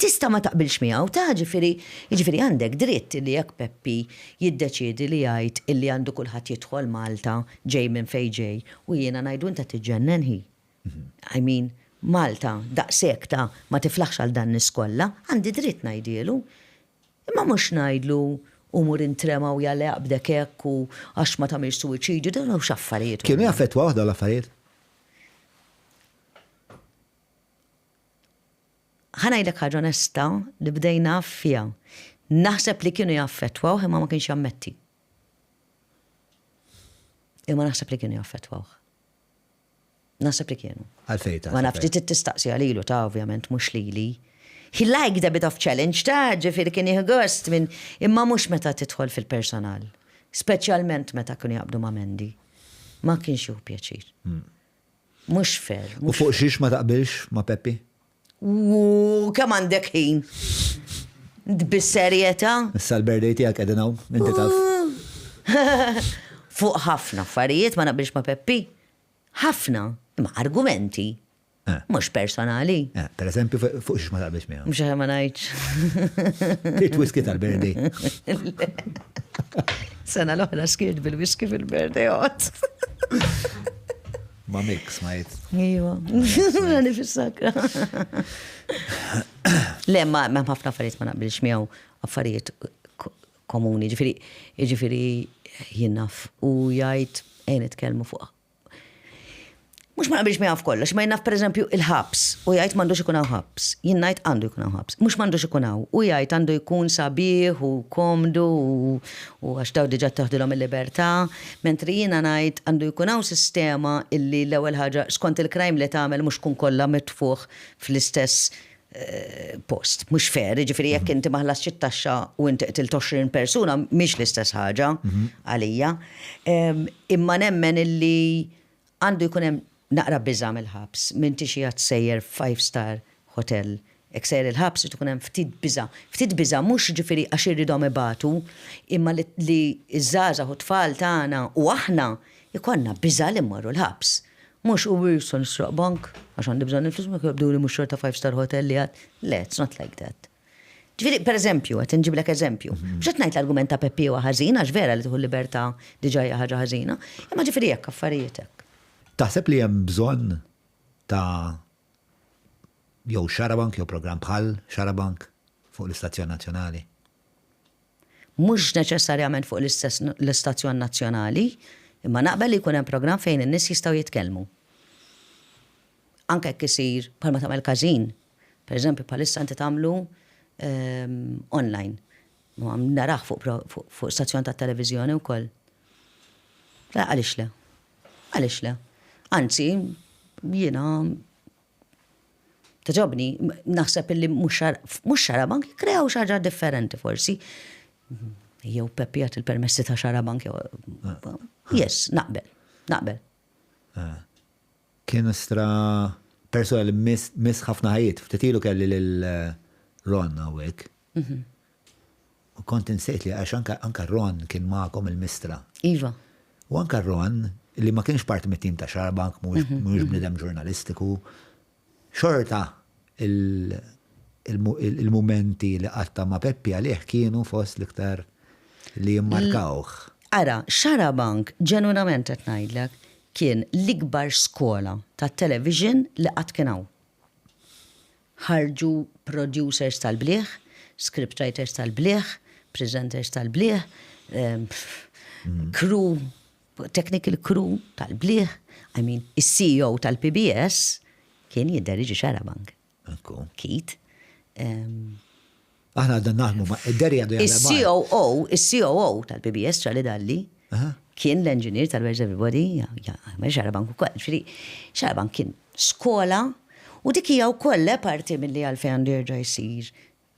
S1: Tista' ma taqbilx miegħu ta' jiġifieri għandek dritt li jekk Peppi jiddeċiedi li jgħid illi għandu kulħadd jidħol Malta ġej minn fejn ġej u jiena ngħidu inta tiġġennen hi. I mean, Malta daqshekk ta' ma tiflaħx għal dan nies kollha, għandi dritt ngħidielu. Imma mhux ngħidlu umur intrema u jalla jaqbdek hekk u għax ma tagħmilx suwiċidju dan hux affarijiet.
S2: Kienu jaffettwa waħda l-affarijiet?
S1: Ħanajdlek ħaġa onesta li bdejna fija. Naħseb li kienu jaffettwaw imma ma kienx jammetti. Imma naħseb li kienu jaffettwawh. Naħseb li kienu.
S2: Għalfejta.
S1: Ma nafx tistaqsi għalilu ta' ovvjament mhux lili. He liked a bit of challenge ta' ġifieri kien jieħu gost minn imma mhux meta tidħol fil-personal. Speċjalment meta kienu jaqbdu ma' Mendi. Ma kienx jieħu pjaċir. Mhux fair.
S2: U fuq xiex ma taqbilx ma' Peppi?
S1: Kemm għandek ħin? Bis-serjetà?
S2: Issa l-birthday tiegħek qegħdin hawn, inti taf.
S1: Fuq ħafna affarijiet ma naqbilx ma' Peppi. ħafna, imma argumenti. Mhux personali.
S2: Per eżempju, fuq xiex ma taqbilx miegħu.
S1: Mhux ma ngħidx.
S2: Trid whisky tal-birthday.
S1: Sena l-oħra skirt bil-whisky fil-birthday hot.
S2: Ma mix, ma jit.
S1: Ijwa, għani fil-sakra. Le, ma ħafna affarijiet ma naqbilx miegħu affarijiet komuni, ġifiri jinnaf u jgħid nitkellmu fuq. Mux ma naqbilx miegħu f'kollox, ma jinnaf pereżempju il-ħabs u jgħid m'għandux ikun hawn ħabs. Jien ngħid għandu jkun hawn ħabs. Mhux m'għandux ikun hawn u jgħid għandu jkun sabiħ u komdu u għax daw diġà taħdilhom il-libertà, mentri jiena ngħid għandu jkun hawn sistema illi l-ewwel ħaġa skont il-crime li tagħmel mhux tkun kollha mitfuħ fl-istess post. Mhux fair, ġifieri jekk inti ma ħlasx it-taxxa u inti qtilt 20 persuna mhix l-istess ħaġa għalija. Imma nemmen illi għandu jkun hemm naqra biża' mill-ħabs, minn tixi sejjer 5-star hotel, ek sejjer il-ħabs tkun hemm ftit biża' mhux ġifieri għax irridhom ibatu, imma li iż-żgħażagħ u tfal tagħna u aħna ikollna biża' li mmorru l-ħabs. Mhux u wirsu nisroq bank għax għandi bżonn il-flus ma jibdu li mhux xorta 5-star hotel li għad. Le, it's not like that. Ġifieri pereżempju, qed inġiblek eżempju. Mhux qed ngħid l-argument ta' Peppi huwa ħażin għax vera li tieħu libertà diġà hija ħaġa ħażina, imma ġifieri hekk affarijiet hekk.
S2: Taħseb li hemm bżonn ta' jew xarabank jew programm bħal xarabank fuq l-Istazzjon Nazzjonali?
S1: Mhux neċessarjament fuq l-Istazzjon Nazzjonali, imma naqbel li jkun hemm programm fejn in-nies jistgħu jitkellmu. Anke jekk isir bħalma tagħmel każin. Pereżempju bħalissa inti tagħmlu online. Naraħ fuq stazzjon tat-televiżjoni wkoll. La għaliex le. Għaliex le. Anzi, jiena taġobni, naħseb illi mhux xarabank jikreaw xi ħaġa differenti forsi. Jew Peppi għat il-permessi ta' xarabank jew. Yes, naqbel.
S2: Kien istra persona li miss ħafna ħajiet, ftitilu kelli lil-Ron hawnhekk. U kont insejt li għax anka Ron kien magħkom il-mistra.
S1: Iva.
S2: U anka Ron li ma kienx parti mit-tim ta' xarabank, mhux bnidem ġurnalistiku, xorta il-momenti li qatta ma' Peppi għalih kienu fost l-iktar li jimmarkawh.
S1: Ara, xarabank ġenwinament qed ngħidlek kien l-ikbar skola tat-television li qatt kien hawn. Ħarġu producers tal-bliħ, scriptwriters tal-bliħ, presenters tal-bliħ, crew, technical crew tal-bliħ, il-CEO tal-PBS kien jidderiġi xarabank. Kit.
S2: Aħna għadna naħdmu ma' id-deri għadu
S1: il-COO tal-PBS ċali dalli kien l-engineer tal-Where's Everybody, xarabank u koll. Xarabank kien skola u dik hija wkoll parti milli għalfejn għandu jerġa' jsir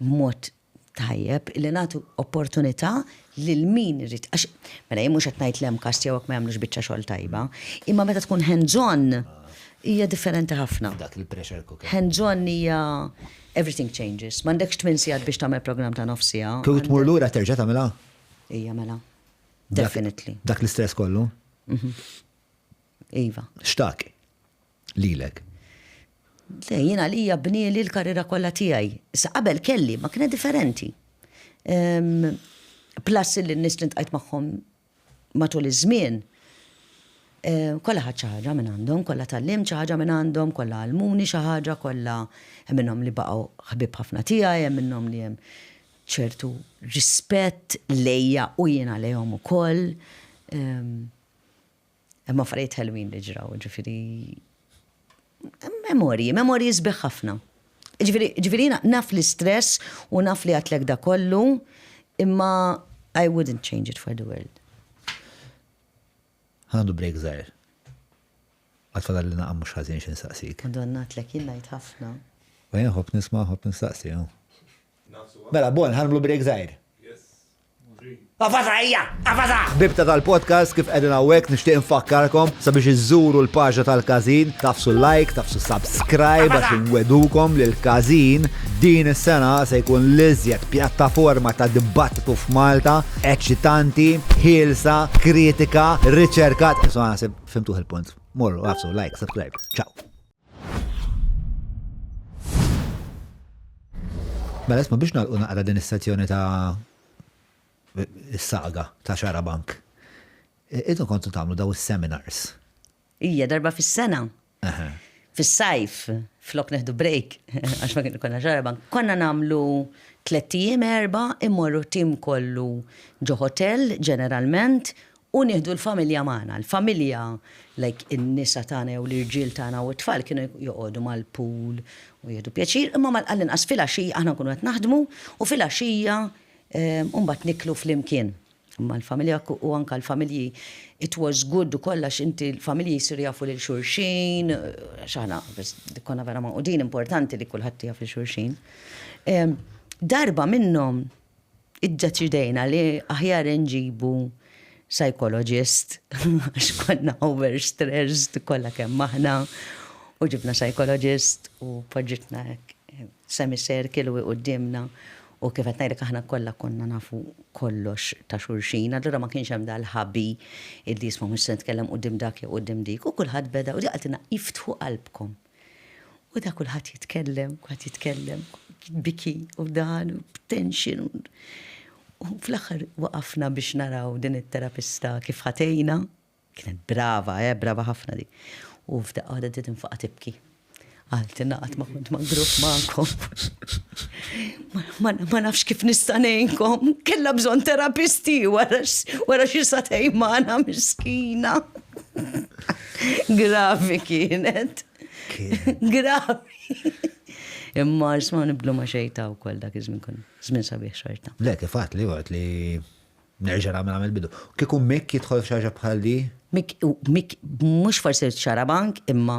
S1: mod tajjeb li nagħtu opportunità lil min irid. Għax mela jien mhux qed ngħid l-MCAST jew ma jagħmlux biċċa xogħol tajba, imma meta tkun hands-on hija differenti ħafna.
S2: Dak il-pressure cooker.
S1: Hands-on hija everything changes. M'għandekx 8 sigħat biex tagħmel programm ta' nofs siegħa.
S2: Kieku tmur lura terġa' tagħmilha?
S1: Hija mela. Definitely.
S2: Dak l-istress kollu?
S1: Iva.
S2: X'tak lilek?
S1: Le, jiena li bnieli l-karriera kollha tiegħi. Issa qabel kelli ma kienet differenti. Plus li n-nies li ntqajt magħhom matul iż-żmien. Kollha ħadd xi ħaġa minn għandhom, kollha tallimt xi ħaġa minn għandhom, kollha għalmuni xi ħaġa, kollha hemm minnhom li baqgħu ħbieb ħafna tiegħi, hemm minnhom li hemm ċertu rispett lejja u jiena lejhom ukoll. Hemm affarijiet ħelwin li ġraw, ġifieri memorji sbeħ ħafna. Ġifieri naf l-istress u naf li għatlek da kollu, imma I wouldn't change it for the world.
S2: Għandu break zaħir. Għatfadal li naqam mux ħazin xin saqsik.
S1: Madonna, tlek jinnajt ħafna.
S2: Għajn hopp nisma, hopp nistaqsi. Mela, bon, ħanblu break zaħir. Għafaza! Bibta tal-podcast kif edin għawek nishtiq nfakkarkom sabiex iżżuru l-paġa tal-Kazin, tafsu like, tafsu subscribe għax nwedukom li l-Kazin din is-sena se jkun l-iżjed pjattaforma ta' dibattitu f'Malta, eċitanti, ħilsa, kritika, riċerkat. So għana fimtuħ il-punt. Morru, għafsu, like, subscribe. Ciao. Mela, isma biex nalqu naqra din is-sezzjoni ta' is-saga ta' Xarabank. Idu kontu tagħmlu daw is-seminars.
S1: Ija, darba fis-sena. Fis-sajf, flok neħdu break, għax ma kienu konna Xarabank. Konna namlu 3 ijiem 4 immorru tim kollu ġo hotel ġeneralment u nieħdu l-familja magħna. L-familja, like in-nisa tagħna jew l-irġiel tagħna u t-tfal kienu joqogħdu mal-pool u jieħdu pjaċir, imma mal-inqas fil-għaxija aħna nkunu qed naħdmu u fil-għaxija umbat niklu fl-imkien. Ma l-familja u anka l-familji, it was good u kollax inti l-familji jisir jafu l-xurxin, xaħna, konna vera ma' u din importanti li kullħat jafu l-xurxin. Darba minnom id-ġaċidejna li aħjar nġibu psychologist, għax konna overstressed, kolla kemm maħna, u ġibna psychologist u poġġitna semicircle u qoddimna. U kif qed ngħidlek aħna kollha konna nafu kollox ta' xulxin, allura ma kienx hemm dal-ħabi illi jisma' mhux se nitkellem quddiem dak jew quddiem dik, u kulħadd beda u qaltilna iftħu qalbkom. U da kulħadd jitkellem, biki u dan u tension. U fl-aħħar waqafna biex naraw din it-terapista kif ħatejna, kienet brava ħafna dik. U f'daqqa għadet tinfaqa tibki. Għaltina għat ma kont ma grupp ma'kom. Ma nafx kif nistanejnkom. Kella bżon terapisti wara xi satej maħna miskina. Gravi kienet. Gravi. Imma isma niblu ma xejta u kol dak iżmin kun. Żmien sabiħ xorta.
S2: Le, kifat li għat li nerġa' nagħmel bidu. Kieku Mik jidħol f'xaġa bħal di?
S1: Mik mhux forsi Xarabank imma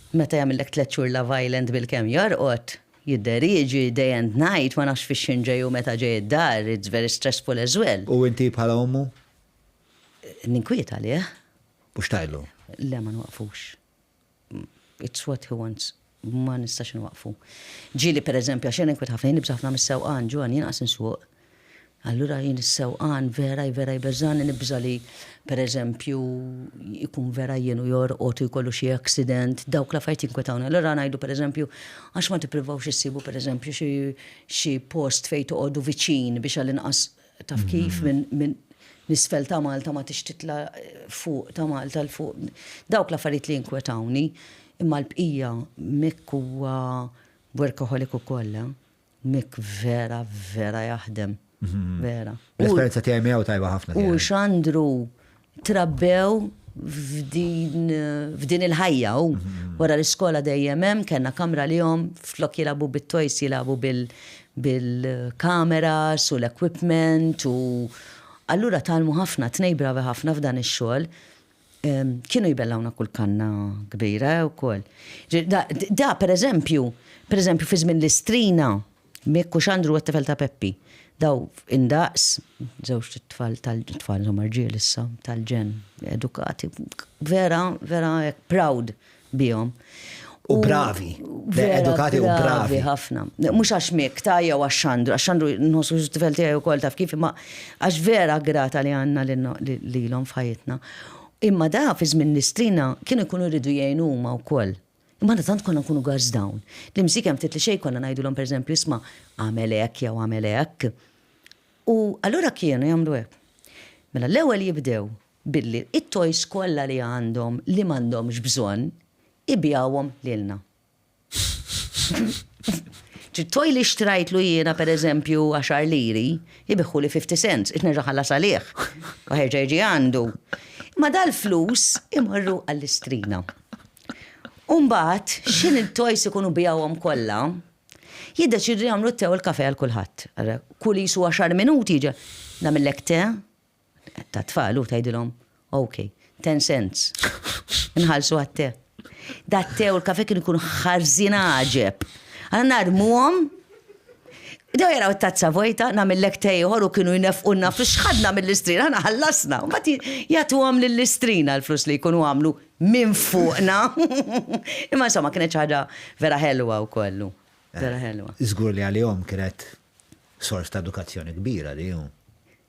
S1: meta jagħmellek 3 xhur la violent bil-kemm jorqod, jidder jiġi day and night, ma nafx fix xinġej u meta ġej id-dar, it's very stressful as well.
S2: U inti bħala ommu?
S1: Ninkwieta li,
S2: U xtajlu?
S1: Le ma nwaqfux. It's what he wants. Ma nistax nwaqfu. Ġili per eżempju, għaxen ninkwiet ħafna jien nibża ħafna mis-sewqan, ġuan jinqas insuq. Allura jien is-sewqan vera jbeżżani nibża li per eżempju jkun vera jienu jorqod jkollu xi accident, dawk la fajt jinkwetawna. Allura ngħidu per eżempju għax ma tippruvawx issibu per eżempju xi post fejn toqgħodu viċin biex għall-inqas taf kif minn l-isfel ta' Malta ma tix titla fuq ta' Malta l-fuq. Dawk l-affarijiet li jinkwetawni, imma l-bqija Mik huwa workaholic ukoll. Mik vera jaħdem. Vera.
S2: L-esperienza tiegħi miegħu tajba ħafna.
S1: U Xandru trabbew f'din il-ħajja u wara l-iskola dejjem hemm kellna kamra lihom flok jilagħbu bit-toys jilagħbu bil-kameras u l-equipment u allura talmu ħafna tnej bravi ħafna f'dan ix-xogħol. Kienu jibellawna kull kanna kbira wkoll. Da pereżempju fi żmien l-istrina Mik u Xandru għat-tifel ta' Peppi. Daw indaqs, żewġ tfal tal-tfal marġiel issa tal-ġen edukati, vera proud bihom.
S2: U bravi. Edukati u bravi.
S1: Ħafna. Mhux għax Mik tajja u għax Xandru nħossu t-tifel tiegħi wkoll taf kif imma għax vera grata li għandna lilhom f'ħajjitna. Imma da fi żmien l-istrina kienu jkunu jridu jgħinuma wkoll. Imma tant konna nkunu guards down. L-imsik hemm titli xejn konna ngħidulhom pereżempju isma' għamel hekk jew għamel hekk. U allura kienu jagħmlu hekk. Mela l-ewwel jibdew billi it-toys kollha li għandhom li m'għandhomx bżonn ibjawhom lilna. Toj li xtrajtlu jiena pereżempju 10 liri, jibiħħu li 50 cents, itnerġa' ħallas għalih. U ħerġa' jiġi għandu. Ma dal-flus imorru għall-istrina. Umbat, xin il-toys ikunu bijawhom kollha, jiddeċidu jagħmlu t-tew il-kafe għal kulħadd. Kull jisu 10 minuti ġa. Nagħmellek te ta' tfal u tgħidilhom Okay, 10 cents. Nħalsu għatte. Datte u l-kafe kienu jkunu ħarzina ġeb. Għana narmuhom, daw jaraw t-tazza vojta, namillek tejħor u kienu jnefqunna flus xħadna mill-istrina, għana ħallasna. U bat jgħatu għam l-istrina l-flus li jkunu għamlu minn fuqna. Imma insomma, kienet ħaġa vera ħelwa u kollu. Vera ħelwa.
S2: Żgur li għalihom kienet sors ta' edukazzjoni kbira li jom.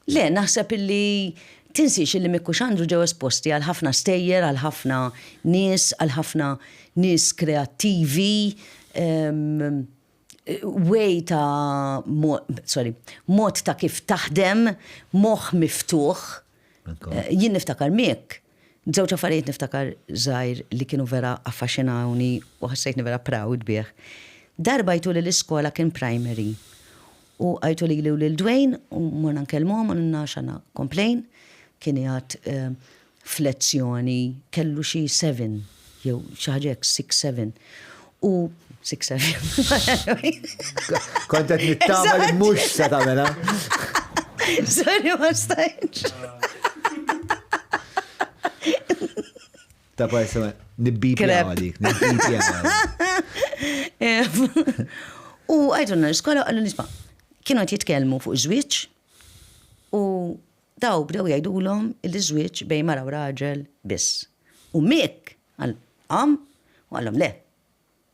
S1: Le, naħseb illi tinsiex illi Mikku Xandru ġew esposti għal ħafna stejjer, għal ħafna nies kreattivi, mod ta' kif taħdem, moħħ miftuħ. Jien niftakar Mick, żewġ affarijiet niftakar żgħir li kienu vera affaxxinawni u ħassejtni vera proud bih. Darba jtu li l-iskola kien primary. U għajtu li l-Dwayne, u morna nkellmuhom, u n-naxana complain, kien jgħat flezzjoni, kellu xi 7, jew xaħġek 6-7. U 6-7.
S2: Kontet nittama li mux se tamela.
S1: Sorry, ma stajċ.
S2: Ta' pa' jisema, nibbipja għadik, nibbipja għadik.
S1: U għajtu l-iskola, għallu nisma' kienu għat jitkelmu fuq żwieġ u daw bdew jgħidulhom il-żwieġ bej mara u raġel biss. U Mick għal-qam u għallhom le.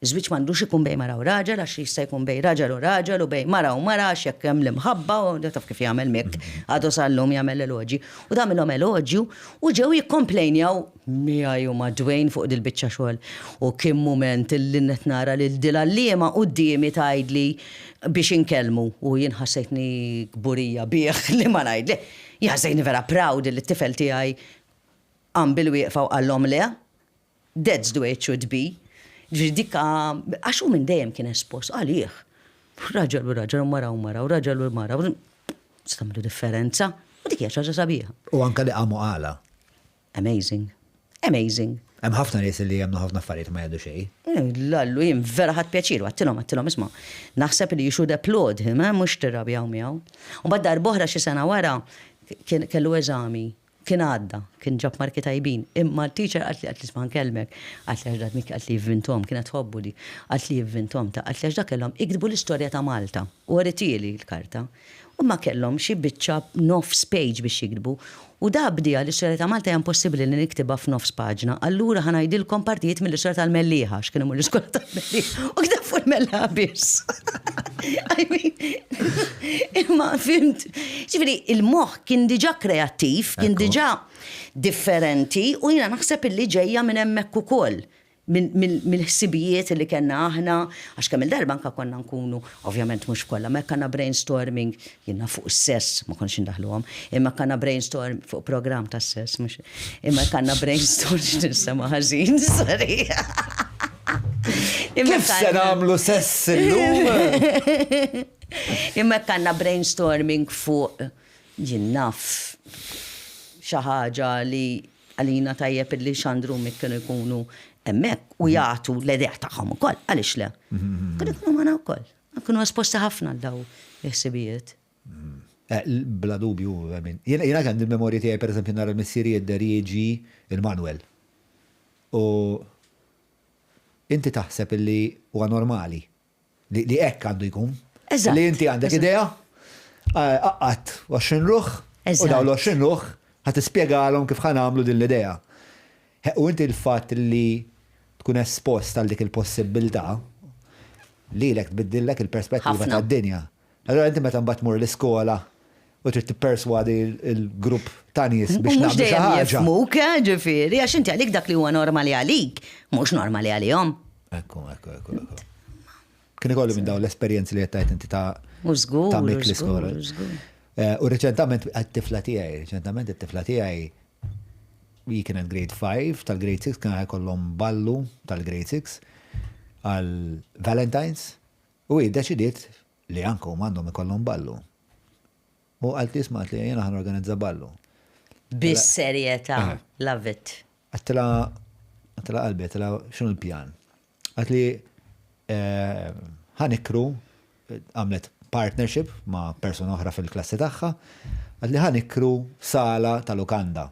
S1: Iż-żwieġ m'għandux ikun bej mara u raġel għax jista' jkun bej raġel u bej mara u mara għax jekk hemm l-imħabba u taf kif jagħmel Mick għadu sallhom jagħmel eloġi. U damilhom eloġju u ġew jikkomplejnjaw miegħi u ma' Dwayne fuq dil-biċċa xogħol. U kien mument illi qed nara lil dilallima qudiemi tgħidli biex inkellmu u jien ħassejtni kburija bih li ma ngħidli. Jaħsejni vera proud li t-tifel tiegħi qam bil-wieqfa u qallhom le. That's the way it should be. Ġidika, għaxu minn dejjem kien espost, għalih. Raġel u raġel, u mara, u raġel u mara. Stamlu differenza. U dik ħaġa sabiħa.
S2: U anka li għamu għala.
S1: Amazing.
S2: Hemm ħafna nies li jemnu ħafna affarijiet ma jgħidu xejn.
S1: Lallu, jien vera ħadd pjaċir, għattilhom, isma'. Naħseb li you should applaud him, mhux tirrabjaw miegħu. U bad darbohra xi sena wara kellu eżami. Kien għadda, kien ġab marki tajbin. Imma l-teacher għatli sman kelmek, għatli għaxdat Mick għatli jivvintom, kienet hobbu li, għatli jivvintom ta' għatli għaxda kellhom ikdbu l-istorja ta' Malta. U għaritili l-karta. U ma kellhom xi biċċa nofs page biex jikdbu. U da bdija l-istorja ta' Malta jan possibli li niktiba f'nofs paġna. Allura ħanajdilkom partijiet mill-istorja tal-Melliħa, x'kienu l-iskola tal-Melliħa. U kda fuq il-Melliħa biss. Imma fimt, ġifiri, il-moħ kien diġa kreattiv, kien diġa differenti u jina naħseb illi ġejja minn hemmhekk ukoll. Mill-ħsibijiet li kena aħna, għax kemm il-darba anka konna nkunu, ovvjament mhux kollha, ma kanna brainstorming, jiena fuq is-sess, ma konx indaħluhom, imma kanna brainstorm fuq programm ta' sess, mhux imma kanna brainstorm nisema ħażin, sorry.
S2: Kif se nagħmlu sess illum?
S1: Imma kanna brainstorming fuq jinnaf xi ħaġa li għalina tajjeb li Xandru Mick kienu jkunu hemmhekk u jagħtu l-idea tagħhom ukoll, għaliex le. Kienu jkunu magħna wkoll. Kienu esposti ħafna daw l-ħsibijiet.
S2: Bla dubju, jiena kemm il-memorja tiegħi pereżempju nara l-missierijiet Derieġi il-Manuel. U inti taħseb illi huwa normali li hekk għandu jkun. Li inti għandek idea, qaqqat 20 ruħ u daw l-20 ruħ ħat ispjegalhom kif ħanamlu din l-idea. U inti l-fatt li tkun espost għal dik il-possibilità li lek tbiddillek il-perspettiva tad-dinja. Allora inti meta mbagħad tmur l-iskola u trid tipperswadi l-grupp ta' nies biex nagħmlu xi ħaġa.
S1: Jifhmuk, ġifieri, għax inti għalik dak li huwa normali għalik, mhux normali għalihom.
S2: Ekku. Kien ikollu minn dawn l-esperjenzi li qed tgħid inti ta' Mick l-iskola. U reċentament it-tifla tiegħi kienet grade 5 tal-grade 6 kien ħajkollhom ballu tal-grade 6 għal Valentine's u deċidiet li anke għandhom ikollhom ballu. U għalt isma' li jiena ħanorganizza ballu.
S1: Bis-serjetà, love it.
S2: Għattila qalbi, għattila x'inhu l-pjan. Għatli ħanikru għamlet partnership ma' persuna oħra fil-klassi tagħha, għatli ħanikru sala tal-Lukanda.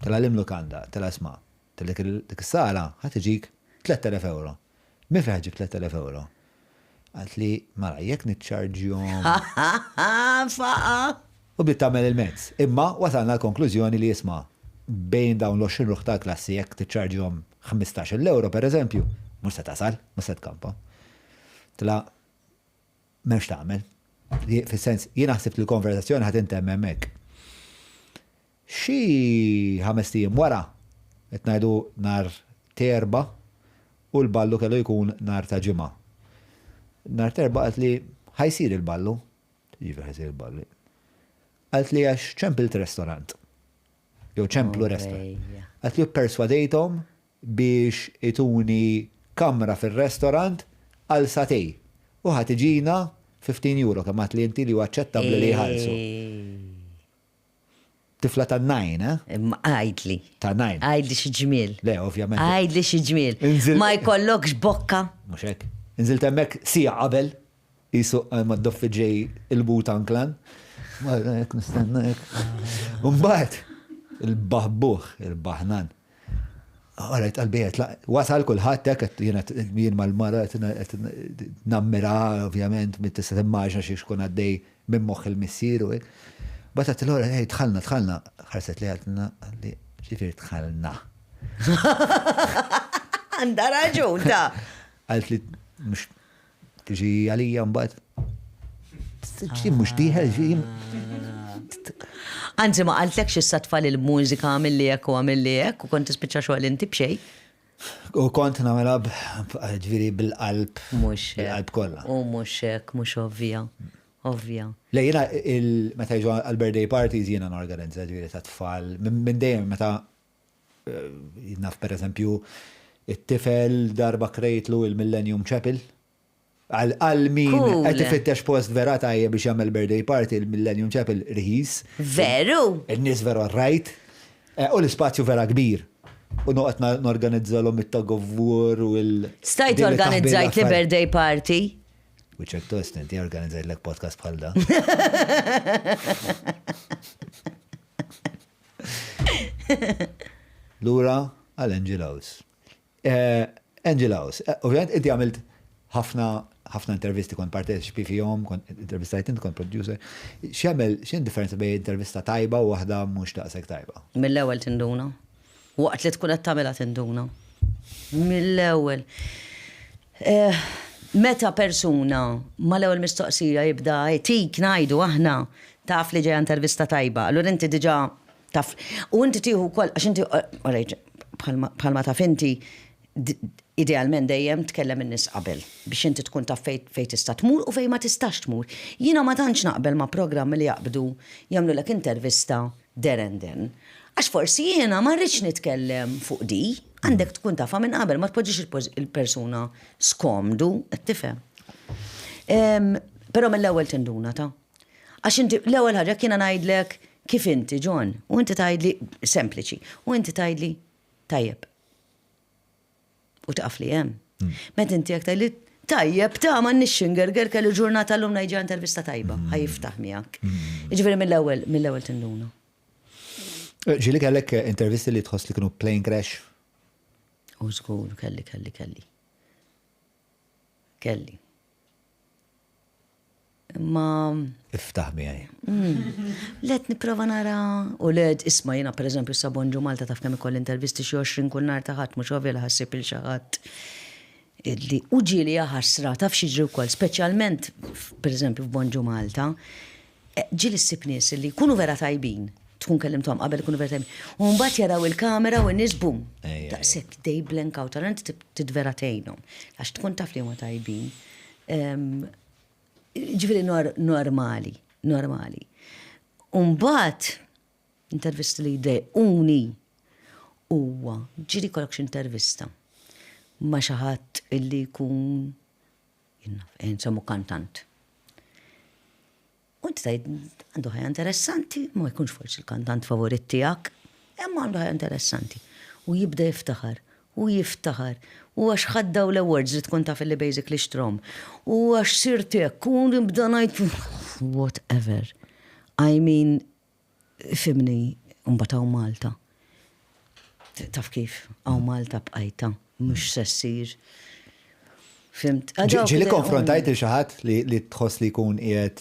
S2: Tela l-imlukanda, tela sma. Dik is-sala ħad iġik 3,000 euro. Mi feħġib 3,000 euro? Għalt li, mara, jek nitċarġjom.
S1: Faqa.
S2: U bdiet tagħmel il-mezz. Imma wasalna l-konklużjoni li jisma' bejn dawn l-20 ruħ ta' klassi jekk tiċċarġjom 15,000 euro per eżempju, mhux se tasal, mhux se tkampa. Tela m'hemmx tagħmel. Fis-sens, jien naħseb li l-konversazzjoni ħad intemm hemmhekk. Xi 5 ijiem wara qed ngħidu nhar terba u l-ballu kellu jkun nhar ta' ġimgħa. Nhar terba qalt li ħajsir il-ballu. Jiva ħajsir il-ballu. Qalt li għax ċempilt restorant. Jew ċemplu restorant. Qalt li perswadejthom biex ituni kamra fir-restorant għal satej. U ħad iġina 15 euro kemm għat li inti li aċċettabbli li jħallsu. Tifla ta' 9, eh?
S1: Għajdli.
S2: Ta' 9.
S1: Għajdli xi ġmiel.
S2: Le, ovvjament.
S1: Għajdli xi ġmiel. Ma jkollokx bokka.
S2: Mhux hekk. Inżilt hemmhekk sija qabel jisu ma ddoffi ġej il-but anklan. Ma hekk nistenna hekk. Mbagħad il-baħbuh, il-baħnan. Għarajt għalbijet, wasal kullħat hekk jien mal-mara nammira ovvjament mit-tista' timmaġna xi xkun għaddej minn moħħ il-missier u hekk. Batat l-għora, tħallna, ħarset li għaltina, li ġifir tħallna.
S1: Għanda raġun, ta'
S2: Għalt li mux tiġi għalija mbat. Ġi mux diħel, ġi.
S1: Anzi, ma għaltlek xissa tfal il-mużika għamillijek u għamillijek u kont tispiċa xoħal inti bxej?
S2: U kont namela ġviri bil-qalb. Bil-qalb kolla.
S1: U mux ovvija. Ovvja.
S2: Le jena, meta jġu għal-birthday parties jena n-organizza ġviri ta' tfal. Minn dejjem, meta jinnaf per eżempju, it-tifel darba krejtlu il-Millennium Chapel. Għal-min, għed tifittex post vera tajja biex jagħmel birthday party il-Millennium Chapel rħis.
S1: Veru?
S2: Il-nis vera rajt. U l-spazju vera kbir. U noqgħod n-organizzalhom it-tug of war u l-
S1: Stajt organizzajt li birthday party?
S2: Wiċek tost, inti organizzajt l-ek podcast bħal da. Lura għal-Angel House. Angel House, ovvijament inti għamilt ħafna intervisti kon parteċipi fihom, kon intervistajt inti kon producer. X'in differenza bej intervista tajba u waħda mhux daqshekk tajba?
S1: Mill-ewwel tinduna. Waqt li tkun qed tagħmilha tinduna. Mill-ewwel. Meta persuna ma l-ewwel mistoqsija jibda tik ngħidu aħna taf li ġejja intervista tajba, allura inti diġà taf. U inti tieħu wkoll għax inti bħalma taf inti idealment dejjem tkellem in-nies qabel biex inti tkun taf fejn tista' tmur u fejn ma tistax tmur. Jiena ma tantx naqbel ma' programmi li jaqbdu jagħmlulek intervista den. Għax forsi jiena ma rridx nitkellem fuq di, għandek tkun tafa minn qabel, ma tpoġġix il-persuna skomdu, tifhem. Però mill-ewwel tinduna ta'. Għax inti l-ewwel ħaġa kiena ngħidlek kif inti John, u inti tgħidli sempliċi, u inti tgħidli tajjeb. U taqaf li hemm. Meta inti jekk tgħidli tajjeb ta' ma nixxingerger kellu ġurnata l-lum ngħidġa intervista tajba, ħajiftaħ miegħek. Jiġifieri mill-ewwel tinduna.
S2: Ġili kellek intervisti li tħoss li kienu plane crash?
S1: U żgur, kelli. Ma...
S2: Iftaħ miegħi.
S1: Let nipprova nara u let isma' jiena pereżempju sa Bonġu Malta taf kemm ikoll intervisti xi 20 kull nhar ta' ħadd mhux ovvja li ħassib il xi ħadd. Li u ġieli ħasra taf xi ġri wkoll, speċjalment pereżempju f'Bonġu Malta, ġieli ssib nies li jkunu vera tajbin. Tkun kellimtom qabel ikunu vera tajbin. U mbagħad jaraw il-kamera u n-nies bum. Daqshekk dej blank out, ara inti tidvera tgħinhom. Għax tkun taf li huma tajbin. Ġifieri normali. Mbagħad intervisti li jdejquni huwa ġieli kollok x'intervista ma' xi ħadd illi jkun insemmu kantant. U inti tgħid għandu ħajja interessanti, ma jkunx forsi il-kantant favorit tiegħek, imma għandu ħajja interessanti. U jibda jiftaħar, u għax ħaddaw l-awards li tkun taf li basically xtrom. U għax sirtek, u nibda ngħid whatever. I mean, fimni, mbataw Malta. Taf kif, għaw Malta b'qajta, mux sessir. Fimt.
S2: Ġili konfrontajt il-xaħat li tħoss li kun qiegħed.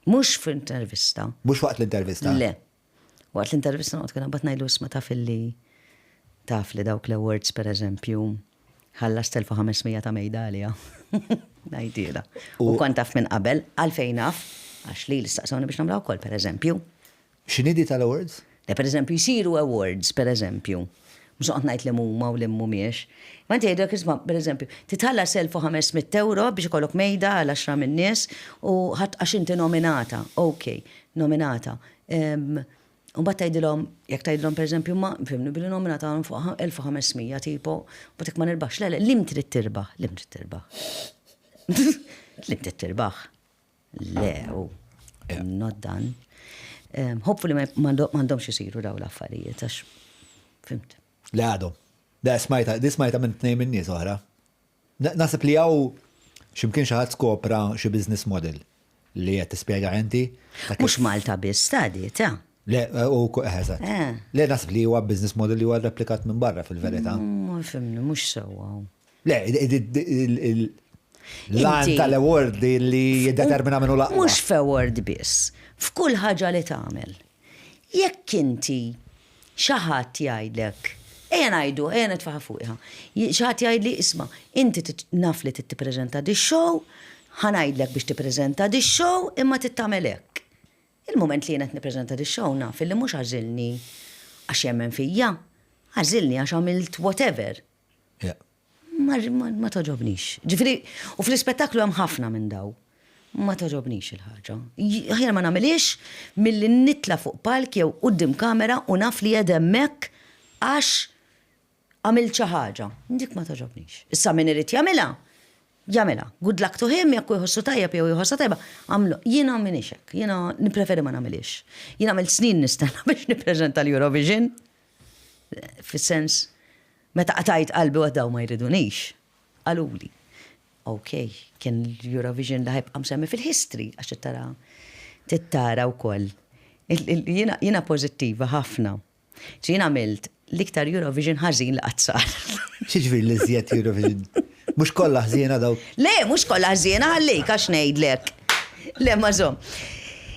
S1: Mux f'intervista.
S2: Mux waqt l-intervista.
S1: Le. Waqt l-intervista noqgħod kien bat ngħidu isma' taf li dawk l-awards per eżempju ħallas 1500 ta' mejdalja. Ngħidilha. U kont taf minn qabel għalfejn naf għax li l-istaqsawni biex nagħmlu wkoll per eżempju.
S2: X'inhi tal-awards?
S1: Le per eżempju jsiru awards per eżempju. Mux għot najt li mumma u li mumiex. Ma inti jgħidok isma, per eżempju, titħalla 1500 euro biex ikollok mejda għal 10 min nies u ħadd għax inti nominata. Ok, nominata. Un bat tajdilom, jek tajdilom per eżempju, ma fimnu billi nominata għan fuq 1500 tipo, batek ma nirbax, le, lim trid tirbaħ, lim trid tirbaħ. Lim trid tirbaħ. Le, not done. Hopefully mandomx jisiru daw l-affarijiet, għax fimt.
S2: Le għadhom. Di smajta minn tnejn minn nies oħra. Nasib li għaw ximkien xaħat skopra xi business model li qed tispjega inti.
S1: Mhux Malta biss stadi, ta'
S2: Le, u eħeżat. Le, nasib li huwa business model li huwa replikat minn barra fil-verità.
S1: Ma fimni, mhux sewwa.
S2: Le, l-għan tal-award li jiddetermina minnu laqwa.
S1: Mhux f'award biss, f'kull ħaġa li tagħmel. Jekk inti xi ħadd jgħidlek, ejja ngħidu, ejja nitfaħa fuqha. Xi ħadd jgħidli isma' inti naf li tippreżenta di-show, ħanajdlek biex tippreżenta di-show imma tittamel hekk. Il-moment li jenet niprezenta di show naf li mux għazilni għax jemmen fija, għazilni għax għamilt whatever. Ma toġobnix. Ġifiri, u fl-ispettaklu hemm ħafna minn daw. Ma toġobnix il-ħagġa. Ħajna ma namilix mill-li nitla fuq palk jew qudiem kamera u naf li jedemmek għax għamil ċaħġa. Dik ma toġobnix. Issa min irid jagħmilha. Jamela, good luck to him, jekku jħossu tajjeb jew jħossu tajba, għamlu, jiena minixek, jiena nipreferi ma namilix. Jiena għamil snin nistenna biex niprezenta l-Eurovision, fis-sens, meta qatajt qalbi għadaw ma jridunix, għaluli. Ok, kien l-Eurovision li ħajbqa' msemmi fil-history, għax tittara wkoll. Jiena pożittiva ħafna. Jiena għamilt l-iktar Eurovision ħażin li qatt sar.
S2: X'ġifieri li żjed Eurovision? Mux kolla ħżiena daw.
S1: Le, mux kolla ħżiena għallik għax ngħidlek. Le, mażom.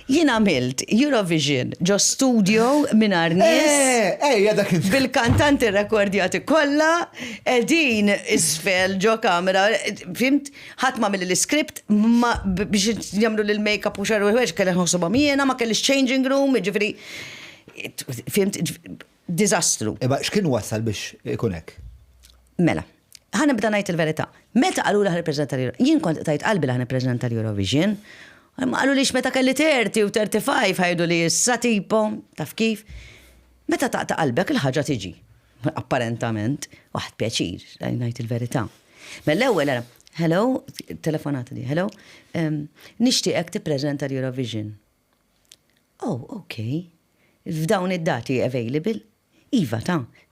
S1: Jien għamilt Eurovision ġo studio minar nies.
S2: Dak
S1: bil-kantanti rekordjati kollha, edin isfel ġo kamera, fimt, ħadd ma mill-iskript biex jagħmlu l-make-up u xarru ħweġ kelli ħosba miena, ma kellix changing room, ġifieri fimt diżastru.
S2: X'kien wassal biex ikun hekk?
S1: Mela. ħana bda najt il-verita. Meta għallu laħ reprezenta l-Eurovision, jien kont tajt qalbi laħ reprezenta l-Eurovision, għallu li meta kelli 30 u 35 ħajdu li issa tipo, taf kif. Meta taqta qalbek il-ħagġa tiġi, apparentament, waħd pjaċir, najt il-verita. Mill-ewwel era, hello, telefonata di, hello, nixtieqek tippreżenta l-Eurovision. Oh, okay. F'dawn id-dati available? Iva,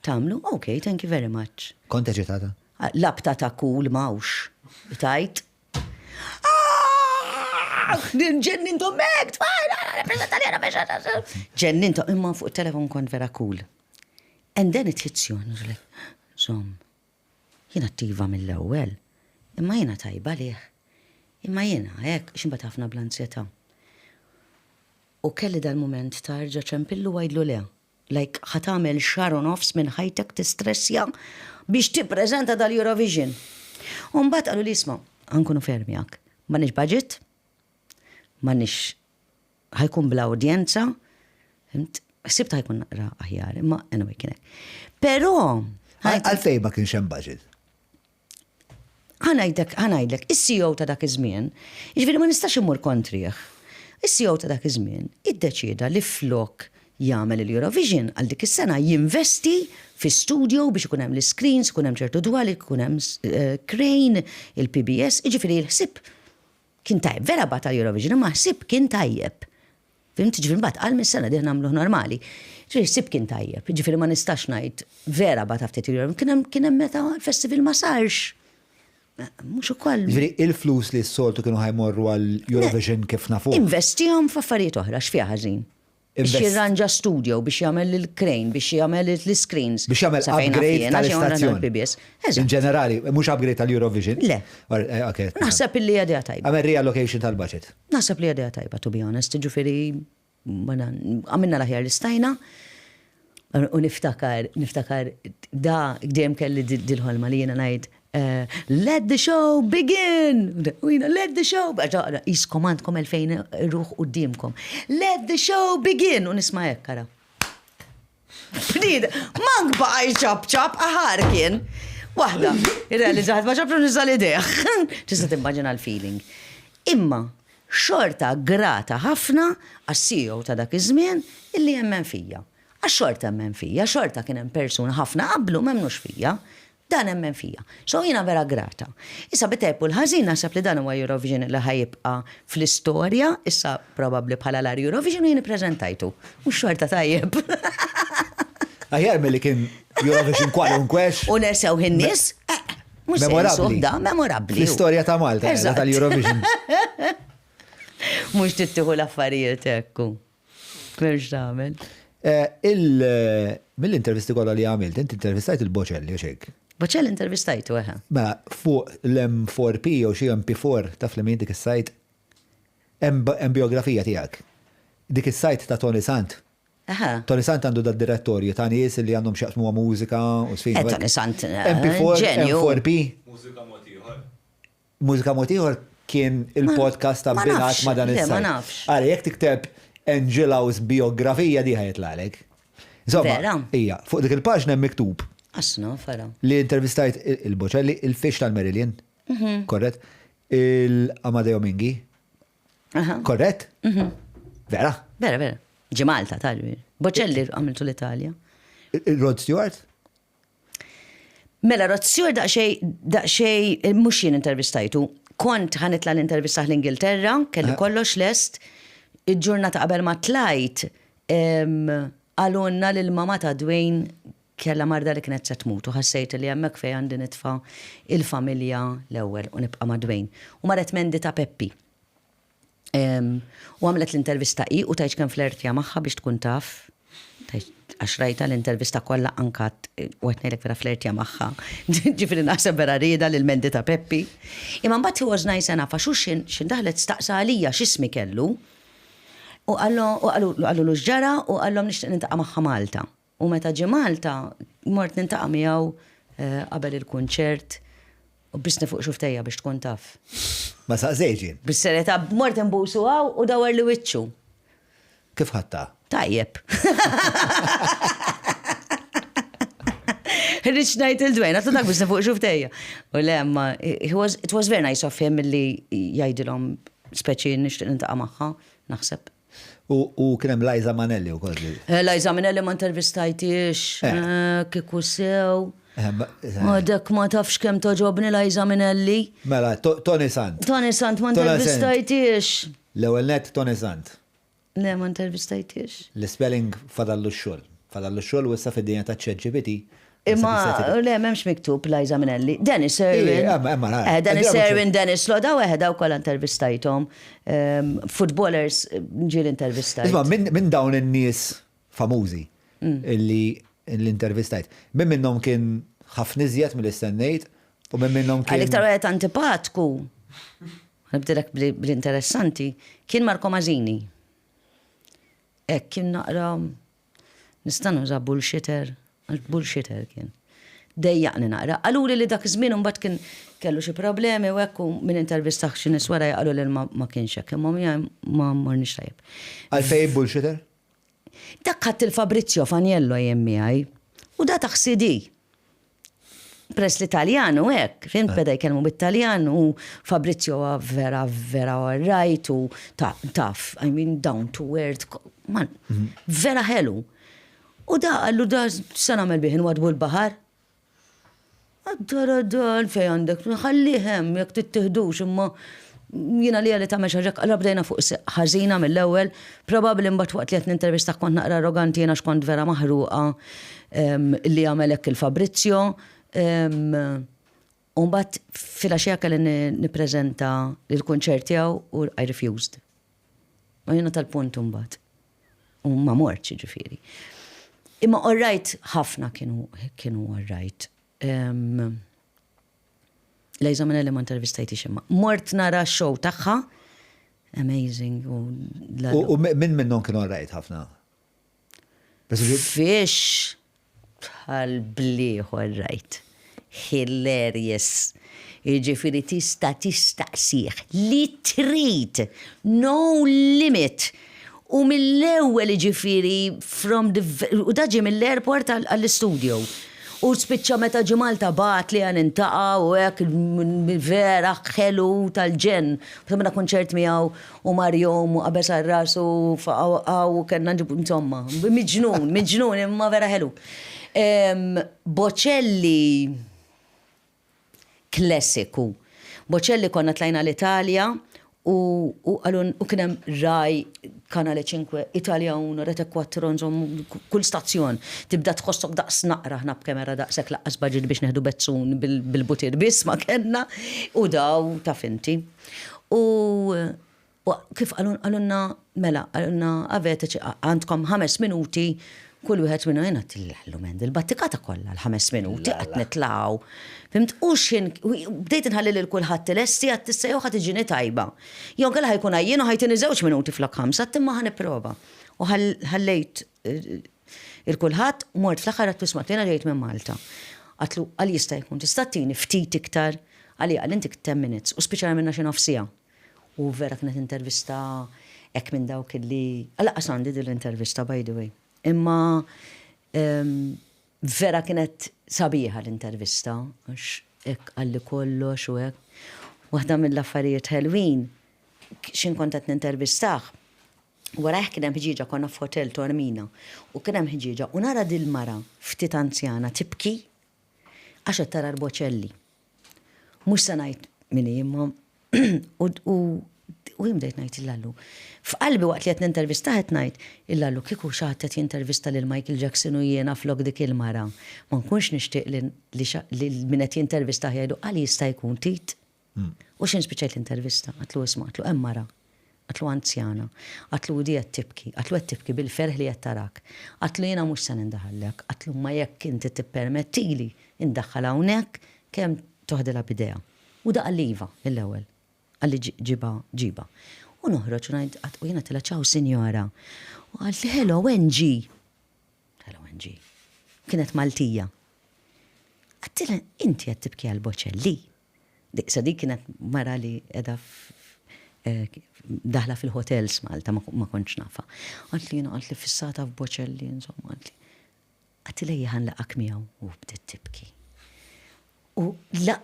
S1: tamlu, okay, thank you very much.
S2: Kont eċitata?
S1: Labta ta' kull mawx. Tajt. Ġennintu mek, ġennintu, imma fuq telefon kont vera cool. And then it hits you, jena attiva mill-ewwel, imma jena tajba liħ. Imma jena, hekk, ximbat ħafna bl-ansjeta. U kelli dal-moment tarġa ċempillu għajdlu le. Like, ħatamel Sharon Offs minn ħajtek tistressja biex tippreżenta dal-Eurovision. Umbat għallu li jisma, għankunu fermijak, manix budget, manix ħajkun bla udjenza, sibta ħajkun naqra aħjar, imma anyway kienek. Pero...
S2: Għalfej ma kienx hemm budget?
S1: Ħanajdlek, is-CEO ta' dak iż-żmien, jiġifieri ma nistax immur kontrih. Is-CEO ta' dak iż-żmien iddeċieda li flok jagħmel il-Eurovision għal dik is-sena jinvesti fi studio biex ikun hemm l-screens, ikun hemm ċertu dwali, ikun hemm crane, il-PBS, jiġifieri l-ħsieb kien tajjeb, vera bata l-Eurovision, imma ħsieb kien tajjeb. Fimt, ġifieri mbagħad qal mis-sena di nagħmluh normali. Ġifieri ħsieb kien tajjeb, jiġifieri ma nistax ngħid vera bata ftit il-Eurovision, kien hemm meta l-festival ma sarx. Mhux ukoll.
S2: Ġifieri il-flus li s-soltu kienu ħajmorru għall Eurovision kif nafu.
S1: Investihom f'affarijiet oħra x'fiha ħażin. biex jirranġa studio, biex jagħmel il-crane, biex jagħmel l-screens.
S2: Biex jagħmel upgrade tal-istazzjon. In ġenerali, mhux upgrade tal-Eurovision?
S1: Le. Naħseb li għadija tajba.
S2: Għamel reallocation tal-budget?
S1: Naħseb li għadija tajba, to be honest, ġifieri għamilna l-aħjar li stajna. U niftakar da għdem kelli dil-ħolma li jena ngħid let the show begin! Let the show! Jiskom għandkom 2000 ruħ qudiemkom. Let the show begin! U nisma' hekk kara. Bnid, mank baqaj ċab aħar kien. Waħda, irrealizzat ma ċabru niżal ideħ. Tista' timmaġina l-feeling. Imma xorta grata ħafna għas-CEO ta' dak iż-żmien illi jemmen fija. Għax-xorta jemmen fija, xorta kien hemm persuna ħafna qablu m'hemmux fija. Dan hemmen fija. So jiena vera grata. Issa bitejpu l-ħażin naħseb li dan huwa Eurovision li ħajibqa' fl-istorja, issa probabbli bħala l Eurovision u jien ippreżentajtu. Mhux xorta tajjeb.
S2: Aħjar milli kien Eurovision kwalunkwex.
S1: U nersew in-nies? Mhux
S2: Memorabbli.
S1: Memorabbli.
S2: L-istorja ta' Malta, tal-Eurovision.
S1: Mhux tittieħu l-affarijiet hekk. Kwerx tagħmel.
S2: Mill-intervisti kollha li għamilt, inti intervistajt il-Bocelli u xejk.
S1: Bocelli intervistajtu, eħe.
S2: Ma fuq l-M4P u xi MP4 taf li dik is-sajt hemm biografija tiegħek. Dik is-sajt ta' Tony Sant. Tony Sant għandu da direttorju ta' nies li għandhom xaqsmu mużika u sfin.
S1: Tony Sant,
S2: MP4, M4P. Mużika mod ieħor kien il-podcast ta' Binat ma' dan is-sajt. Għara, jekk tikteb Angelos biografija di ħajetlalek. Insomma, ija, fuq dik il-paġna hemm miktub.
S1: Asna, fara.
S2: Li intervistajt il-Bocelli, il-Fix tal-Marillion, korret, il-Amadeo Minghi, korret? Vera?
S1: Vera. Ġimalta, tal-wir. Bocelli għamiltu l-Italja.
S2: Rod Stewart?
S1: Mela, Rod Stewart daqxej, mux jien intervistajtu. Kont ħanitla l-intervistaħ l-Ingilterra, kelli kollox lest, il-ġurnata qabel ma tlajt, għalunna l-mama ta' Dwayne kella marda li kienet se tmut u ħassejt li hemmhekk fejn għandi nitfa' il-familja l-ewwel u nibqa' ma' Dwayne. U marret mendi ta' Peppi. U għamlet l-intervista u tajt kemm flertja magħha biex tkun taf. Għax rajta l-intervista kollha ankat u qed ngħidlek vera flertja magħha. Ġifieri naħseb vera rieda lil mendi ta' Peppi. Imma mbagħad he was nice enough għax x'indaħlet staqsa għalija x'ismi kellu. U għallu l-ġara u għallom nixtieq nintaqa' magħha Malta. U meta ġi Malta, mort nintaqa' miegħu qabel il-kunċert u biex nifuq xuftejja biex tkun taf.
S2: Ma saqsejġin.
S1: Bis-serjetà mort inbusu għaw u dawar li wiċċu.
S2: Kif ħatta?
S1: Tajjeb. Rich night il-Dwayne, għatlu dak biex nifuq xuftejja. U le, ma, it was very nice of him li jgħidilhom speċi nixtieq nintaqa' magħha, naħseb.
S2: U kienem Liza Manelli u kolli.
S1: Liza Manelli ma intervistajtiex, kiku sew. Dek ma tafx kem toġobni Liza Manelli.
S2: Mela, Tony Sant.
S1: Tony Sant ma intervistajtiex.
S2: L-ewel net Tony Sant.
S1: Le, ma intervistajtiex.
S2: L-spelling fadallu x-xol. Fadallu x-xol u issa fid-dinja ta' ChatGPT.
S1: Imma, le, memx miktub Liza Minelli. Dennis Irwin. Dennis Irwin, Dennis Loda, u daw kolla intervistajtom. Footballers ġil intervistajt.
S2: Isma, minn dawn in-nies famużi li l-intervistajt. Minn minnom kien ħafna iżjed mill-istennejt u minn minnom kien.
S1: Għalik tarwet antipatku. Nibdilek bl-interessanti. Kien Marco Mazzini. Kien naqra nistanu za bullshitter. Bullshitter kien. Dejjaqni naqra. Għaluli li dak żmien mbagħad kien kellu xi problemi u hekk min intervistaħ xi nies wara jaqalu li ma kienx hekk, imma ma morniex tajjeb.
S2: Għalfej bullshitter?
S1: Dak ħadd il-Fabrizio Faniello miegħi u da taħsidi. Press l-Italjan u hekk, fint beda jkellmu bit-Taljan u Fabrizio vera right u taf, I mean down to earth, man, vera ħelu. U da għallu da s-sana melbiħin wadbu l-bahar. Għaddara fej għandek, ħalliħem, jek tittihdux, imma jina li għalli ta' meċaġak, għalla bdejna fuq ħazina mill-ewel, probabli mbat waqt li għet nintervista kont naqra arroganti jena xkont vera maħruqa li għamelek il-Fabrizio. Umbat fil-axija kalli niprezenta l-konċerti għaw u I refused. Ma jena tal-punt umbat. u ma morċ ġifiri. Imma orrajt ħafna kienu orrajt. Lejza Minnelli ma intervistajti xemma. Mort nara show taħħa, amazing.
S2: U minn minnon kienu orrajt ħafna?
S1: Fish bħal-bliħ orrajt. Hilarious. Ġifiri tistaqsiħ li trid, no limit. U mill-ewwel ġifiri u daġi mill-airport għall-studio. U spiċċa meta ġimalta bat li għan intaqa u għek vera xelu tal-ġen. Bħamna konċert miegħu u Marjom u qabes għarras u faqaw u kena ġibu insomma. Miġnun, imma vera xelu. Bocelli klassiku. Bocelli konna tlajna l-Italja u kienem Rai, Kanale 5, Italja 1, Rete 4, kull stazzjon. Tibda tħossok daqs naqra ħna b'kamera daqsek laqqas baġit biex neħdu bezzun bil-butir bis ma kena u daw ta' finti. U kif għalunna, mela, għalunna għavet għandkom 5 minuti kull wieħed minnu jena till-lumen, il-battikata kollha l-5 minuti qatt nitlaw. Fimt, u bdejt nħallil il-kulħadd l-esti għat tissejju ħadd iġini tajba. Jew għal ħajkun għajjien u ħajtini 2 minuti flok 5, imma ħaniprova. U ħallejt il-kulħadd u mort fl-aħħar għat tisma' jiena ġejt minn Malta. Għatlu għal jista' jkun tista' tini ftit iktar għal inti 10 minutes u speċjal minna xi nofsija. U vera kienet intervista hekk minn dawk li għalaqqas għandi din l-intervista by the way. Imma vera kienet sabiħa l-intervista, ek għalli kollox u ek. Waħda mill-affarijiet ħelwin, xin kontat n-intervistaħ, wara kienem ħġiġa konna f'hotel Tormina, u kienem ħġiġa, u nara dil-mara ftit anzjana tibki, għaxa tara l-Bocelli. Mux sanajt minni imma, u jimdejt najt il-lallu. F'qalbi waqt li għet n-intervistaħet najt, il-lallu kiku xaħtet jintervista lil Michael Jackson u jiena flok dik il-mara. Ma nkunx nishtiq li minnet jintervistaħ jgħidu għali jista' jkun tit. U xin spiċajt l-intervista, għatlu isma, għatlu emmara, għatlu anzjana, għatlu di għattibki, għatlu għattibki bil-ferħ li għattarak, għatlu jiena mux san indaħallek, għatlu ma jekk inti t-permettili indaħħal hawnhekk kemm toħdela bidea. U da għalliva l-ewwel. Għalli ġiba. U noħroġ u najd, u jena tila ċaw sinjora. U għalli, hello, NG. Hello, NG. Kienet Maltija. Għattila, inti għed tibki għal-Bocelli. Sa di kienet mara li edha daħla fil-hotels Malta, ma konċ nafa. Għalli, jena għalli fissata f'Bocelli, insomma, għalli. Għattila jħan laqak miegħu u bdiet tibki. U la,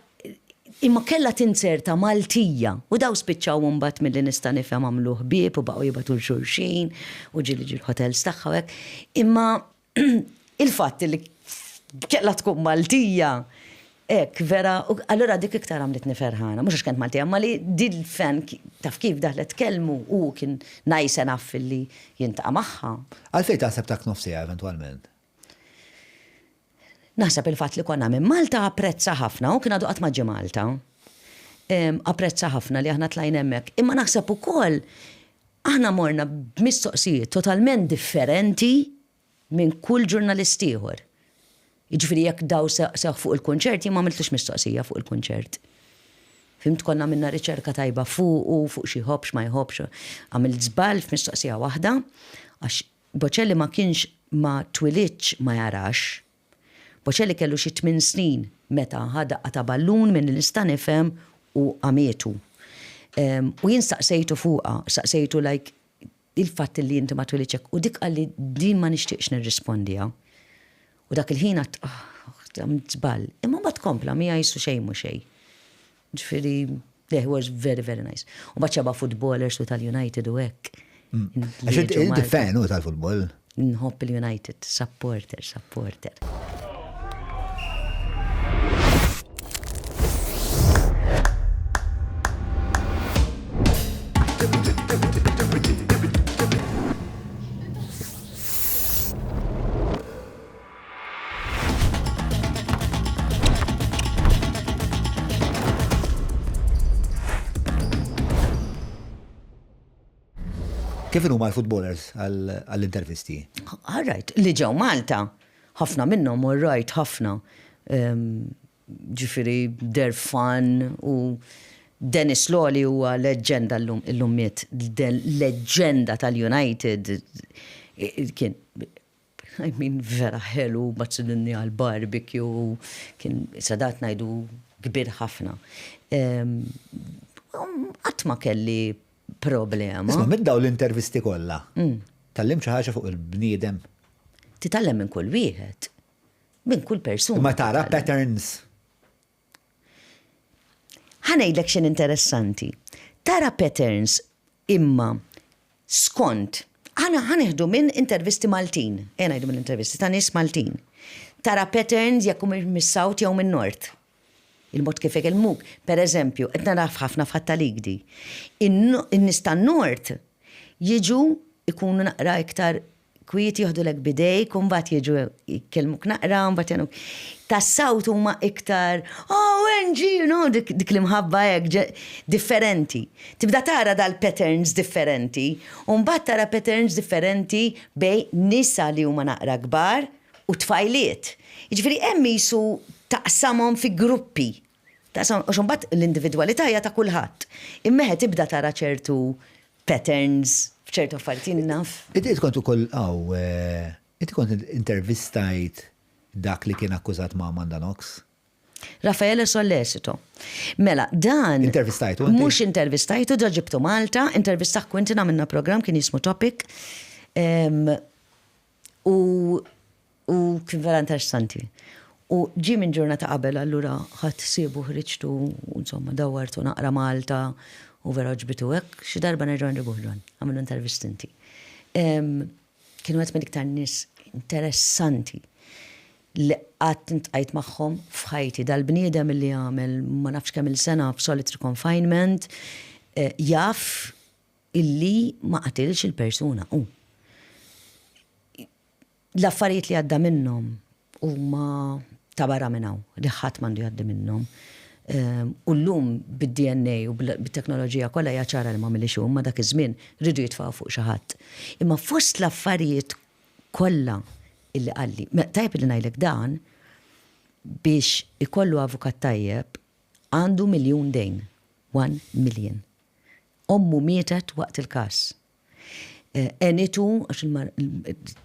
S1: imma kella tinserta Maltija u daw spiċċaw mbagħad milli nista' nifhem għamlu ħbieb u baqgħu jibgħatu l-xulxin u ġili l-hotels tagħha hekk. Imma il-fatt li kella tkun Maltija hekk vera, allura dik iktar għamlitni ferħana, mhux għax kent Maltija, ma li din fan taf kif daħlet kelmu u kien nice enough li jintaqa' magħha.
S2: Għalfejn taħseb tak nofsija eventwalment?
S1: Naħseb il-fat li konna minn Malta apprezza ħafna, u kien għadu qatt ma ġie Malta. Apprezza ħafna li aħna tlajn hemmhekk. Imma naħseb ukoll aħna morna b'mistoqsijiet totalment differenti minn kull ġurnalist ieħor. Jiġifieri jekk daw seħ fuq il-kunċert, jien ma għamiltux mistoqsija fuq il-kunċert. Fimt konna minna riċerka tajba fuq u fuq xi ħobx ma jħobx. Għamilt żball f'mistoqsija waħda għax Bocelli ma kienx ma twilitx ma jarax. Bocelli kellu xi 8 snin meta ħada ta' ballun minn l-nista' nifhem u għamietu. U jien staqsejtu fuqha, staqsejtu like il-fatt li inti ma twilitx u dik qalli din ma nixtieqx nirrispondiha. U dak il-ħin żball. Imma mbagħad kompla mi jgħisu xejn mhu xejn. Ġifieri, it was very, very nice. U baċċaba footballers u tal-United u hekk.
S2: Għax inti fan u tal-futbol?
S1: Nħobb il-United, supporter.
S2: Kif huma l-footballers għall-intervisti?
S1: All right, li ġew Malta, ħafna minnhom all right, ħafna. Ġifieri they're fun u Dennis Lawley huwa leġġenda l-lummiet, leġġenda tal-United kien vera ħelu maċċilini għal-barbecue, kien sadat ngħidu kbir ħafna. Qatt ma kelli problema.
S2: Isma' middaw l-intervisti kollha. Tallim xi ħaġa fuq il-bniedem.
S1: Titallem minn kull wieħed, minn kull persuna.
S2: Ma tara patterns.
S1: Ħanejdlek xejn interessanti. Tara patterns imma skont ħaneħdu minn intervisti Maltin. Ngħidu minn intervisti ta' nies Maltin. Tara patterns jekk mis-South jew min-Nord. Il-mod kif ikellmuk. Pereżempju, qed naraf ħafna fattaligdi. In-nies tan-Nord jiġu ikunu naqra iktar kwiet jieħdulek bidejk u mbagħad jiġu jkellmuk naqra mbagħad januk. Tas-South huma iktar dik l-imħabba hekk differenti. Tibda tara dal-patterns differenti u mbagħad tara patterns differenti bej nisa li huma naqra kbar u tfajliet. Jiġifieri hemm jisu taqsamhom fi gruppi. Għax mbagħad l-individwalità hija ta' kulħadd. Imma tibda tara ċertu patterns f'ċertu affarijiet naf.
S2: Inti kont ukoll inti kont intervistajt dak li kien akkużat ma' Amanda Knox?
S1: Raffaele Sollecito. Mela, dan...
S2: Intervistajtu?
S1: Mux intervistajtu, da ġibtu Malta, intervistaħ kwinti minna program kien jismu Topic. U kien vera interessanti. U ġi minn ġurnata qabel, allura ħadd sibu ħriġtu, insomma, dawartu naqra Malta, u vera ġbitu hekk, xi darba nerġgħu nribuħran, għamilu intervistinti. Kienu għet minn iktar nies interessanti li għat intqajt magħhom f'ħajti dal-bniedem li għamel ma nafx kemm il-sena f'solitary confinement jaf illi ma qatilx il-persuna. L-affarijiet li għadda minnhom huma ta' barra minn hawn, li ħadd m'għandu jgħaddi minnhom. U llum bid-DNA u bit-teknoloġija kollha hija ċara li ma millix huma dak iż-żmien rridu jitfgħu fuq xi ħadd. Imma fost l-affarijiet kollha illi qalli, tajb li ngħidlek dan biex ikollu avukat tajjeb għandu miljun dejn, 1 million. Ommu mietet waqt il-każ. Enitu, għax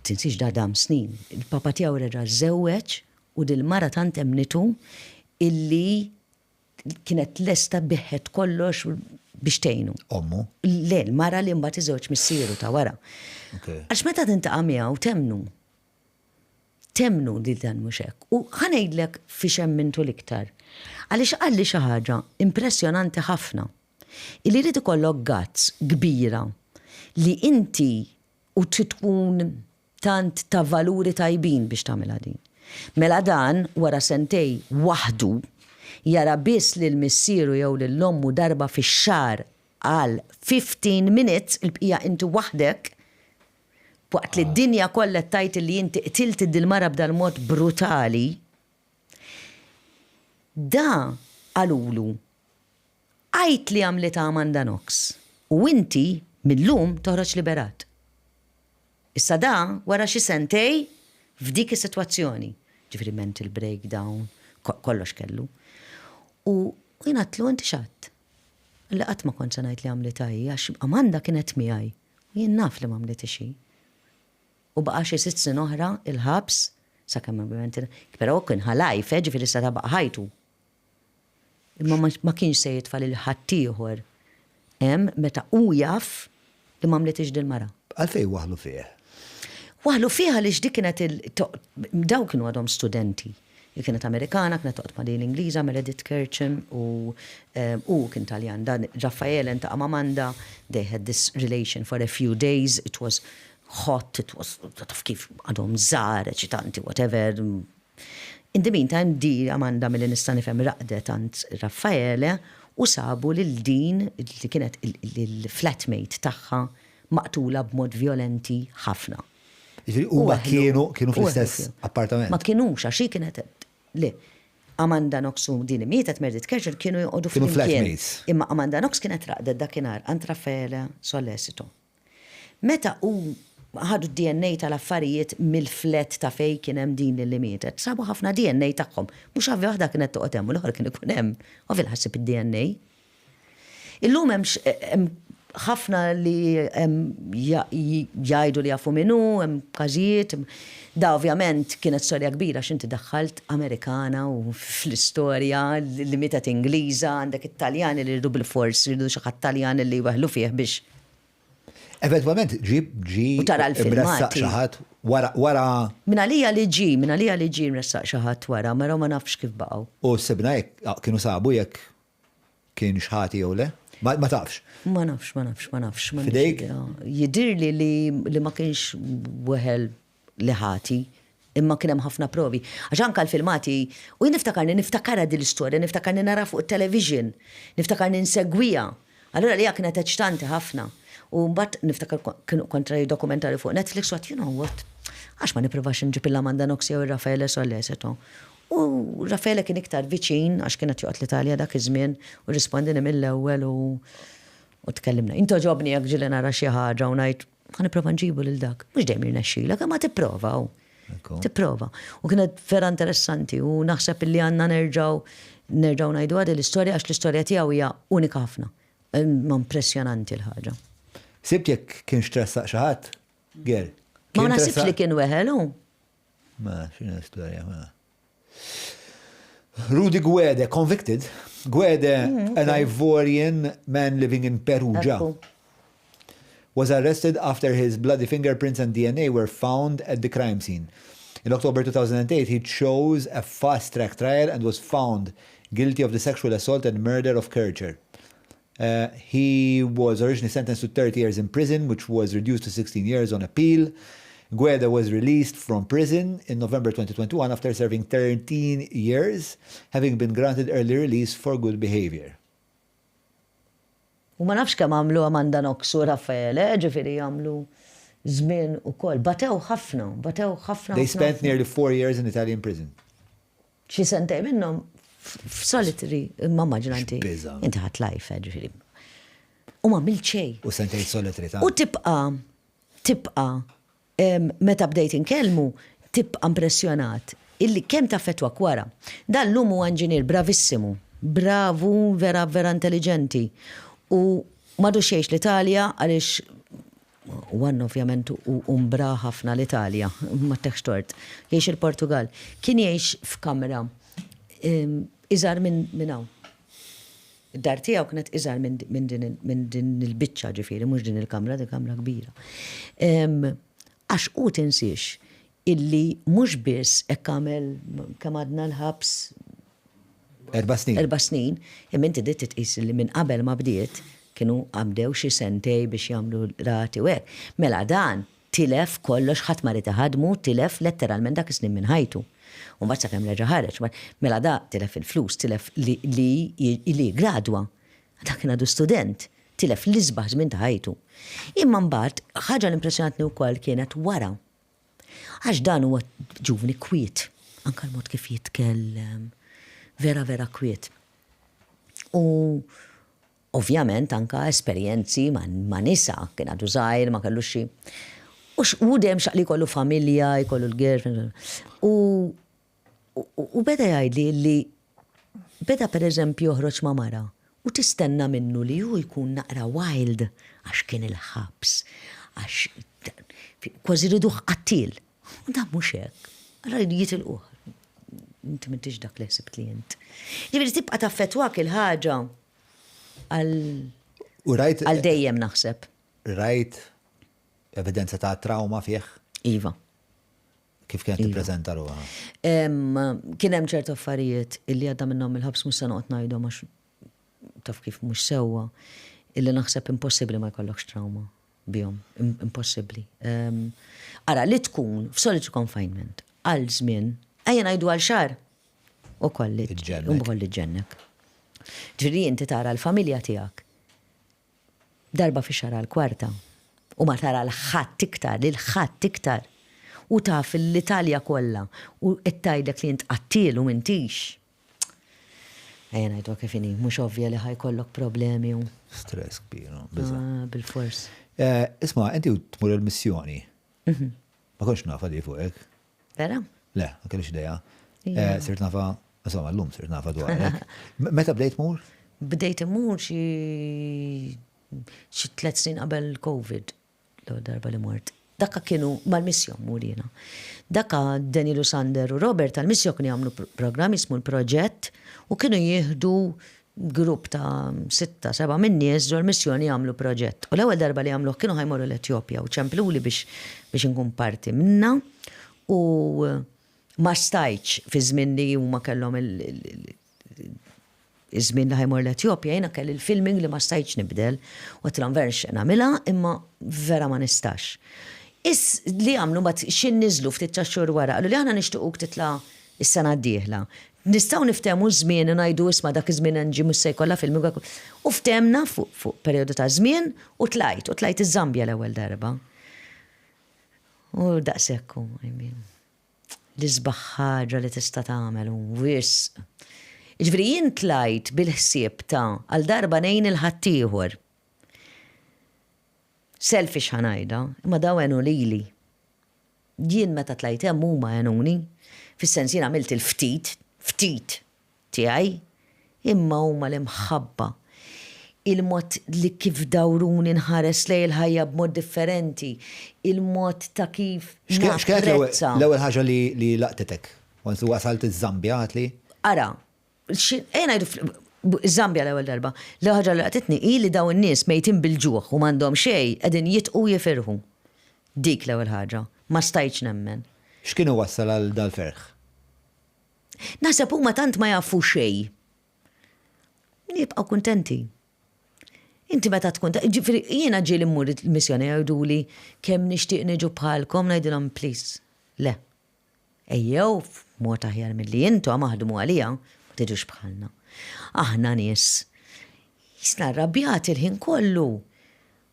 S1: tinsiex da dam snin, il-papa tiegħu reġa' żewweġ u dil-mara tant emnitu illi kienet lesta biħet kollox biex tgħinu.
S2: Ommu?
S1: Le, l-mara li mbagħad iżewġ missieru ta' wara. Għax meta tintaqa' miegħu temnu li dan mhux hekk. U ħanejdlek fiex emmintu l-iktar. Għaliex qalli xi ħaġa impressjonanti ħafna. Illi rid ikollok gazz kbira li inti u tkun tant ta' valuri tajbin biex tagħmilha din. Mela dan wara sentej waħdu jara biss li l-missieru jew lill-ommu darba fix-xahar għal 15 minutes il-bqija inti waħdek waqt li d-dinja kollha tajt li inti qtilt id-dilmara b'dal mod brutali. Da għalulu għajt li għamlet Amanda Knox u inti millum toħroġ liberat. Issa da wara xi sentej f'dik is-sitwazzjoni. Ġifri mental breakdown, kollox kellu. U jingħatlu inti xatt. Li qatt ma kont se ngħid li għamlet għax Amanda kienet miegħi. Jien naf li m'għamlet xi. U baqa xi 6 snin oħra il-ħabs sakemm però kien ħalajf, ġifieri issa ta' baqa' ħajtu. Imma ma kienx se jitfal il-ħadd ieħor. Hemm meta hu jaf li m'għamletx dil-mara.
S2: Għalfejn waħlu fih?
S1: Waħlu fih għaliex dik kienet daw kienu għadhom studenti. Kienet Amerikana, kienet toqgħod ma' din Ingliża Meredith Kirchim u kien Taljan. Dan Raffaele ta' Amanda, they had this relation for a few days. It was hot, it was taf kif għadhom żgħar, eċitanti, whatever. In the meantime, di Amanda mill nista' nifhem raqdet għand Raffaele u sabu lil din li kienet il-flatmate tagħha maqtula b'mod violenti ħafna.
S2: Huma kienu fl-istess appartament.
S1: Ma kienux għax kienet li Amanda Knox u din mietet Meredith Kirchim kienu joqogħdu flimkien. Imma Amanda Knox kienet raqdet dakinhar għand Raffaele Sollecito. Meta ħadu DNA tal-affarijiet mill-flet ta' fej kien hemm din li mietet. Sabu ħafna DNA tagħhom. Mhux avvi waħda kienet toqgħod hemm u l-oħra kien ikun hemm. U fil-ħassib id-DNA. Illum hemm ħafna li jgħidu li jafu minnu, hemm każijiet. Da ovvjament kienet storja kbira x'inti daħħalt Amerikana u fl-istorja li mietet Ingliża, għandek Italjani li rridu bil-fors, rridu xi ħadd Taljani li waħlu fih biex.
S2: Eventualment ġi
S1: tara l-filmati.
S2: Xaħat wara.
S1: Minna li ġi mressaq xaħat wara, ma nafx kif baqgħu.
S2: U sebna kienu sabu jekk kien xħati jew le? Ma tafx.
S1: Ma nafx.
S2: Fidejk?
S1: Jidir li ma kienx weħel li ħati, imma kien hemm ħafna provi. Għax anke l-filmati, u niftakarha din l-istorja, niftakarni nara fuq it-television, niftakarni nsegwija. Allura li kienet eċtanti ħafna. U mbagħad niftakar kontra dokumentari fuq Netflix u you know what? Għax ma nipprovax nġib il-Amanda Knox jew ir-Raffaele Solleseto. U Raffaele kien iktar viċin għax kienet joqgħod l-Italja dak iż-żmien u rispondini mill-ewwel u tkellimna. Intu ġobni jekk ġili nara xi ħaġa u ngħid ħa nipprova nġibu lil dak. Mhux dejjem irnexxielek, ma tipprova. Tipprova. U kienet vera interessanti u naħseb illi għandna nerġgħu ngħidu għadi l-istorja għax l-istorja tiegħu hija unika ħafna. Ma impressjonanti l-ħaġa.
S2: Sibt jekk kien stressaq xi ħadd? Ger.
S1: Ma nasibx li kien weħelu.
S2: Ma x'inha l-istorja ma. Rudy Guede, convicted. Guede, an Ivorian man living in Perugia, was arrested after his bloody fingerprints and DNA were found at the crime scene. In October 2008, he chose a fast-track trial and was found guilty of the sexual assault and murder of Kircher. He was originally sentenced to 30 years in prison, which was reduced to 16 years on appeal. Guede was released from prison in November 2021 after serving 13 years, having been granted early release for good behavior.
S1: U ma nafx kemm għamlu Amanda Knox u Raffaele, ġifieri jagħmlu żmien ukoll. Batew ħafna.
S2: They spent nearly 4 years in Italian prison.
S1: Xi sentej minnhom f'solitary, ma maġinanti. Inti ħadd life, ġifieri. U ma milċej.
S2: U sentej solitary ta'.
S1: U tibqa' meta bdejt inkellmu, tibqa' impressjonat illi kemm taffettwak wara. Dan l-lum huwa inġinier bravissimu, bravu, vera intelligenti. U madu xiexx l-Italja għaliex għannu ovvjament umbra ħafna l-Italja, ma teħxtort. Jiex il-Portugal. Kien jiex f'kamra iżar minn hawn. Id-dar tiegħu kienet iżar minn din il-biċċa ġifieri, mhux din il-kamra, di kamra kbira. Għax u tinsiex illi mhux biss hekk għamel kemm għadna l-ħabs 4 snin, imma inti dit titqis li minn qabel ma bdiet kienu għamdew xi sentej biex jagħmlu rati u hekk. Mela dan tilef kollox ħadd ma rid iħadmu, tilef letteralment dak is-snin minn ħajtu. U mbagħad sakemm reġa' ħareġ, mela da tilef il-flus, tilef li gradwa. Dak kien għadu student, tilef l-isbaħ żmien ta' ħajtu. Imma mbagħad ħaġa l-impressjonatni wkoll kienet wara. Għax dan huwa ġuvni kwiet, anke l-mod kif jitkellem. Vera kwiet. U ovvjament anka esperjenzi ma' nisa, kien għadu żgħir, ma kellu xi. U dejjem xaqli kollu familja, jkollu l-girlfriend. U beda jgħidli li beda pereżempju joħroġ ma' mara u tistenna minnu li hu jkun naqra wild għax kien il-ħabs, għax kważi riduh qattil. U da mhux hekk. Allura jitilquh. Inti m'intix dak li ħsibt li int. Ġifieri tibqa' taffettwak il-ħaġa għal dejjem naħseb.
S2: Rajt evidenza ta' trauma fih?
S1: Iva.
S2: Kif kienet tippreżenta ruha?
S1: Kien hemm ċertu affarijiet illi għadda minnhom il-ħabs mhux se noqgħod ngħidhom għax taf kif mhux sewwa, illi naħseb impossibbli ma jkollokx trauma bihom, impossibbli. Ara li tkun f'solitary confinement għal żmien ejja ngħidu għal xahar u kolli ġennek. Ġifieri inti tara l-familja tiegħek darba fi xahar l-kwarta u ma tara l-ħadd iktar u taf l-Italja kollha u qed tgħidlek li int qattil u m'intix. Ngħidu kifini, mhux ovvja li ħajkollok problemi u.
S2: Stress kbir, biża.
S1: Bil-fors.
S2: Isma', inti tmur il-missjoni. Ma konx nafa di fuqek.
S1: Vera?
S2: Le, ma kellix idea. Sirt nafa, insomma, l-lum sirt nafa dwarek. Meta bdejt mur?
S1: Bdejt imur xi 3 snin qabel COVID, darba li mort. Dakka kienu mal-missjon murina. Dakka Danielu Sander u Robert tal-missjon kienu jagħmlu programm ismu l-proġett u kienu jieħdu grupp ta' 6-7 min nies ġol missjoni jagħmlu proġett. U l-ewwel darba li jagħmluh kienu ħajmorru l-Etjopja u ċempluli biex inkun parti minna u ma stajtx fi żmien li huma kellhom iż-żmien li ħajmor l-Etjopja jiena kelli il-filming li ma stajtx nibdel u għatlam verx nagħmilha imma vera ma nistax. Li għamlu bat xin niżlu ftit xhur wara, qalu li aħna nixtiequk titla' is-sena d-dieħla. Nistgħu niftehmu żmien u ngħidu isma' dak iż-żmien nġi mhux se jkollha filming u ftemna fuq perjodu ta' żmien u tlajt iż-Zambja l-ewwel darba. U daqshekk l-isbaħ ħaġa li tista' tagħmel u wisq. Jiġifieri jien tlajt bil-ħsieb ta' għal darba ngħin il-ħaddieħor. Selfish ħanajda, imma daw għenu lili. Jien meta tlajt hemm huma għenuni, fis-sens jien għamilt il-ftit tiegħi, imma huma l-imħabba. Il-mod li kif dawruni nħares lej il-ħajja b'mod differenti, il-mod ta' kif
S2: napprezza. L-ewwel ħaġa li laqtetek, once wasalt iż-Zambja għatli?
S1: Ara, Zambja l-ewwel darba. L-ħaġa li laqtitni hi li daw in-nies mejtin bil-ġuħ u m'għandhom xejn qegħdin jitqu jifirħu. Dik l-ewwel ħaġa, ma stajtx nemmen.
S2: X'kienu wassal għal dal-ferħ?
S1: Naħseb huma tant ma jafu xejn. Nibqgħu kuntenti. Inti meta tkun jiena ġieli mmur il-missjoni jgħiduli kemm nixtieq niġu bħalkom ngħidilhom please. Le. Ejjew f'mod aħjar milli intom aħdmu għalija ma tiġux bħalna. Aħna nies jisna rrabjat il-ħin kollu.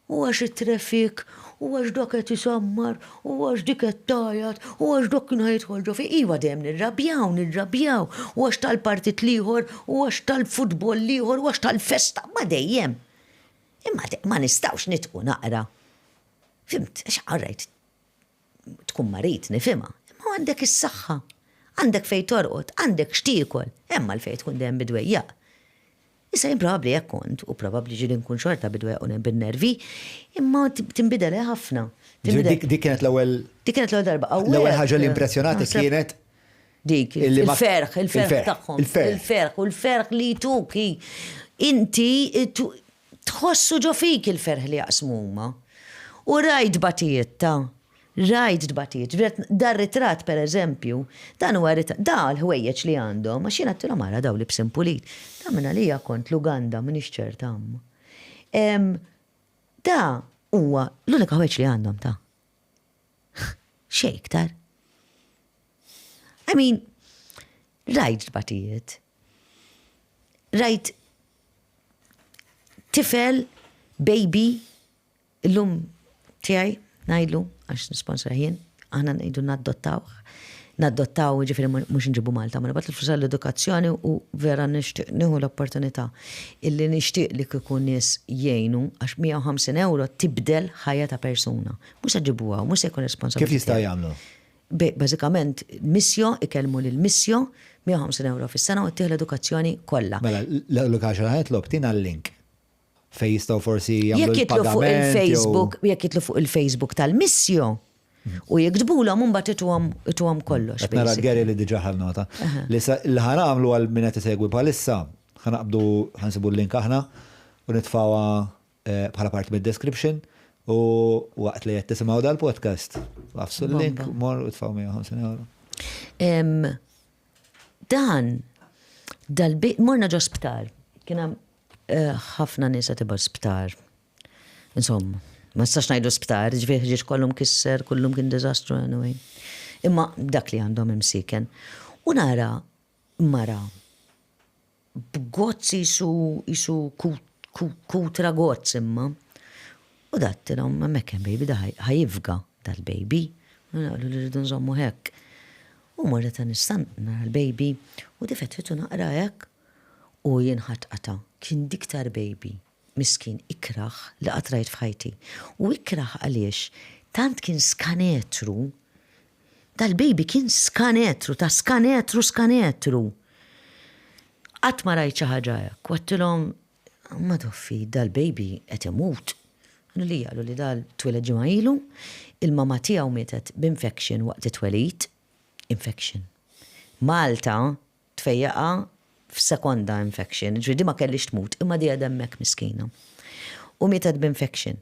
S1: U għax it-traffic, u għax dak qed isammar, u għax dik qed tajjat, u għax dak kien ħajidħol ġo fi iwa dejjem nirrabjaw, u għax tal-partit liħor, u għax tal-futbol liħor, u għax tal-festa, ma dejjem. Imma ma nistgħux nitqu naqra. Fimt, għax għarrajt tkun marit nifhimha, imma għandek is-saħħa, għandek fejn torqod, għandek x'tiekol, imma l-fejn tkun dejjem bidwejjaq. Issa jien probabli jekk kont u probabli ġiri nkun xorta bidwejjaq u bin-nervi, imma tinbidel ħafna.
S2: Dik kienet l-ewwel.
S1: Dik kienet l-ewwel darba.
S2: L-ewwel ħaġa li impressjonati kienet
S1: dik il-ferħ tagħhom. Il-ferħ u l-ferħ li tuki. Inti tħossu ġo fik il-ferħ li jaqsmu huma. U rajt batijiet ta' dar ritrat per eżempju, dan huwa da l-ħwejjeġ li għandhom, għax jiena għattilhom ara daw li b'simpulit. Da minna li kont Luganda minix ċerta ammu. Da huwa l-unika ħwejjeġ li għandhom ta' xejn iktar. I mean, rajt batijiet. Rajt tifel, baby, l-lum tiegħi ngħidlu għax nisponsor jien, aħna ngħidu naddottaw ġifieri mhux nġibu Malta, ma nibgħat l-flus għall-edukazzjoni u vera nixtieq nieħu l-opportunità illi nixtieq li kieku nies jgħinu għax 150 euro tibdel ħajja ta' persuna. Mhux se ġibuha, mhux se jkun responsabbli.
S2: Kif jista' jagħmlu?
S1: Bażikament missjo ikellmu lil missjo 150 euro fis-sena u ttieħ l-edukazzjoni kollha.
S2: Mela l-edukazzjoni ħajtlob tina l-link. Fej jistgħu forsi jagħmlu
S1: l-pagament. Jekk jitlu fuq il-Facebook tal-missjo u jiktbulhom mbagħad ituhom kollox.
S2: Qed nara Gary li diġà ħal nota. Li ħanagħmlu għal min qed isegwi bħalissa, ħansibu l-link aħna u nitfawha bħala parti mid-description u waqt li qed tisimgħu dal-podcast. Għafsu l-link mor u tfgħu 150 euro.
S1: Dan dal-bit morna ġo sptar. Kien hemm ħafna nies qed ibgħu sptar. Insomma, ma nistax ngħidu sptar, ġifieri kollhom kisser, kullhom kien diżastru anyway. Imma dak li għandhom imsiken. U nara mara b'gozz isu kutra gozz imma. U dattilhom hemmhekk hemm baby da ħajifga dal-baby. Naqlu li rridu nżommu hekk. U morret nistan nara l-baby u difetħitu naqra hekk. U jinħatqata, kien diktar baby, miskin ikraħ li qatrajt f'ħajti. U ikraħ għaliex, tant kien skanetru, dal-baby kien skanetru, ta' skanetru. Qatt ma rajt xi ħaġa hekk, għattilhom ma toffi dal-baby qed imut. Għallu li dal-tweled ġimgħa ilu, il-mama tiegħu mietet b'infection waqt it-twelid, infection. Malta tfejjaqa f'sekonda infection, ġvidi ma kellix tmut, imma di għademmek miskina. U mietet b'infection.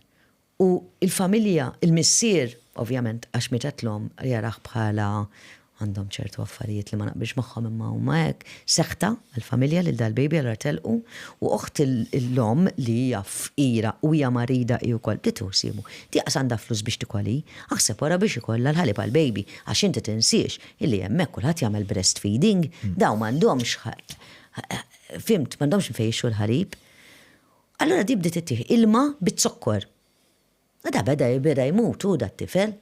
S1: U il-familja, il-missier, ovvjament, għax mietet l-om jaraħ bħala għandhom ċertu affarijiet li ma naqbix magħhom imma huma hekk seħta għall-familja lil dal-baby għal telqu u oħt l-om li hija fqira u hija marida hi wkoll ditu simu. Tiqas għandha flus biex tikoli, aħseb wara biex ikollha l-ħalib għall-baby għax inti tinsiex illi hemmhekk kulħadd jagħmel breastfeeding, daw m'għandhomx fimt m'għandhomx nfejxu l-ħalib. Allura di bdiet ittieħ ilma bit-sokkor. Da beda jmut u da t-tifel.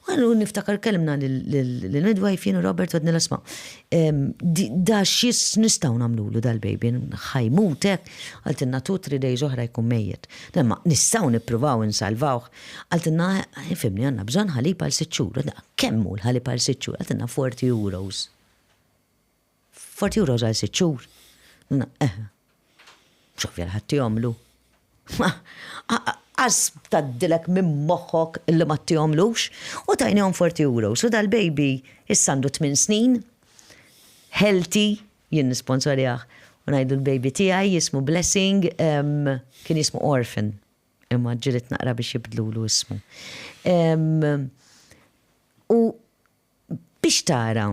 S1: Għallu niftakar kellimna l-midwife jienu Robert għadni l-asma. Da xis nistaw namlulu dal-baby, ħajmutek, għaltinna 2-3 days oħra jkun mejjet. Lemma nistaw nipruvaw nsalvawh, għaltinna fimni għanna bżon ħalib għal 6 xhur. Kemmu l-ħalib għal 6 xhur? Għaltinna 40 euros. 40 euros għal 6 xhur. Xofja l-ħatti jomlu. Għas taddilek minn moħħok illi ma t-jomlux u tajnijom 40 euros. U dal-baby jissandu 8 snin, healthy, jien nisponsorjaħ. U najdu l-baby tijaj jismu Blessing, kien jismu Orphan. Imma ġirit naqra biex jibdlulu ismu. U biex tara,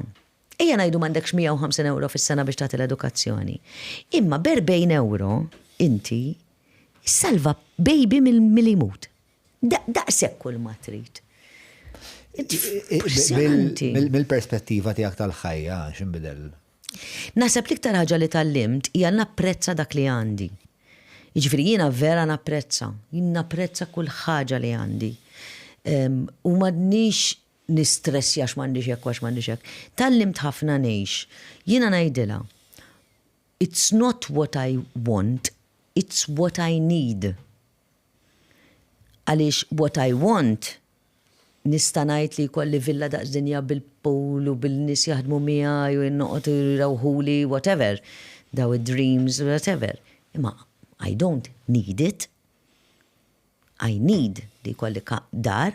S1: ejja najdu mandekx 150 euro fis-sena biex tagħti l-edukazzjoni. Imma b'40 euro, inti salva baby mill-imut. Daqsek kull ma trid.
S2: Mill-perspettiva tiegħek tal-ħajja, x'inbidel?
S1: Naħseb l-iktar ħaġa li tal-limt hija napprezza dak li għandi. Jiġifieri jiena vera napprezza, jien napprezza kull ħaġa li għandi. U m'għandniex nistressja għax m'għandix hekk għax m'għandix hekk. Tal-limt ħafna ngħix. Jiena ngħidilha, it's not what I want, it's what I need. Għaliex what I want nistanajt li kolli villa daqsdinja bil-pool u bil-nis jaħdmu miegħi u jinnoqgħod irawħuli whatever, daw id-dreams whatever. Imma I don't need it. I need li kolli dar,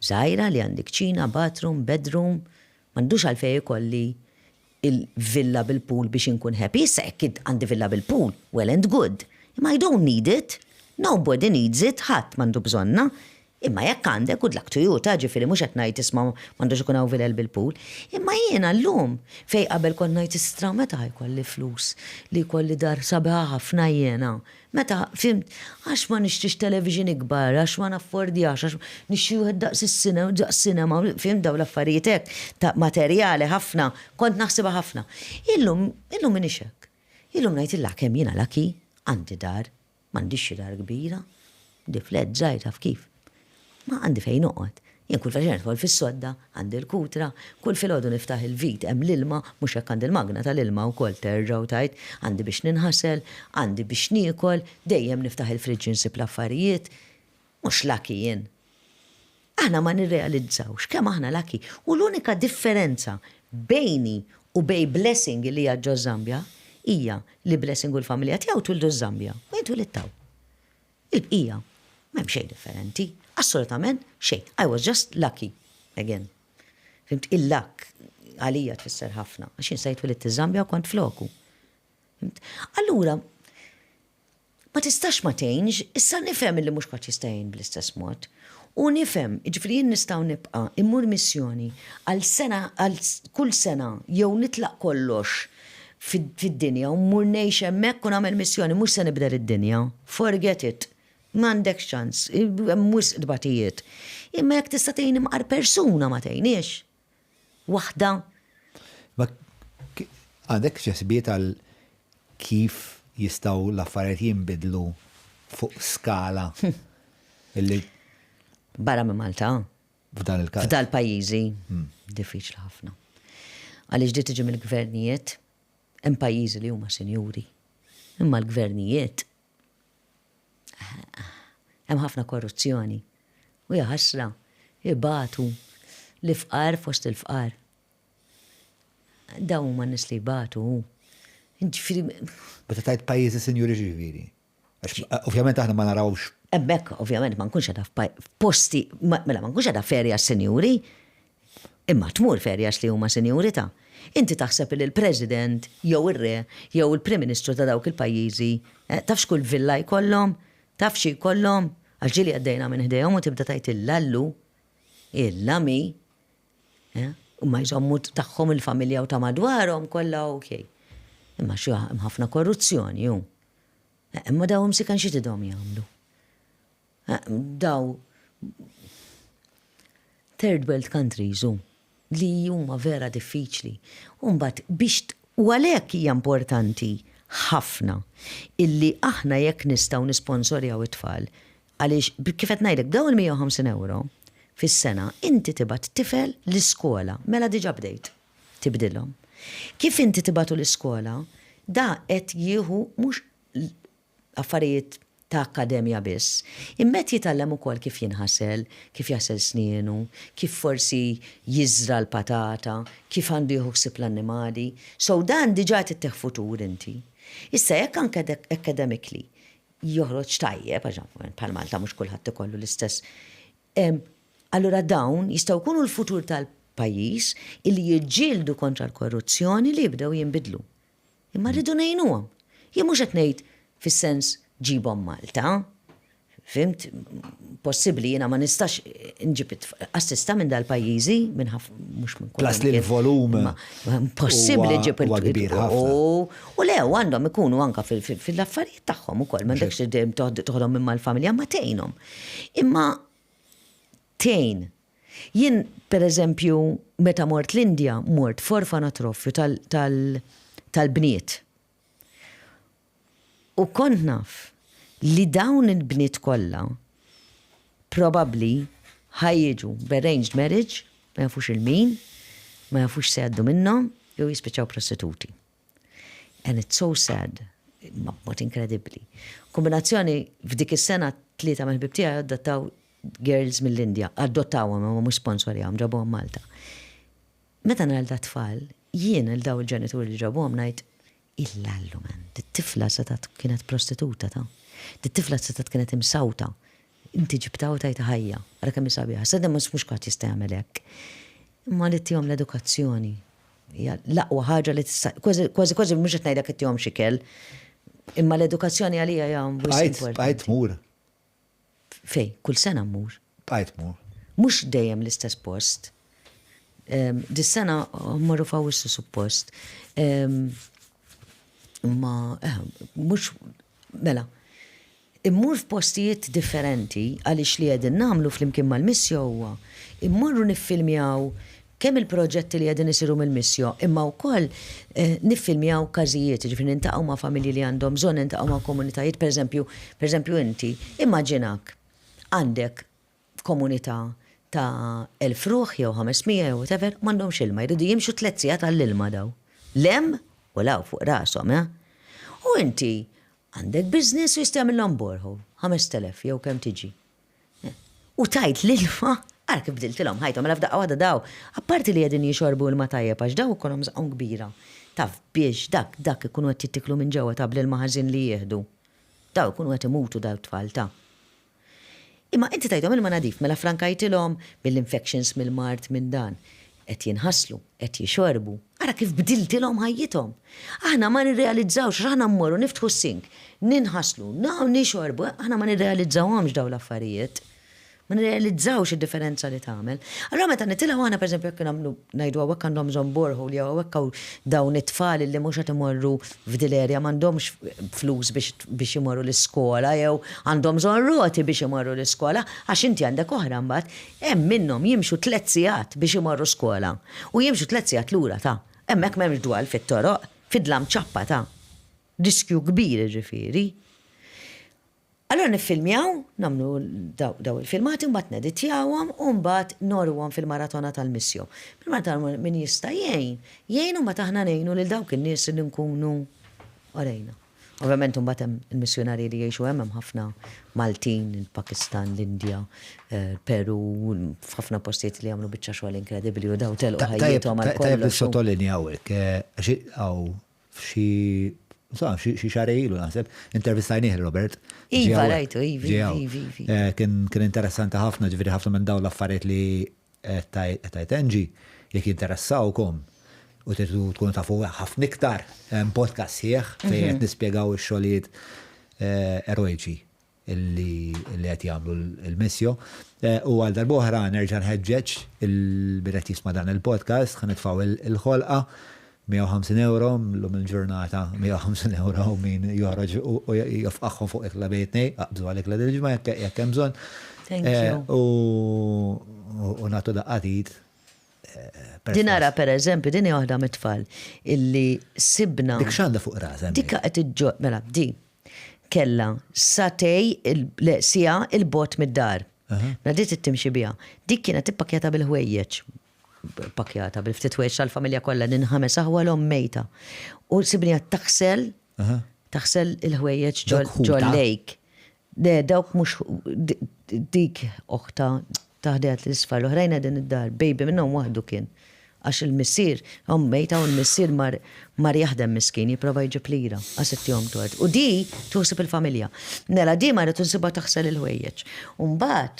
S1: żgħira li għandi kċina, bathroom, bedroom, m'għandux għalfejn kolli il-villa bil-pool biex inkun happy. Issa hekk għandi villa bil-pool, well and good. Imma I don't need it. Nobody needs it, ħadd m'għandu bżonna. Imma jekk għandek good luck to you, ġifieri mhux qed ngħid isma' m'għandux ikun hawn villel bil-pool. Imma jiena llum fejn qabel kont ngħid istra meta ħajkolli flus li jkolli dar sabiħa ħafna jiena. Meta fimt għax ma nixtrix television ikbar, għax ma naffordjax, għax nixtri wieħed daqs sinema, fimt daw l-affarijiet hekk ta' materjali ħafna, kont naħsibha ħafna. Illum minix hekk. Illum ngħidilha kemm jiena laki għandi dar, m'għandix xi dar kbira, di flet żgħir taf kif. Ma għandi fejn noqgħod. Jien kull faġen nidħol fis-sodda, għandi l-kutra, kull filgħodu niftaħ il-vit hemm l-ilma, mhux hekk għandi l-magna tal-ilma wkoll terġa' u tajt, għandi biex ninħasel, għandi biex niekol, dejjem niftaħ il-friġġ insib l-affarijiet. Mhux laki jien. Aħna ma nirrealizzawx kemm aħna laki. U l-unika differenza bejni u bej Blessing li hija ġo Zambja hija li Blessing u l-familja tiegħu twildu Zambja. U jintu littaw. Il-bqija m'hemm xejn differenti. Assolutament xejn. I was just lucky. Again. Fimt il-luck għalija tfisser ħafna. Għax insajt twilit iż-Zambja u kont floku. Allura, ma tistax ma tgħinx, issa nifhem li mhux qatt jista' jgħin bl-istess mod. U nifhem, ġifieri jien nistgħu nibqa' immur missjoni għal sena għal kull sena jew nitlaq kollox fid-dinja u mmur ngħix hemmhekk u nagħmel missjoni mhux se nibda id-dinja. Forget it. M'għandek ċans, mwis dbatijiet. Imma jekk tista' tgħin imqar persuna ma tgħinix. Waħda.
S2: Ma għandek ċesbiet għal kif jistgħu l-affarijiet jinbidlu fuq skala illi
S1: barra minn Malta.
S2: F'dan il-każ.
S1: F'dal pajjiżi diffiċli ħafna. Għaliex ġdiet tiġi mill-gvernijiet hemm pajjiżi li huma sinjuri Imma l-gvernijiet hemm ħafna korruzzjoni u jaħasra jibatu l-ifqar fost il-fqar. Dawn huma nies li jibatu.
S2: Meta tajt pajjiżi sinjuri ġifieri. Ovvjament aħna ma narawx.
S1: Hemmhekk ovvjament ma nkunx għadha f'posti, mela ma nkunx għadha ferja sinjuri, imma tmur ferjas li huma sinjuri ta'. Inti taħseb li l-President jew ir-Re jew il-Prim Ministru ta' dawk il-pajjiżi, tafx kull villa jkollhom, tafx jkollhom, għax ġieli għaddejna minn ħdejhom u tibda tajt il-lallu, il-lami, u ma jżommu tagħhom il-familja u ta' madwarhom kollha okej. Imma xi ħafna korruzzjoni hu. Imma daw imsikan xi tidhom jagħmlu. Daw third world countries li huma vera diffiċli. U mbagħad biex u għalhekk hija importanti ħafna illi aħna jekk nistgħu nisponsorjaw it-tfal għaliex kif qed ngħidlek dawn il-150 euro fis-sena inti tibgħat tifel l-iskola mela diġà bdejt tibdilhom. Kif inti tibgħatu l-iskola da qed jieħu mhux affarijiet ta' akademja biss. Immet jitallem ukoll kif jinħasel, kif jasel snienu, kif forsi jiżra l-patata, kif għandu jieħu ħsieb l-annimali. So dan diġà titteħ futur inti. Issa jekk anke academically joħroġ tajjeb, bħal Malta mhux kulħadd ikollu l-istess. Allura dawn jistgħu jkunu l-futur tal-pajjiż illi jiġġieldu kontra l-korruzzjoni li jibdew jinbidlu. Imma rridu ngħinuhom. Jien mhux qed ngħid fis-sens ġibhom Malta. Fimt, possibbli jiena ma nistax nġib assista minn dal-pajjiżi minn mhux minn kull.
S2: Plas li l-volum.
S1: Possibbli ġib
S2: il-kbir
S1: u lew għandhom ikunu anke fil-affarijiet tagħhom ukoll m'għandekx toħodhom minn mal-familja ma tgħinhom. Imma tgħin. Jien pereżempju meta mort l-Indja mort f'orfanatroffju tal-bniet. U kont naf li dawn il-bniet kollha probabbli ħajjiġu b'arranged marriage, ma jafux il-min, ma jafux se jgħaddu minnhom, jew jispiċċaw prostituti. And it's so sad, mod inkredibbli. Kombinazzjoni f'dik is-sena 3 mill-ħbib tiegħi adottaw girls mill-Indja, adottawhom ma mhux sponsorjahom, ġabuhom Malta. Meta nara tfal, jien il daw il-ġenituri li ġabuhom ngħid il-lallu man, dit-tifla setat kienet prostituta ta' dit-tifla setat kienet imsawta. Inti ġibta u tajta ħajja, għara kemm isabiħa. Sedem mhux kħat jista' jagħmel hekk. Imma li tihom l-edukazzjoni. L-aqwa ħaġa li tista' kważi mhux qed ngħidlek qed tihom xikel. Imma l-edukazzjoni għalija hija importanti.
S2: Bqajt mur.
S1: Fej, kull sena mmur.
S2: Bqajt mur.
S1: Mhux dejjem l-istess post. Dis-sena mmorru fawissu suppost. Ma, mux, mela, immur f'postijiet differenti għaliex li għedin namlu fl-imkien mal-missjo huwa, immorru niffilmjaw kemm il-proġetti li għedin isiru mill-missjo, imma wkoll niffilmjaw każijiet, ġifri nintaqgħu ma' familji li għandhom bżonn, nintaqgħu ma' komunitajiet, pereżempju inti, immaġinak għandek komunità ta' 1000 ruħ jew 500 jew whatever, m'għandhomx ilma, jridu jimxu 3 sigħat għall-ilma daw. Lem u law fuq rasom, U inti għandek biznis u jistamillhom borehole, 5,000 jew kemm tiġi. U tajt l-ilma, għara kif bdiltilhom ħajthom mela f'daqqa waħda daw, apparti li qegħdin jixorbu l-ma tajjeb għax daw ikollhom żaqhom kbira. Taf biex dak ikunu qed jittiklu minn ġewwa ta' bl-ilma ħażin li jieħdu. Daw ikunu qed imutu daw tfal ta'. Imma inti tajthom ilma nadif mela frankajtilhom mill-infections mill-mart minn dan. Qed jinħaslu, qed jixorbu. Ara kif bdiltilhom ħajjithom. Aħna ma nirrealizzawx, aħna mmorru niftħu s-sink, ninħaslu, nixorbu, aħna ma nirrealizzawhomx dawn l-affarijiet. Ma nirrealizzawx id-differenza li tagħmel. Allura meta nitilgħu aħna pereżempju jekk nagħmlu ngħidu hawnhekk għandhom bżonn borehole jew hawnhekk hawn dawn it-tfal li mhux qed imorru f'dil erja m'għandhomx flus biex imorru l-iskola jew għandhom bżonn roti biex imorru l-iskola għax inti għandek oħra mbagħad hemm minnhom jimxu 3 sigħat biex imorru skola u jimxu 3 sigħat lura ta' hemmhekk m'hemmx dwal fit-toroq fidlam ċappa ta' riskju kbir ġifieri. Allora nifilmjaw, namlu daw il-filmati, mbagħad neditjawhom u mbagħad norwhom fil-maratona tal-missju. Fil-maratona min jista' jgħin u mbagħad aħna ngħinu lil dawk in-nies li nkunu orejna. Ovvjament mbagħad hemm il-missjonarji li jgħixu hemm ħafna Maltin, il-Pakistan, l-Indja, Peru, f'ħafna postijiet li jagħmlu biċċa xogħol inkredibbli u daw telqu ħajjithom għal kollox.
S2: Tajjeb sottolinjawek, xi xahar ilu naħseb, intervistajnieh Robert.
S1: Iva, rajtu, ivi.
S2: Kien interessanti ħafna, ġifieri ħafna minn dawn l-affarijiet li tajt Angie jekk jinteressawkom u tridu tkunu tafu ħafna iktar podcast sieħ fejn qed nispjegaw ix-xogħlijiet eroiċi illi qed jagħmlu l-missjo. U għal darb'oħra nerġa' nħeġġeġ il-biret jisma' dan il-podcast ħa nitfgħu il-ħolqa €150 l-lum il-ġurnata, €150 u min joħroġ u jofqaħħom fuq il-labejtnej, aqbżu għalek l-ġimma jekk hemm bżonn. U nagħtu daqqatit.
S1: Dinara per eżempju, din waħda mit-tfal illi sibna.
S2: Dik x'għandha fuq rasa.
S1: Dikka qed iġġor, mela, di kella satej sija il-bot mid-dar. Mela di timxi biha. Dik kienet ippakjata bil-ħwejjeġ. Pakjata bil-ftit ħwejjeġ tal-familja kollha ninħames aħwalhom mejta. U sibnija taħsel il-ħwejjeġ ġol lejk. Dawk mhux dik oħta taħdet l-isfar l-oħrajna din id-dar, baby minnhom waħdu kien. Għax il-missier, mejta u l-missier mar jaħdem miskin, jiprofa jġib lira, għas-sittijom tuħed. U di tuħsib il-familja. Nela di marra tuħsibha taħsel il-ħwejjeġ. Umbat,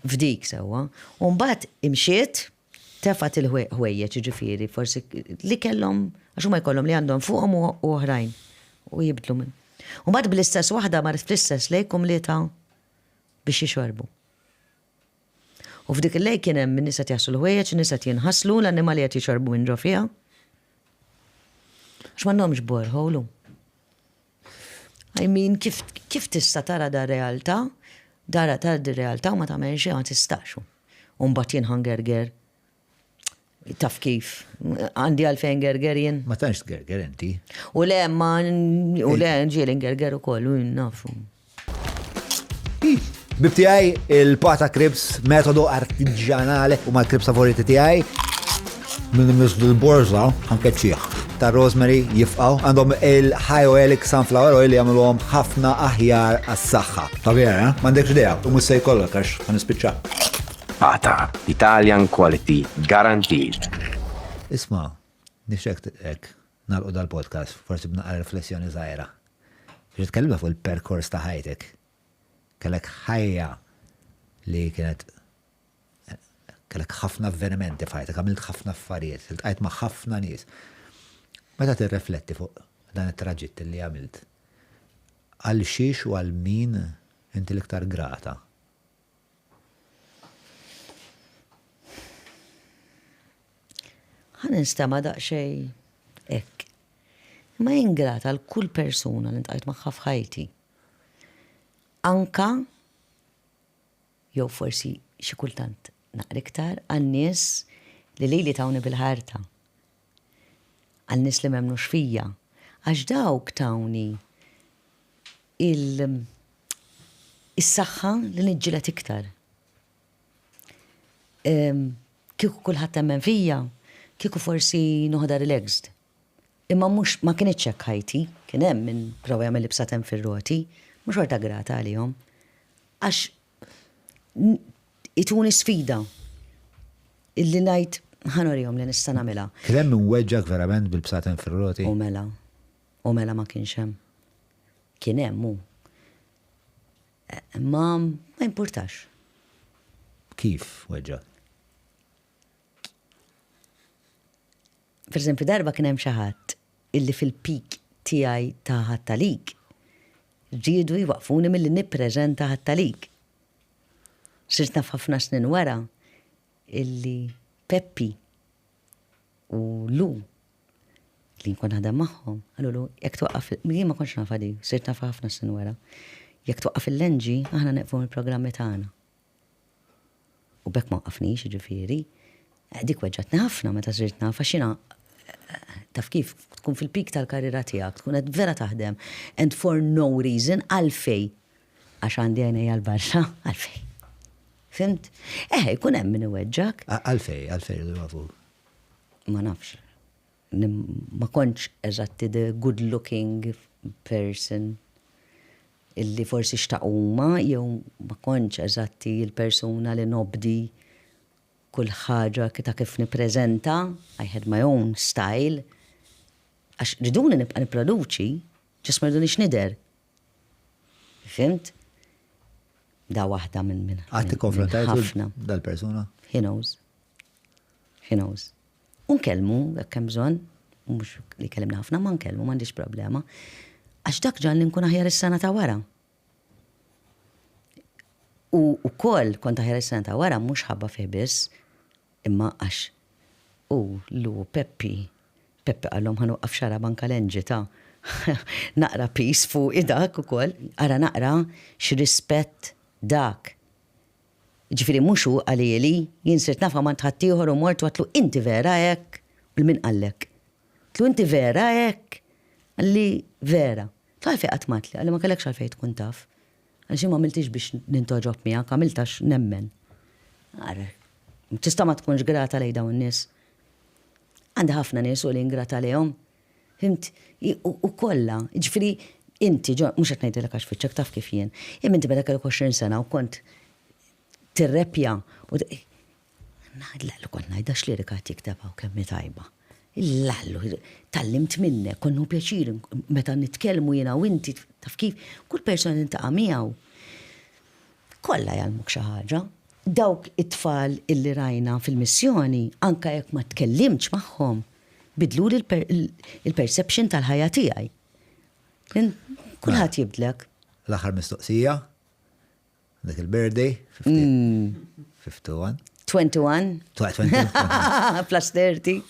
S1: f'dik sewa, umbat imxiet, tefat il-ħwejjeġ ġifiri, forsi li kellhom, għax ma jkollhom li għandhom fuqhom u oħrajn, u jibdlu minn. Umbat bl-istess waħda marret fl-istess lejkum li ta' biex jixorbu. U f'dik il-lej kien hemm nisa jaħsu l-ħwejjeġ, nisa jinħaslu, l-annimali qed jixorbu minn ġo fiha. X'm'għandhomx borħolu. I mean, kif tista' tara da realtà, tara d-realtà u ma tagħmel xejn ma tistax. U mbagħad jien ħangerger. Taf kif, għandi għalfejn gerger jien.
S2: Ma tantx gerger inti.
S1: U le ġieli gerger ukoll u nafu.
S2: Bibtijaj il-pata krips metodu artiġjanali u mal-krips favoriti tijaj minn misdu l-borza anke ċieħ ta' rosemary jifqaw għandhom il-Hyoelic sunflower oil li għamluhom ħafna aħjar għas-saħħa. Tabjera, m'għandekx idea u mhux se jkollok għax ħanispiċċa.
S6: Pata, Italian quality, guaranteed.
S2: Isma', nixek hekk nagħlqu dal-podcast, forsi b'naqra riflessjoni żgħira. Biex tkellimna fuq il-perkors ta' ħajtek. Kellek ħajja li kellek ħafna avvenimenti f'ħajtek, għamilt ħafna affarijiet, iltqajt ma' ħafna nies. Meta tirrefletti fuq dan it-traġitt li għamilt, għal xiex u għal min inti l-iktar grata?
S1: Ħan nistama daqsxej hekk. Ma jingrata għal kull persuna li ntqajt magħha f'ħajti. Anka, jew forsi xi kultant naqra iktar għan-nies li tawni bil-ħarta. Għan-nies li m'hemmnux fija. Għax dawk tawni is-saħħa li niġġieled iktar. Kieku kulħadd hemmen fija, kieku forsi noħda relaxed. Imma mhux ma kienitx hekk ħajti, kien hemm min prova jagħmel libsatem fir-roti. Mux għarta grata għalihom. Għax ituni sfida illi najt ħanorihom li nista' nagħmilha.
S2: Kien hemm weġġak verament bil-bsaten fir-roti?
S1: U mela ma kienx hemm. Kien hemm hu. Ma importax.
S2: Kif weġġak?
S1: Per eżempju darba kien hemm xi ħadd illi fil-pik tiegħi ta' ħattalik ġiedu jwaqfuni mill-li nippreżenta ħattalik. Sirtna f'ħafna snin wara illi Peppi u Lu li nkun ħadem magħhom għalulu jekk twaqqaf jien ma kontx nafa di, sirtna f'ħafna snin wara. Jekk twaqqaf il-Lenġi aħna neqfu mill-programmi tagħna. U bekk ma waqafniex jiġifieri. Dik weġġatni ħafna meta sirt nafa x'ina taf kif tkun fil-pik tal-karriera tiegħek, tkun qed vera taħdem and for no reason għalfej għax għandi għajnejja l-barra għalfej. Fimt? Jkun hemm min iweġġak.
S2: Għalfej li għafu.
S1: Ma nafx. ma konċ eżatti the good looking person illi forsi xtaquma, jew ma konċ eżatti il-persuna li nobdi kull ħaġa kita kif niprezenta, I had my own style, għax riduni nibqa niproduċi, ġas ma ridunix nider. Fimt? Da waħda minn
S2: Għatti konfrontajtu
S1: ħafna.
S2: dal-persuna?
S1: He knows. He knows. Unkellmu, kemm bżonn, mhux li kellimna ħafna, ma nkellmu, m'għandix problema. Għax dak ġan li nkun aħjar is-sena ta' wara. U koll kont aħjar is-sena ta' wara mhux ħabba fih biss, imma għax Peppi għallhom ħanuqqaf xara banka l-enġi ta' naqra pis fuq dak ukoll, ara naqra x'rispett dak. Ġifieri mhux hu għalieli, jien sirt nafa ma tħaddieħor u mort għatlu inti vera hekk, u l-min qallek. Tlu inti vera hekk, għalli vera. Għalfej qatt matli, għalli ma kellekx għalfej tkun taf. Għalxi ma għamiltix biex nintoġob miegħek, għamiltax nemmen. Għara, tista' ma tkunx grata lej dawn nies. Għandi ħafna nies u li ingrata lejhom. Fimt, u kollha, ġifieri inti mhux qed ngħidilek għax fiċċek taf kif jien. Imma inti bedek 20 sena u kont tirrepja u lallu kont ngħidha x'lirika tiktebha u kemm tajba. Lallu, tallimt minnek, konnu pjaċir, meta nitkellmu jiena u inti taf kif, kull persona intaqa' miegħu. Kollha jgħalmuk xi ħaġa. Dawk it-tfal illi rajna fil-missjoni, anka jekk ma tkellimx magħhom, bidlu il-perception tal-ħajja tiegħi. Kulħadd jibdlek.
S2: L-aħħar mistoqsija, dak il-birthday, 51.
S1: 21.
S2: 21.
S1: Plus 30.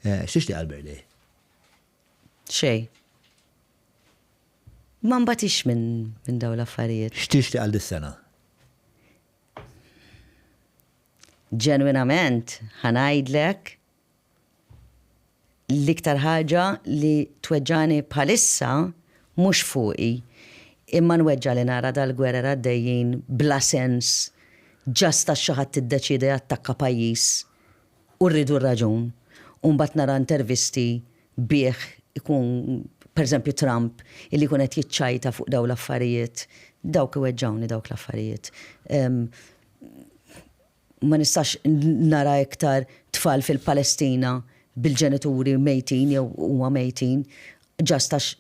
S2: X'ixti għal-birthday?
S1: Xej. Ma mbatix minn daw l-affarijiet.
S2: X'tixti għal dis-sena?
S1: Ġenwinament, ħanajdlek l-iktar ħaġa li tweġġani bħalissa mhux fuqi, imma nweġġa li nara dal-gwerra għaddejjin bla sens ġasta xaħat tiddeċidi attakka pajjiż u rridu r-raġun. Mbagħad nara intervisti bih ikun pereżempju Trump illi jkun qed jiċċajta fuq daw l-affarijiet, dawk iweġġawni dawk l-affarijiet. Ma nistax nara iktar tfal fil-Palestina bil-ġenituri mejtin jew huma mejtin ġastax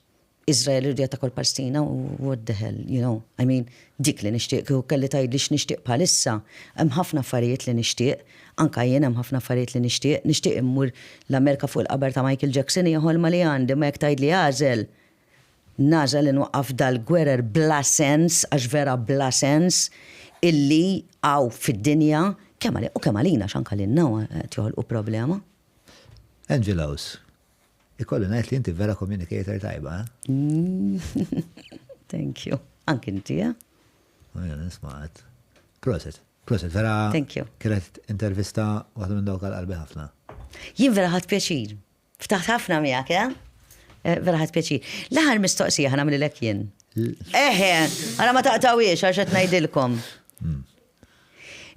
S1: Izrael irdi attakol Palestina u what the hell, you know, I mean, dik li nixtieq, u kelli tgħidli x'nixtieq bħalissa, hemm ħafna affarijiet li nixtieq, anka jien hemm ħafna affarijiet li nixtieq immur l-Amerika fuq il-qabar ta' Michael Jackson hija ħolma li għandi, ma jekk tgħidli nażel inwaqqaf dal-gwerer bla sens, għax vera bla sens, illi għaw fid-dinja, kemm għalina x'anka lilna qed joħolqu problema.
S2: Angelos. Ikollu ngħid li inti vera communicator tajba,
S1: Thank you. Anki inti, ja?
S2: Nismaqat. Proset, vera.
S1: Thank you.
S2: Kienet intervista waħda minn dawk għal-qalbi ħafna.
S1: Jien vera ħadd pjaċir. Ftaħt ħafna miegħek, ja? Vera ħadd pjaċir. L-aħħar mistoqsija ħa nagħmlilek jien. Ara ma taqtawiex għax qed ngħidilkom.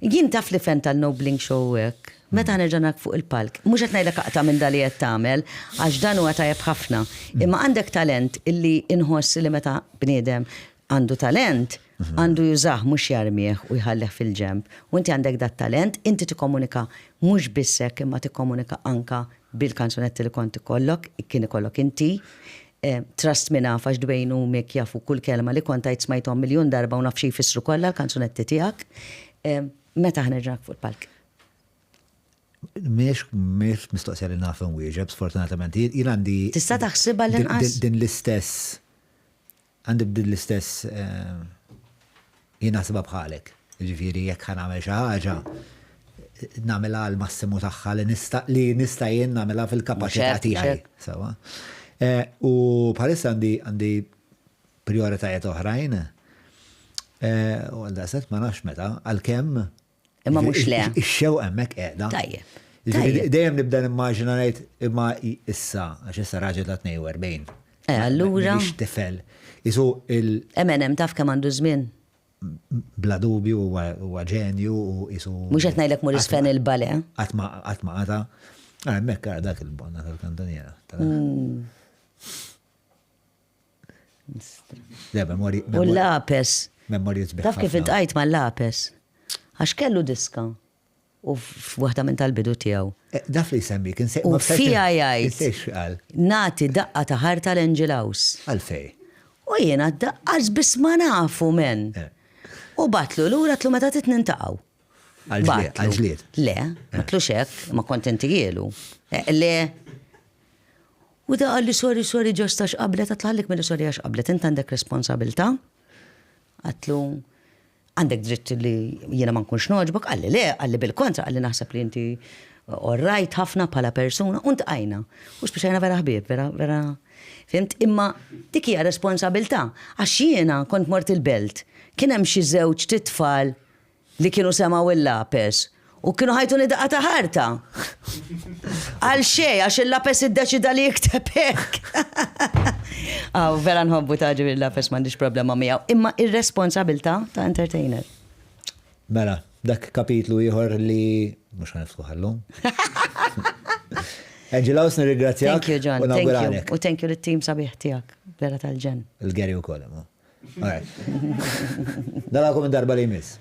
S1: Jien taf li fen tal-Nobling Show hekk. Meta nerġanak fuq il-palk, mhux qed ngħidlek aqta' minn dali qed tagħmel, għax dan huwa tajjeb ħafna. Imma għandek talent illi inħoss li meta bniedem għandu talent, għandu jużah mhux jarmih u jħalleh fil-ġemp. U inti għandek dat talent, inti tikkomunika mhux bissek imma tikkomunika anka bil-kanzunetti li kont ikollok, kien ikollok inti. Trust me naf għax dwejn mek jafu kull kelma li kont għajt smajthom miljon darba u naf xi jfissru kollha l-kanzunetti tiegħek. Meta ħnerġanak fuq il-palk.
S2: Miex mistoqsija li nafem wieġeb, sfortunatament. Jien għandi.
S1: Tista' taħsibha l-inqas?
S2: Din l-istess. Għandi din l-istess. Jien naħsibha bħalek. Ġifieri jekk ħa nagħmel xi ħaġa, nagħmilha l-massimu tagħha li nista' jien nagħmilha fil-kapaċità tiegħi. Sewa. U bħalissa għandi prioritajiet oħrajn. U għal-daqset ma nafx meta, għal-kemm.
S1: Imma mhux le.
S2: Ix-xew hemmhekk qiegħda.
S1: Tajjeb.
S2: Dejjem nibda nimmaġina ngħid imma issa għax issa raġel ta' 42.
S1: Allura.
S2: Biex tifel. Isu
S1: Eminem taf kemm għandu żmien.
S2: Bla dubju huwa ġenju u isu.
S1: Mhux qed ngħidlek mur isfen il-bale.
S2: Qatt ma għata. Mekka dak il-bonna tal-kantoniera.
S1: U l-lapes.
S2: Memorji zbiħ.
S1: Taf kif intqajt ma l-lapes. Għax kellu diska. U f'waħda minn tal-bidu tiegħu.
S2: Daf li semmi, kien se.
S1: U fija jgħid.
S2: Għal.
S1: Nati daqqa ta' ħarta l-Angelaus.
S2: Għalfej.
S1: U jiena daqqas biss ma nafu men. U batlu l-ura tlu meta titnintaqgħu.
S2: Għal-ġlied.
S1: Le, ma tlux hekk, ma kontenti jielu. Le. U da għalli sorry, ġosta xqablet, għatlallik mill sorry xqablet, int għandek responsabilta? Għatlu, għandek dritt li jiena ma nkunx noġbok, għalli le, għalli bil-kontra, għalli naħseb li inti orrajt ħafna pala persuna, unt għajna. U speċajna vera ħbib, vera. Fimt, imma dik hija responsabilta. Għax jiena kont mort il-belt, kien hemm xi żewġ titfal li kienu semaw il-lapes u kienu ħajtu daqqa ta' ħarta. Għal xej, għax il-lapes id-deċida li jiktebek. Vera nħobbu taġi il-lapes m'għandix problema miegħu. Imma ir-responsabilta ta' entertainer.
S2: Mela, dak kapitlu ieħor li mhux ħaniftu ħallum. Angelaus, nirringrazzjak.
S1: Thank you, John. Thank you. U thank you l-team sabiħ tiegħek. Vera tal-ġen.
S2: Il-Geri wkoll. All right. Dalakom darba li jmiss.